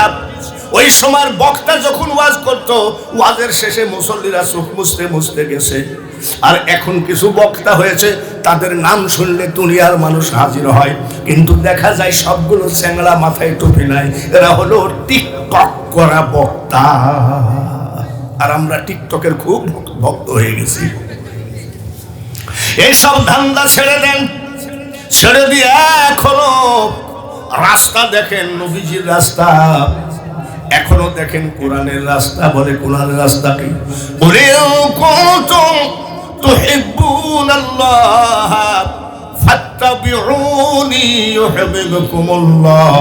ওই সময় বক্তা যখন ওয়াজ করত, ওয়াজের শেষে মুসল্লিরা চোখ মুছতে মুছতে গেছে। আর এখন কিছু বক্তা হয়েছে, তাদের নাম শুনলে দুনিয়ার মানুষ হাজির হয়, কিন্তু দেখা যায় সবগুলো চ্যাংড়া, মাথায় টুপি নাই। এরা হলো টিকটক করা বক্তা, আর আমরা টিকটকের খুব ভক্ত হয়ে গেছি। এইসব ধান্দা ছেড়ে দেন, ছেড়ে দিয়ে এখনো রাস্তা দেখেন, নবীজির রাস্তা এখনো দেখেন, কোরআনের রাস্তা। বলে কোরআনের রাস্তা কি? বলে কুনতুম তুহিব্বুনাল্লাহ ফাত্তাবিউনি ইউহিব্বুকুমুল্লাহ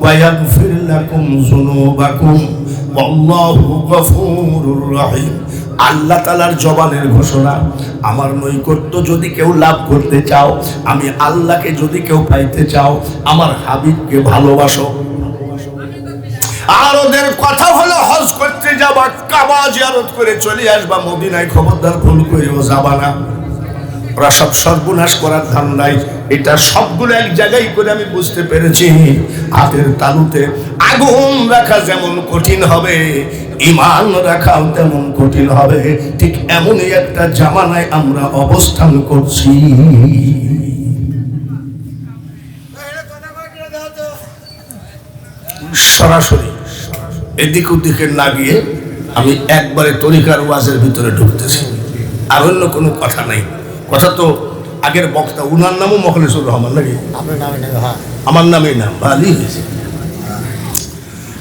ওয়া ইয়াগফির লাকুম যুনুবাকুম ওয়াল্লাহু গফুরুর রহিম। আল্লাহ তাআলার জবানের ঘোষণা, আমার নৈকট্য যদি কেউ লাভ করতে চাও, আমি আল্লাহকে যদি কেউ পাইতে চাও, আমার হাবিবকে ভালোবাসো। আর ওদের কথা হলো হজ করতে যাবা, কাবা জিয়ারত করে চলে আসবা, মদিনায় খবরদার ভুল করেও যাবা না। ওরা সব সর্বনাশ করার ধান্দায়। এটা সবগুলো এক জায়গায় করে আমি বুঝতে পেরেছি, হাতের তালুতে আগুন রাখা যেমন কঠিন হবে, ঈমান রাখাও তেমন কঠিন হবে। ঠিক এমনই একটা জামানায় আমরা অবস্থান করছি। সরাসরি এদিক ওদিকে না গিয়ে আমি একবারে তরিকার ওয়াজের ভিতরে ঢুকতেছি, আর অন্য কোনো কথা নাই। কথা তো আগের বক্তা, উনার নামও মখলেসুর রহমান নাকি? আপনার নামে নেবে? হ্যাঁ, আমার নামেই নাম, ভালোই হয়েছে।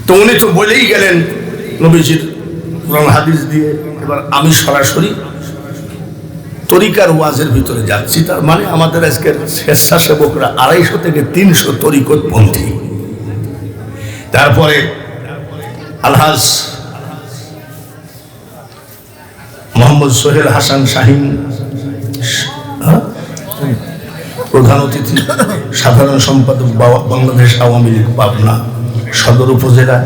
তো উনি তো বলেই গেলেন নবীজির কোরআন হাদিস দিয়ে। এবার আমি সরাসরি তরিকার ওয়াজের ভিতরে যাচ্ছি। তার মানে আমাদের আজকের স্বেচ্ছাসেবকরা 250 থেকে 300 তরিকতপন্থী। তারপরে আলহাজ মোহাম্মদ সোহেল হাসান শাহিন প্রধান অতিথি, সাধারণ সম্পাদক বাংলাদেশ আওয়ামী লীগ পাবনা সদর উপজেলা।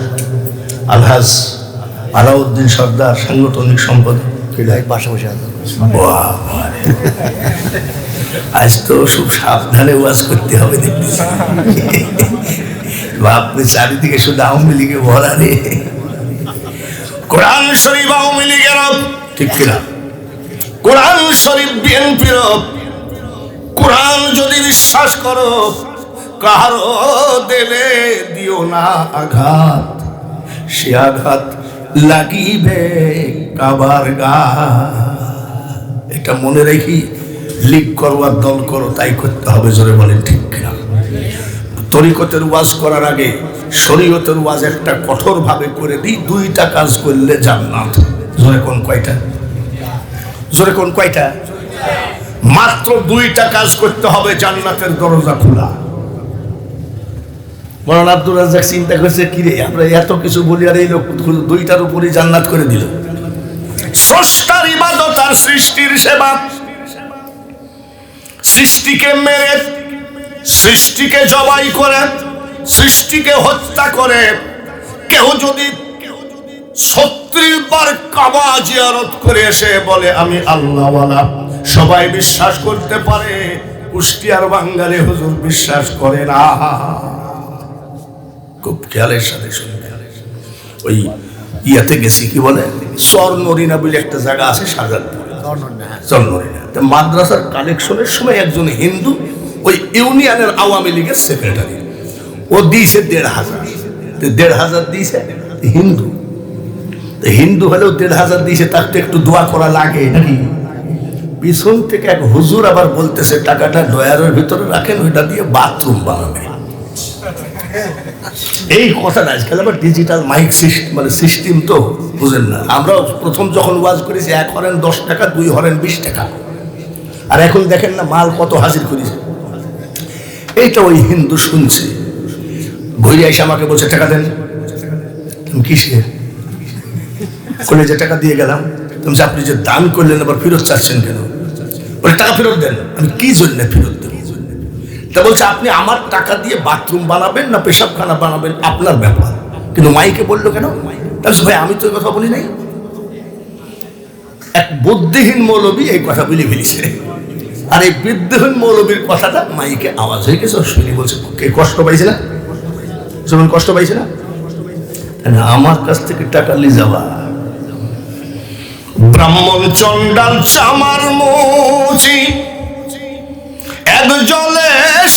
আলহাজ আলাউদ্দিন সর্দার সাংগঠনিক সম্পাদক। পাশাপাশি আজ তো খুব সাবধানে ওয়াজ করতে হবে দেখতেছি। আপনি চারিদিকে শুধু আওয়ামী লীগে ভরা রে। কোরআন শরীফ আওয়ামী লীগের, ঠিক কিনা? কোরআন শরীফ বিএনপির। কোরআন যদি বিশ্বাস করো, কাহারো দিলে দিও না আঘাত, সে আঘাত লাগিবে কাবার গা। এটা মনে রেখি লীগ করো আর দল করো, তাই করতে হবে। জোরে বলেন ঠিক কিনা? তরিকতের ওয়াজ করার আগে শরীয়তের ওয়াজ একটা কঠোর ভাবে করে দিই, 2টা কাজ করলে জান্নাত। জোরে কোন কয়টা? জোরে কোন কয়টা? মাত্র 2টা কাজ করতে হবে, জান্নাতের দরজা খোলা। মৌলানা আব্দুর রাজ্জাক চিন্তা করছে, কিরে আমরা এত কিছু বলি আর এই লোক 2টার উপরই জান্নাত করে দিল। স্রষ্টার ইবাদত আর সৃষ্টির সেবা, সৃষ্টিকে মেরে, সৃষ্টিকে জবাই করে, সৃষ্টিকে হত্যা করে কেউ যদি 36 বার কাবা জিয়ারত করে এসে বলে আমি আল্লাহওয়ালা, সবাই বিশ্বাস করতে পারে, কুষ্টিয়ার বাঙালি হুজুর বিশ্বাস করে না। খুব খেয়ালের সাথে শুনবে। ওই ইয়াতে গেছি, কি বলে স্বর্ণরিনা বলে একটা জায়গা আছে শাহজাদপুরে, স্বর্ণরিনা। মাদ্রাসার কালেকশনের সময় একজন হিন্দু, ওই ইউনিয়নের আওয়ামী লীগের সেক্রেটারি, ও দিয়েছে 1,500। 1,500 দিয়েছে হিন্দু। হিন্দু হলেও 1,500 দিয়েছে, তার তো একটু দোয়া করা লাগে নাকি? পিছন থেকে এক হুজুর আবার বলতেছে টাকাটা ডয়ারের ভিতরে রাখেন, ওইটা দিয়ে বাথরুম বানাবে। এই কথাটা আজকাল আবার ডিজিটাল মাইক সিস্টেম, মানে সিস্টেম তো বুঝেন না। আমরা প্রথম যখন ওয়াজ করেছি 1 হরেন 10 টাকা, 2 হরেন 20 টাকা, আর এখন দেখেন না মাল কত হাজির করেছে। এইটা ওই হিন্দু শুনছে, ঘুরে এসে আমাকে বলছে টাকা দেন। তুমি কিসের? বলে যে টাকা দিয়ে গেলাম। তুমি আপনি যে দান করলেন আবার ফেরত চাচ্ছেন কেন? বলে টাকা ফেরত দেন। আমি কি জন্য ফেরত দেব? তা বলছে আপনি আমার টাকা দিয়ে বাথরুম বানাবেন না পেশাবখানা বানাবেন আপনার ব্যাপার, কিন্তু মাইকে বললো কেন? তাহলে ভাই আমি তো এই কথা বলি নাই। এক বুদ্ধিহীন মৌলবী এই কথা বলে ফেলিছে, আর এই বুদ্ধিহীন মৌলবীর কথাটা মাইকে আওয়াজ হয়ে গেছে। শুনি বলছে কে কষ্ট পাইছে না? যেমন কষ্ট পাইছে না, আমার কাছ থেকে টাকা নিয়ে যাওয়া। ব্রাহ্মণ চন্ডাল চামার মুচি, এক জলে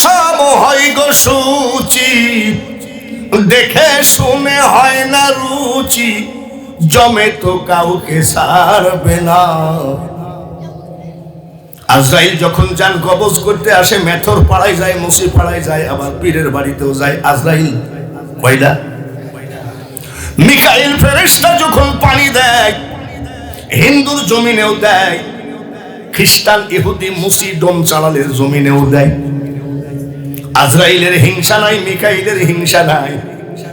সব হয় গো সূচি, দেখে শুনে হয় না রুচি, জমে তো কাউকে সারবে না। আজরাইল যখন যান কবজ করতে আসে, মেথর পাড়ায় যায়, মুসি পাড়ায় যায়, আবার পীরের বাড়িতেও যায়। আজরাইল কয়টা? মিকাইল ফেরেশতা যখন পানি দেয়, হিন্দুর জমিনেও দেয়, খ্রিস্টান ইহুদি মুসি ডোম চালালের জমিনেও দেয়। আজরাইলের হিংসা নাই, মিকাইলের হিংসা নাই,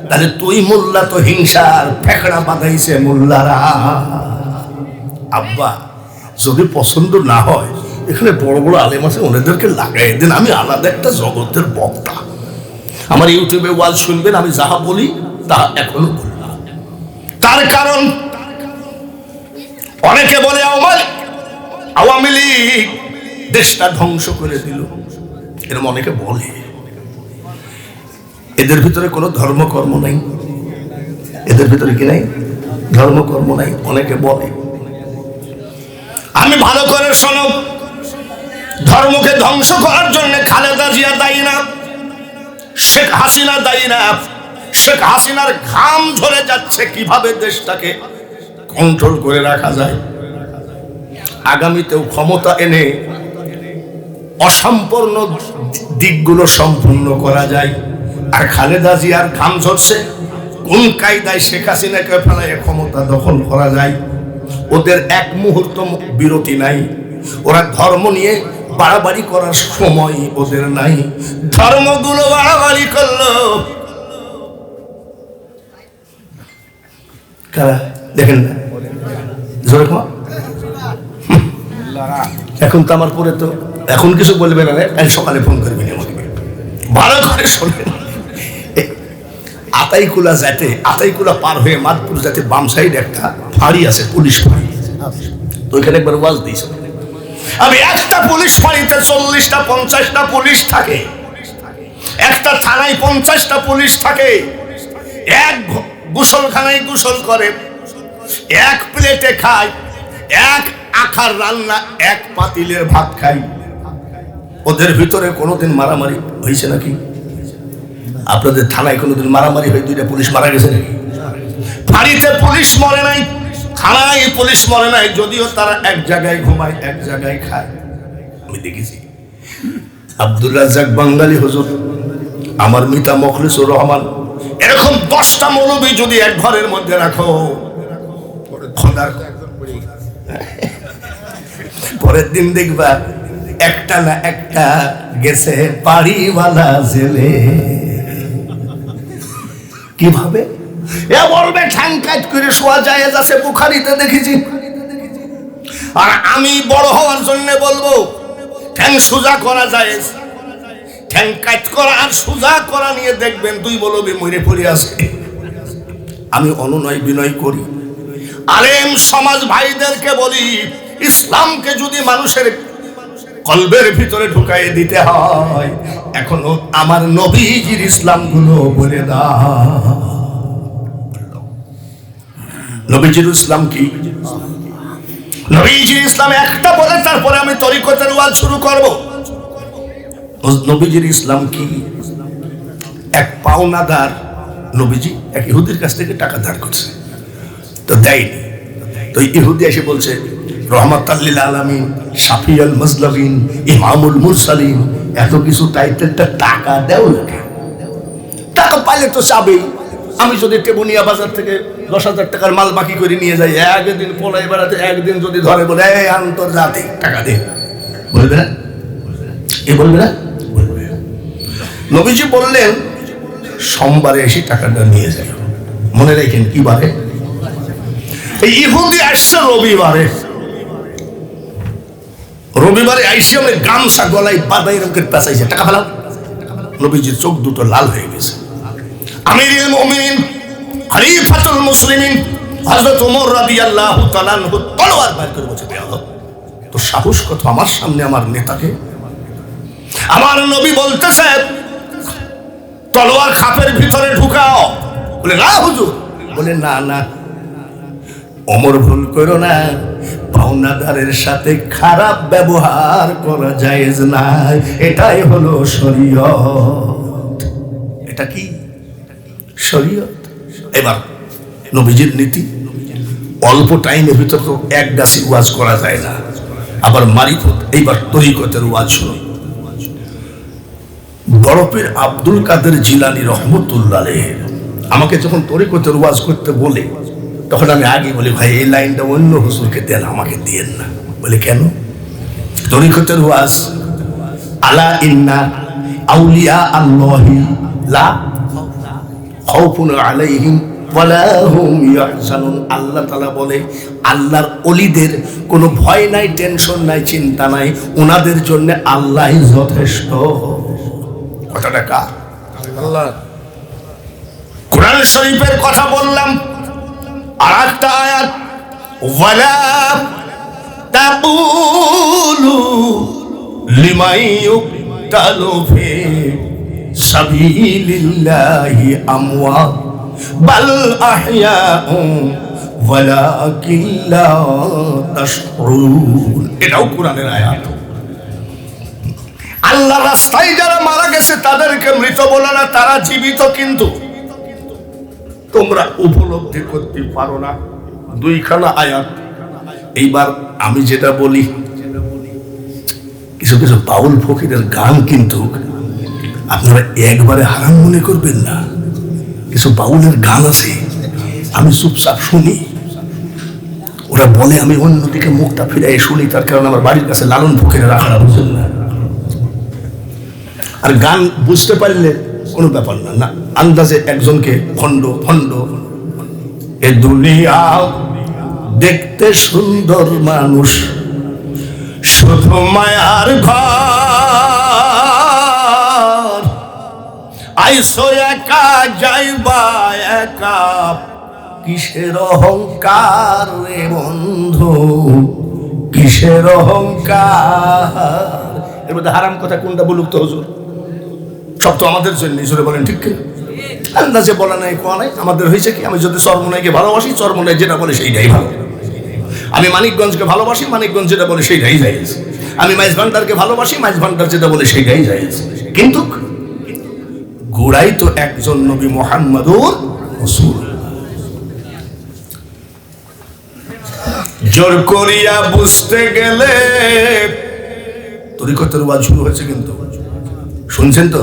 তাহলে তুই মোল্লা তো হিংসার ফেকড়া বাঁধাইছে মোল্লারা। আব্বা যদি পছন্দ না হয়, এখানে বড় বড় আলেম আছে, ওনাদেরকে লাগাই দেন। আমি আলাদা একটা জগতের বক্তা, আমার ইউটিউবে ওয়াজ শুনবেন, আমি যাহা বলি তা এখনো বললাম। তার কারণ অনেকে বলে আওয়ামী লীগ দেশটা ধ্বংস করে দিল, এরকম অনেকে বলে। এদের ভিতরে কোনো ধর্মকর্ম নাই, এদের ভিতরে কি নাই? ধর্মকর্ম নাই, অনেকে বলে। আমি ভালো করে শোনো, ধর্মকে ধ্বংস করার জন্য খালেদা জিয়া দায়ী না, শেখ হাসিনা দায়ী না। শেখ হাসিনার ঘাম ঝরে যাচ্ছে কিভাবে দেশটাকে কন্ট্রোল করে রাখা যায়, আগামীতেও ক্ষমতা এনে অসম্পূর্ণ দিকগুলো সম্পূর্ণ করা যায়। আর খালেদা জিয়ার ঘাম ঝরছে কোন কায়দায় শেখ হাসিনাকে ফেলায় ক্ষমতা দখল করা যায়। ওদের এক মুহূর্ত বিরতি নাই, ওরা ধর্ম নিয়ে বাড়াবাড়ি করার সময় ওদের নাই। ধর্মগুলো বাড়াবাড়ি করলো কারা? দেখেন না জোরে কম। এখন তো আমার পরে তো এখন কিছু বলবে না, কাল সকালে ফোন করবেন আমাকে। ভালো করে শোনেন, আতাইকুলা যাতে, আতাইকুলা পার হয়ে মাদপুর যাতে বাম সাইড একটা ফাঁড়ি আছে, পুলিশ ফাঁড়ি, তো ওইখানে একবার ওয়াজ দিয়েছে। আমি একটা পুলিশ ফাঁড়িতে 40টা 50টা পুলিশ থাকে, একটা থানায় 50টা পুলিশ থাকে, এক গোসলখানায় গোসল করে, এক প্লেটে খায়, এক আখার রান্না, এক পাতিলের ভাত খাই। ওদের ভিতরে কোনোদিন মারামারি হয়েছে নাকি? আপনাদের থানায় কোনোদিন মারামারি হয়ে 2টা পুলিশ মারা গেছে নাকি? ফাঁড়িতে পুলিশ মরে নাই, থানায় পুলিশ মরে নাই, যদিও তারা এক জায়গায় ঘুমায়, এক জায়গায় খায়। আমি দেখেছি। আব্দুল রাজ্জাক বাঙালি হুজুর, আমার মিতা মুখলিসুর রহমান, এরকম 10টা মৌলবী যদি এক ঘরের মধ্যে রাখো, খোদার পরের দিন দেখবা একটা না একটা গেছে বাড়িওয়ালা জেলে। কিভাবে এ বলবে ঠ্যাং কাট করে শোয়া যায় আছে, বুখারীতে দেখেছি। আর আমি বড় হওয়ার জন্য বলবো ঠ্যাং সোজা করা যায়, ঠ্যাং কাট করা আর সোজা করা নিয়ে দেখবেন দুই মৌলবী মরে পড়ে আছে। আমি অনুনয় বিনয় করি, আলেম সমাজ ভাইদেরকে বলি, ইসলামকে যদি মানুষের কলবের ভিতরে ঢুকাই দিতে হয়, এখনো আমার নবীজির ইসলাম গুলো বলে দাও। নবীজির ইসলাম কি? নবীজির ইসলাম একটা বলে তারপরে আমি তরিকতের ওয়াজ শুরু করব। নবীজির ইসলাম কি? এক পাওনাদার নবীজি এক ইহুদির কাছ থেকে টাকা ধার করছে, তো দেয়নি। তো ইহুদি এসে বলছে, রহমাতাল লিল আলামিন, শাফিউল মুজলামিন, ইমামুল মুরসালিন, এত কিছু টাইটেলটা টাকা দেও না। টাকা পাইলে তো চাবেই। আমি যদি টেবুনিয়া বাজার থেকে 10,000 টাকার মাল বাকি করে নিয়ে যাই, একদিন পলাই বেড়াতে, একদিন যদি ধরে বলে এই আন্তর্জাতিক টাকা দে, বলবে না? এ বলবে না? নবীজি বললেন সোমবারে এসে টাকাটা নিয়ে যায়। মনে রাখেন কি বারে? এই ইহুদি আসছে রবিবারে। রবিবারে আইসে আমি গামছা গলায় বাঁধাই রঙের পেঁচাইছে, টাকা ফেলাম। নবীজির চোখ দুটো লাল হয়ে গেছে। আমিরুল মুমিনিন খলিফাতুল মুসলিমিন হযরত ওমর রাদিয়াল্লাহু তাআলা আনহু তলোয়ার বের করে বলছে, বেয়াদব, তো সাহস কত আমার সামনে আমার নেতাকে? আমার নবী বলতেছে তলোয়ার খাপের ভিতরে ঢুকাও। বলে না হুজুর। বলে না না, ওমর ভুল করো না, পাওনাদারের সাথে খারাপ ব্যবহার করা জায়েজ না, এটাই হলো শরীয়ত। এটা কি শরীয়ত? এবার নবীজির নীতি, অল্প টাইমের ভিতর তো এক গাছি ওয়াজ করা যায় না, আবার মারিফত। এইবার তরিকতের ওয়াজ শুনুন। বরফের আব্দুল কাদের জিলানী রহমতুল্লাহ আলাইহি আমাকে যখন তরিকতের ওয়াজ করতে বলে, তখন আমি আগে বলি, ভাই এই লাইনটা অন্য হুজুরকে দেন, আমাকে দিয়েন না। বলে কেন? তরিকতের ওয়াজ, আলা ইন্না আউলিয়া আল্লাহি লা খাউফুন আলাইহিম ওয়ালা হুম ইয়াহজানুন। আল্লাহ তাআলা বলে আল্লাহর ওলিদের কোনো ভয় নাই, টেনশন নাই, চিন্তা নাই, ওনাদের জন্য আল্লাহই যথেষ্ট। কথাটা কার? আল্লাহ। কোরআন শরীফের কথা বললাম, আর একটা আয়াত, ওয়ালা তাকুলু লিমান ইউকতালু ফি সাবিলিল্লাহি আমওয়াত বাল আহইয়াউ ওয়ালাকিন লা তাশউরুন। এটাও কোরআনের আয়াত। আল্লাহর রাস্তায় যারা মারা গেছে তাদেরকে মৃত বলে না, তারা জীবিত, কিন্তু তোমরা উপলব্ধি করতে পারো না। দুইখানা আয়াত। এইবার আমি যেটা বলি, কিছু কিছু বাউল ফকিরের গান কিন্তু আপনারা একবারে হারাম মনে করবেন না। কিছু বাউলের গান আছে আমি চুপচাপ শুনি, ওরা বলে আমি অন্যদিকে মুখটা ফিরাই শুনি, তার কারণ আমার বাড়ির কাছে লালন ফকিরের আখড়া, বুঝলেন না? আর গান বুঝতে পারলে কোনো ব্যাপার না, না আন্দাজে একজনকে খন্ড খন্ড, এ দুনিয়া দেখতে সুন্দর মানুষ শুধু মায়ার ঘর, আইসো একা যাইবা একা, কিসের অহংকার রে বন্ধু, কিসের অহংকার। এর মধ্যে হারাম কথা কোনটা বলুক তো হুজুর? সব তো আমাদের জন্য, জোরে বলেন ঠিক কিনা? আন্দাজে বলা নাই, কোয়া নাই। আমাদের হয়েছে কি, আমি যদি চরমোনাইকে ভালোবাসি, চরমোনাই যেটা বলে সেইটাই ভালো। আমি মানিকগঞ্জকে ভালোবাসি, মানিকগঞ্জ যেটা বলে সেইটাই জায়েজ। আমি মাইজ ভান্ডারকে ভালোবাসি, মাইজ ভান্ডার যেটা বলে সেইটাই জায়েজ। কিন্তু গোড়াই তো একজন নবী মুহাম্মদুর রাসূল। জোর করিয়া বুঝতে গেলে তরিকতের ওয়াজ শুরু হয়েছে কিন্তু, শুনছেন তো?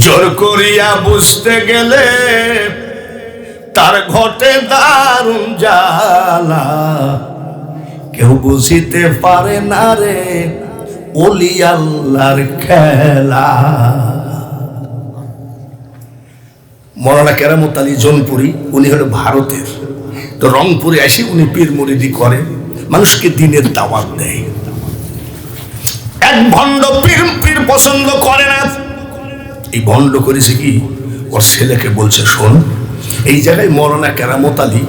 জোর করিয়া বুঝতে গেলে তার ঘটে দারুণ জ্বালা, কেউ বুঝিতে পারে না রে ওলি আল্লাহর খেলা। মৌলানা কেরামত আলী জৌনপুরি, উনি হলো ভারতের, তো রংপুরে এসে উনি পীর মুরিদি করে, মানুষকে দিনের দাওয়াত দেয়। এক ভণ্ড পীর পছন্দ করে না, এই ভণ্ড করেছে কি, ওর ছেলেকে বলছে শোন, এই জায়গায় মৌলানা কেরামত আলী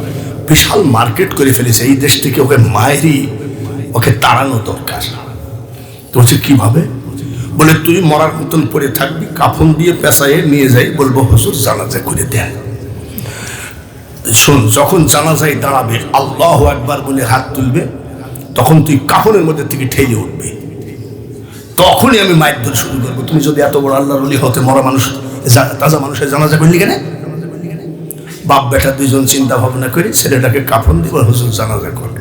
বিশাল মার্কেট করে ফেলেছে, এই দেশ থেকে ওকে মায়েরই ওকে তাড়ানো দরকার। তো বলছে কিভাবে? বলে তুই মরার মতন পড়ে থাকবি, কাফন দিয়ে পেঁচাইয়ে নিয়ে যাই, বলবো হুজুর জানাজা করে দেন। শোন, যখন জানাজায় দাঁড়াবে আল্লাহু আকবার বলে হাত তুলবে, তখন তুই কাফনের মধ্যে থেকে ঠেলে উঠবি, তখনই আমি মাইক ধরে শুরু করবো, তুমি যদি এত বড় আল্লাহর ওলি হতে, মরা মানুষ তাজা মানুষের জানাজা করলি কেন? বাপ বেটা দুইজন চিন্তা ভাবনা করে ছেলেটাকে কাফন দিব, হুজুর জানাজা করবে।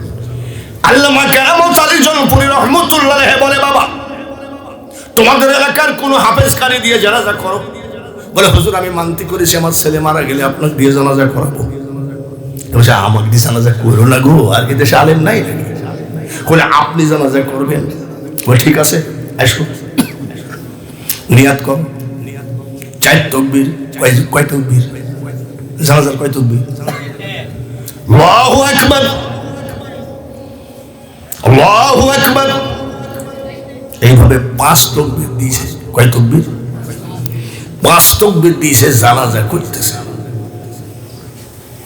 আল্লামা কেরামত আলী জৌনপুরি রহমতুল্লাহ আলাইহি বলে, বাবা তোমাদের এলাকার কোনো হাফেজকারী দিয়ে জানাজা করো। বলে হুজুর আমি মানতি করেছি আমার ছেলে মারা গেলে আপনাকে দিয়ে জানাজা করাবো। বলছে আমাকে দিয়ে জানাজা করো না গো, আর কি দেশে আলেম নাই নাকি? বলে আপনি জানাজা করবেন। বলে ঠিক আছে, আসো নিয়াত কর, 4 তাকবীর। কয় তাকবীর? জানাজার কয় তাকবীর? আল্লাহু আকবার, আল্লাহু আকবার। এইভাবে 5 তাকবীর দিয়েছে। কয় তাকবীর? 5 তাকবীর দিয়েছে, জানাজা করতেছে।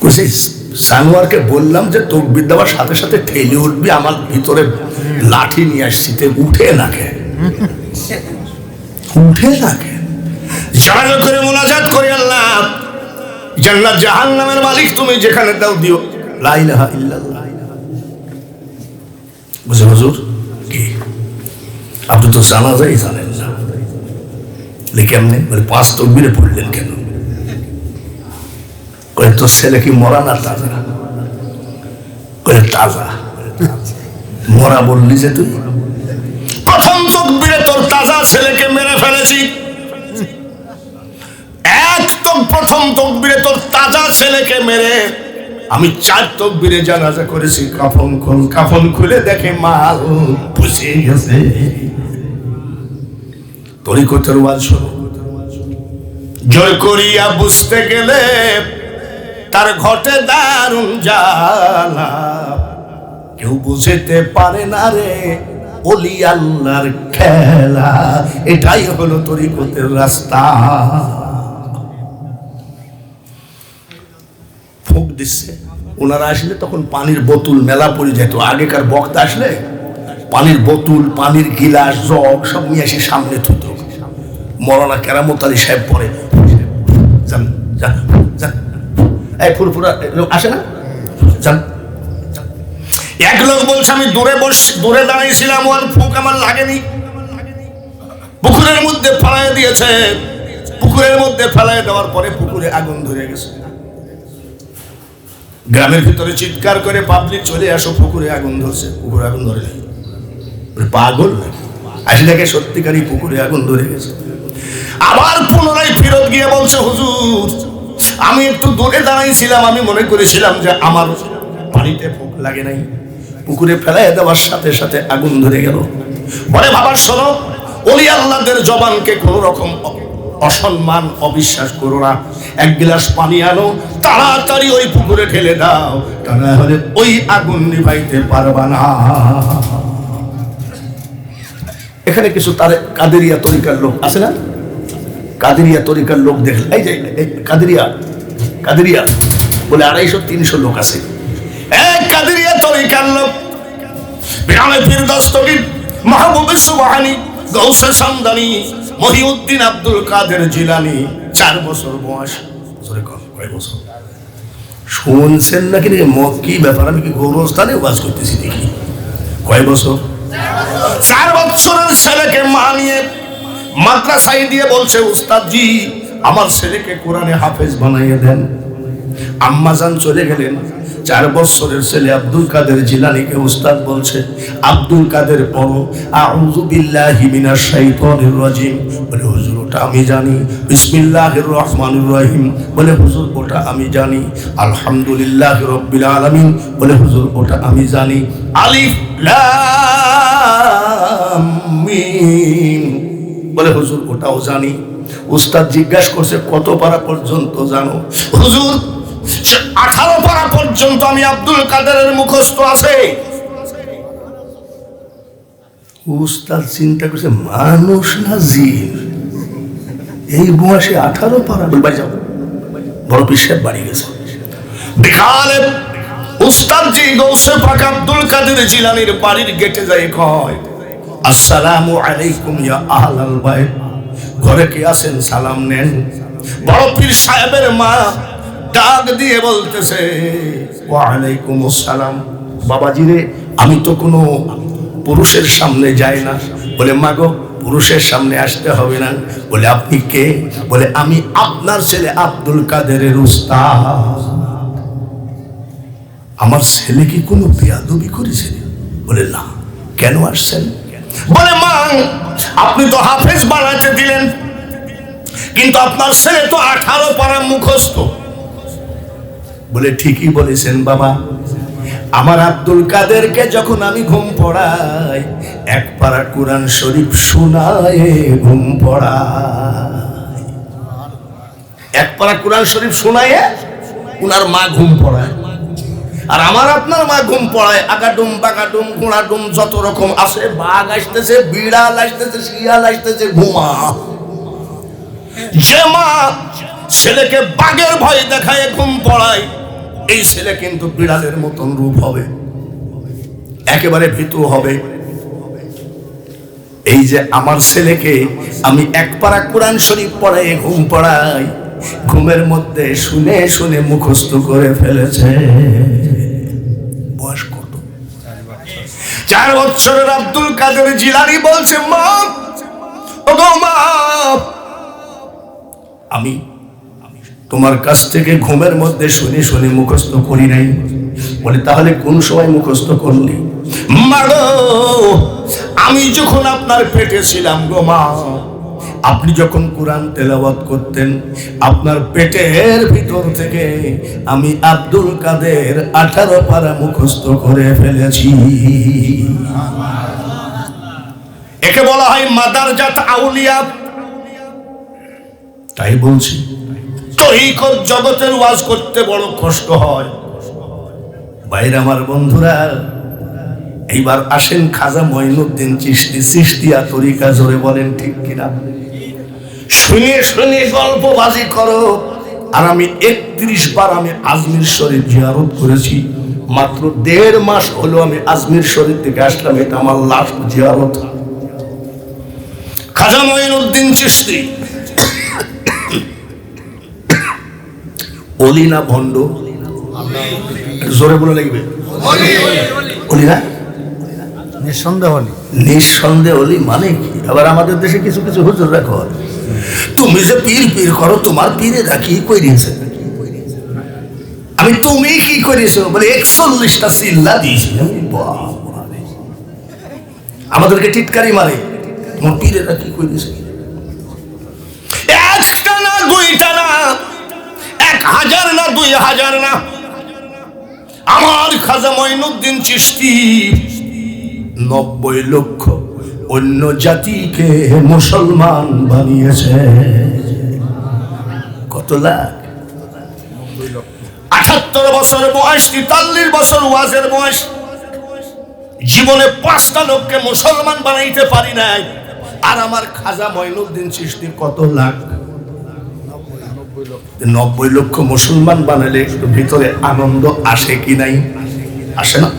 কইছে সানোয়ারকে বললাম যে তাকবীর দেওয়ার সাথে সাথে ঠেলে উঠবি, আমার ভিতরে লাঠি নিয়ে আসছি, উঠে না কে, উঠে না কে। জানাজা করে মুনাজাত করি, আল্লাহ জান্নাত জাহান্নামের মালিক তুমি, যেখানে দাও দিও, লা ইলাহা ইল্লাল্লাহ। বুঝে হুজুর কি আপনি তো জানাজাই জানেন না, কেমনে? বলে 5 তাকবীরে পড়লেন কেন? কয়ে তোর ছেলে কি মরা না তাজা? কয়ে তাজা। মরা বললি যে তুই? প্রথম তাকবীরে তোর তাজা ছেলেকে মেরে ফেলেছি। প্রথম তাকবীরে তোর তাজা ছেলেকে মেরে আমি 4 তাকবীরে জানাজা করেছি। কাফন খুলে দেখে মাল পুষে গেছে। তরিকতের ওয়াজ শোনো, জয় করিয়া বুঝতে গেলে তার ঘটে দারুণ জ্বালা, কেউ বুঝতে পারে না রে ওলি আল্লাহর খেলা। এটাই হলো তরিকতের রাস্তা। ফুঁক দিচ্ছে, ওনারা আসলে তখন পানির বোতল মেলা পড়ে যেত। আগেকার বক্তা আসলে পানির বোতল, পানির গিলাস, জগ সব নিয়ে এসে সামনে থুত। মৌলানা কেরামত আলী সাহেব পরে যান যান যান, এই ফুরফুরা লোক আসে না, যান। এক লোক বলছে আমি দূরে দাঁড়িয়েছিলাম, ওর ফুঁক আমার লাগেনি, পুকুরের মধ্যে ফেলায় দিয়েছে। পুকুরের মধ্যে ফেলায় দেওয়ার পরে পুকুরে আগুন ধরে গেছে। গ্রামের ভিতরে চিৎকার করে পাবলিক চলে আসো, পুকুরে আগুন ধরছে। পুকুরে আগুন ধরে নেই, পাগল নাকি? আসি দেখে সত্যিকারই পুকুরে আগুন ধরে গেছে। আবার পুনরায় ফেরত গিয়ে বলছে হুজুর আমি একটু দূরে দাঁড়াইছিলাম, আমি মনে করেছিলাম যে আমার পানিতে ফুঁক লাগে নাই, পুকুরে ফেলাই দেওয়ার সাথে সাথে আগুন ধরে গেল। বলে বাবার শোনো, ওলি আল্লাহদের জবানকে কোন রকম অসম্মান অবিশ্বাস করো না। 1 গ্লাস পানি আনো, তাড়াতাড়ি ওই পুকুরে ঢেলে দাও, তা না হলে ওই আগুন নিভাইতে পারবা না। এখানে কিছু তার কাদেরিয়া তরিকার লোক আছে না, কাদেরিয়া তরিকার লোক দেখলে এই যে কাদেরিয়া বলে 250-300 লোক আছে। এক কাদেরিয়া তরিকার লোক, বিরামে পীর দস্তগীর, মাহবুব সুবহানী, গৌসে সামদানি, মহিউদ্দিন আব্দুল কাদের জিলানী, 4 বছর বয়স। কয় বছর শুনছেন নাকি? কি ব্যাপার, আমি কি গৌরস্থানে ওয়াজ করতেছি দেখি? কয় বছর? 4 বছরের ছেলেকে মা নিয়ে মাদ্রাসায় দিয়ে বলছে উস্তাদজি আমার ছেলেকে কোরআনে হাফেজ বানাইয়ে দেন। আম্মাজান চলে গেলেন, 4 বছরের ছেলে আব্দুল কাদের জিলানীকে উস্তাদ বলছে, আব্দুল কাদের পড়ো আউযু বিল্লাহি মিনাশ শাইতানির রাজিম। বলে হুজুর ওটা আমি জানি। বিসমিল্লাহির রহমানির রহিম। বলে হুজুর ওটা আমি জানি। আলহামদুলিল্লাহি রাব্বিল আলামিন। বলে হুজুর ওটা আমি জানি। আলিফ লাম মিম। বলে হুজুর ওটাও জানি। উস্তাদ জিজ্ঞাসা করছে কত পারা পর্যন্ত জানো? হুজুর 18 পারা পর্যন্ত আমি আব্দুল কাদেরের মুখস্থ আছে। উস্তাদ চিন্তা করছে মানুষ না জিন, এই বয়সে 18 পারা? বলবা যাও, বড় পিসের বাড়ি গেছে। বিকালে উস্তাদ জি গৌসে পাক আব্দুল কাদের জিলানীর বাড়ির গেটে যায়, কয় আসসালামু আলাইকুম ইয়া আহলাল বাইত। ঘরে কে আছেন সালাম নেন। বড় পীর সাহেবের মা ডাক দিয়ে বলতেছে ওয়া আলাইকুম আসসালাম। বাবাজি রে, আমি তো কোনো পুরুষের সামনে যাই না। বলে মাগো পুরুষের সামনে আসতে হবে না। বলে আপনি কে? বলে আমি আপনার ছেলে আব্দুল কাদেরের উস্তাদ। আমার ছেলে কি কোনো বেয়াদবি করেছে? বলে না। কেন আসছেন? বলে মা আপনি তো হাফেজ বানাতে দিলেন, কিন্তু আপনার ছেলে তো 18 পারা মুখস্থ। বলে ঠিকই বলেছেন বাবা, আমার আব্দুল কাদেরকে যখন আমি ঘুম পড়াই 1 পারা কোরআন শরীফ শোনায় ঘুম পড়াই। 1 পারা কোরআন শরীফ শোনায় উনার মা ঘুম পড়ায়। আর আমার আপনার মা ঘুম পড়ায় আগাডুম বাগাডুম ঘোড়াডুম যত রকম আছে, বাঘ আসতেছে, বিড়াল আসতেছে, শিয়াল আসতেছে, ঘুমা। যে মা ছেলেকে বাঘের ভয় দেখায় ঘুম পড়ায়, এই ছেলে কিন্তু বিড়ালের মতন রূপ হবে, একেবারে ভীতু হবে। এই যে আমার ছেলেকে আমি 1 পারা কোরআন শরীফ পড়াই ঘুম পড়াই, ঘুমের মধ্যে শুনে শুনে মুখস্থ করে ফেলেছে। বয়স কত? 4 বছরের আব্দুল কাদের জিলানী বলছে মা, ওগো মা, আমি তোমার কাছ থেকে ঘুমের মধ্যে শুনে শুনে মুখস্থ করি নাই। বলে তাহলে কোন সময় মুখস্থ করলি? মা গো, আমি যখন আপনার পেটে ছিলাম গো মা, আপনি যখন কোরআন তেলাওয়াত করতেন, আপনার পেটের ভিতর থেকে আমি আব্দুল কাদের 18 পারা মুখস্থ করে ফেলেছি। একে বলা হয় মাদারজাত আউলিয়া। তাই বলছি তরিকত জগতের ওয়াজ করতে বড় কষ্ট হয়। বাইরে আমার বন্ধুরা, এইবার আসেন খাজা মঈনুদ্দিন চিশতি, চিশতিয়া তরিকা জোরে বলেন ঠিক কিনা? শুনে শুনে গল্পবাজি করো। আর আমি 31 বার আমি আজমির শরীফ জিয়ারত করেছি। মাত্র 1.5 মাস হলো আমি আজমির শরীফ থেকে আসলাম, এটা আমার লাস্ট জিয়ারত। খাজা মঈনুদ্দিন চিশতি অলি না ভণ্ড? জোরে বলে লাগবে অলি না? নিঃসন্দেহ হলি। নিঃসন্দেহ অলি মানে কি? আবার আমাদের দেশে কিছু কিছু হুজুর রাখো, তুমি যে পীর পীর করো, তোমার পীরেরা কি করিয়েছে? আমি তুমি কি করিয়েছো? বলে 41টা চিল্লা দিয়েছি। আমাদেরকে টিটকারি মারে, তোমার পীরেরা কি করিয়েছে? 1টা না 2টা না, 1000 না 2000 না, আমার খাজা মঈনুদ্দিন চিশতি 90 লক্ষ অন্য জাতিকে মুসলমান বানিয়েছে। কত লাখ? 78 বছর বয়স, 43 বছর ওয়াজের বয়স, জীবনে 5টা লোককে মুসলমান বানাইতে পারি নাই। আর আমার খাজা মঈনুদ্দিন চিশতি কত লাখ? 90 লক্ষ মুসলমান বানালে একটু ভিতরে আনন্দ আসে কি নাই? আসে না?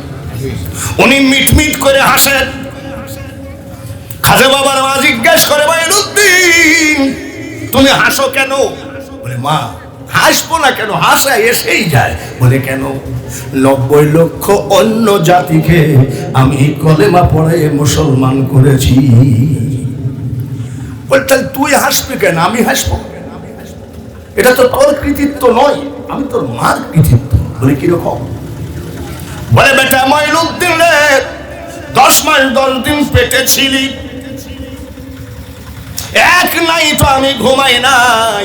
উনি মিটমিট করে হাসেন। খাজা বাবার মা জিজ্ঞেস করে মঈনুদ্দিন তুমি হাসো কেন? বলে মা হাসবো না কেন, হাসা এসেই যায়। বলে কেন? 90 লক্ষ অন্য জাতিকে আমি কলেমা পড়ে মুসলমান করেছি। বলে তাহলে তুই হাসবি কেন? আমি হাসবো? এটা তো তোর কৃতিত্ব নয়, আমি তোর মার কৃতিত্ব। বলে কিরকম? বলে বেটা মঈনুদ্দিন রে, 10 মাস 10 দিন পেটে ছিলি, এক নাই তো আমি ঘুমাই নাই।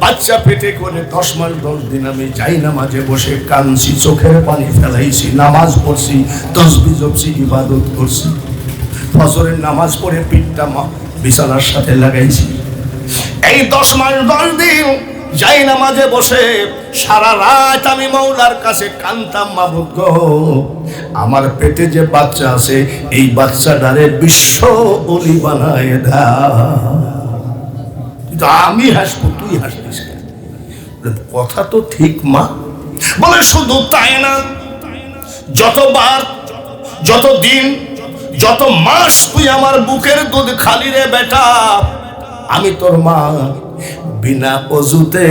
বাচ্চা পেটে করে 10 মাস 10 দিন আমি যাই নামাজে বসে কাঁদছি, চোখের পানি ফেলাইছি, নামাজ পড়ছি, তাসবিহ জপছি, ইবাদত করছি, ফজরের নামাজ পড়ে পিঠটা বিছানার সাথে লাগাইছি। এই 10 মাস 10 দিন যাই নামাজে বসে সারা রাত আমি মওলার কাছে কাঁদতাম, মাবুদ গো আমার পেটে যে বাচ্চা আছে এই বাচ্চাটারে বিশ্ব ওলি বানায় দাও। কিন্তু আমি হাসবো, তুই হাসবিস কেন? কথা তো ঠিক মা। বলে শুধু তাই না, যতবার, যত দিন, যত মাস তুই আমার বুকের দুধ খালি রে বেটা, আমি তোর মা, বিনা অজুতে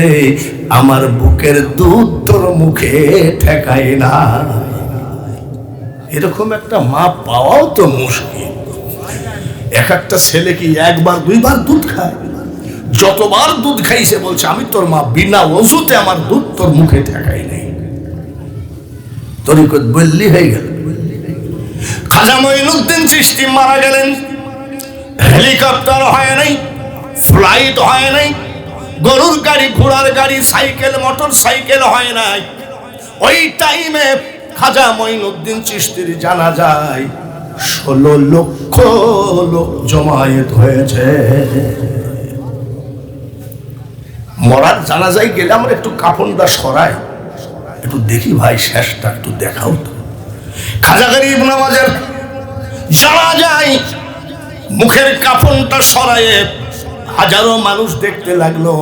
আমার বুকের দুধ তোর মুখে ঠেকাই না। এরকম একটা মা পাওয়াও তো মুশকিল। এক একটা ছেলে কি একবার দুইবার দুধ খায়? যতবার দুধ খাইছে বলছে আমি তোর মা, বিনা অজুতে আমার দুধ তোর মুখে ঠেকাই নাই। তরিকত বললি হয়ে গেল। খাজা মঈনুদ্দিন চিশতি মারা গেলেন, হেলিকপ্টার হয় নাই, ফ্লাইট হয় নাই, গরুর গাড়ি, ঘোড়ার গাড়ি, সাইকেল, মোটর সাইকেল হয় নাই। ওই টাইমে খাজা মঈনুদ্দিন চিশতির জানাজায় 16 লক্ষ লোক জমায়েত হয়েছে। মরার জানাজায় গেলে আমরা একটু কাফনটা সরাই, একটু দেখি ভাই শেষটা একটু দেখাও তো। খাজা গরিব নওয়াজের জানাজায় মুখের কাফনটা সরায়ে হাজারো মানুষ দেখতে লাগলো।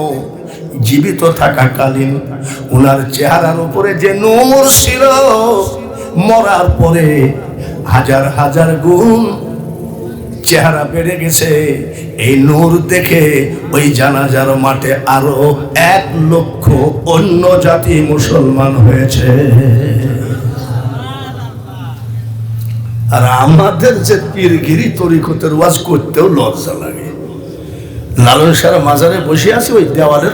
জীবিত থাকাকালীন ওনার চেহারার উপরে যে নূর ছিল, মরার পরে হাজার হাজার গুণ চেহারা বেড়ে গেছে। এই নূর দেখে ওই জানাজার মাঠে আরো 1 লক্ষ অন্য জাতি মুসলমান হয়েছে। আর আমাদের যে পীরগিরি তরিকতের ওয়াজ করতেও লজ্জা লাগে। লালন সারা মাজারে বসে আছে, ওই দেওয়ালের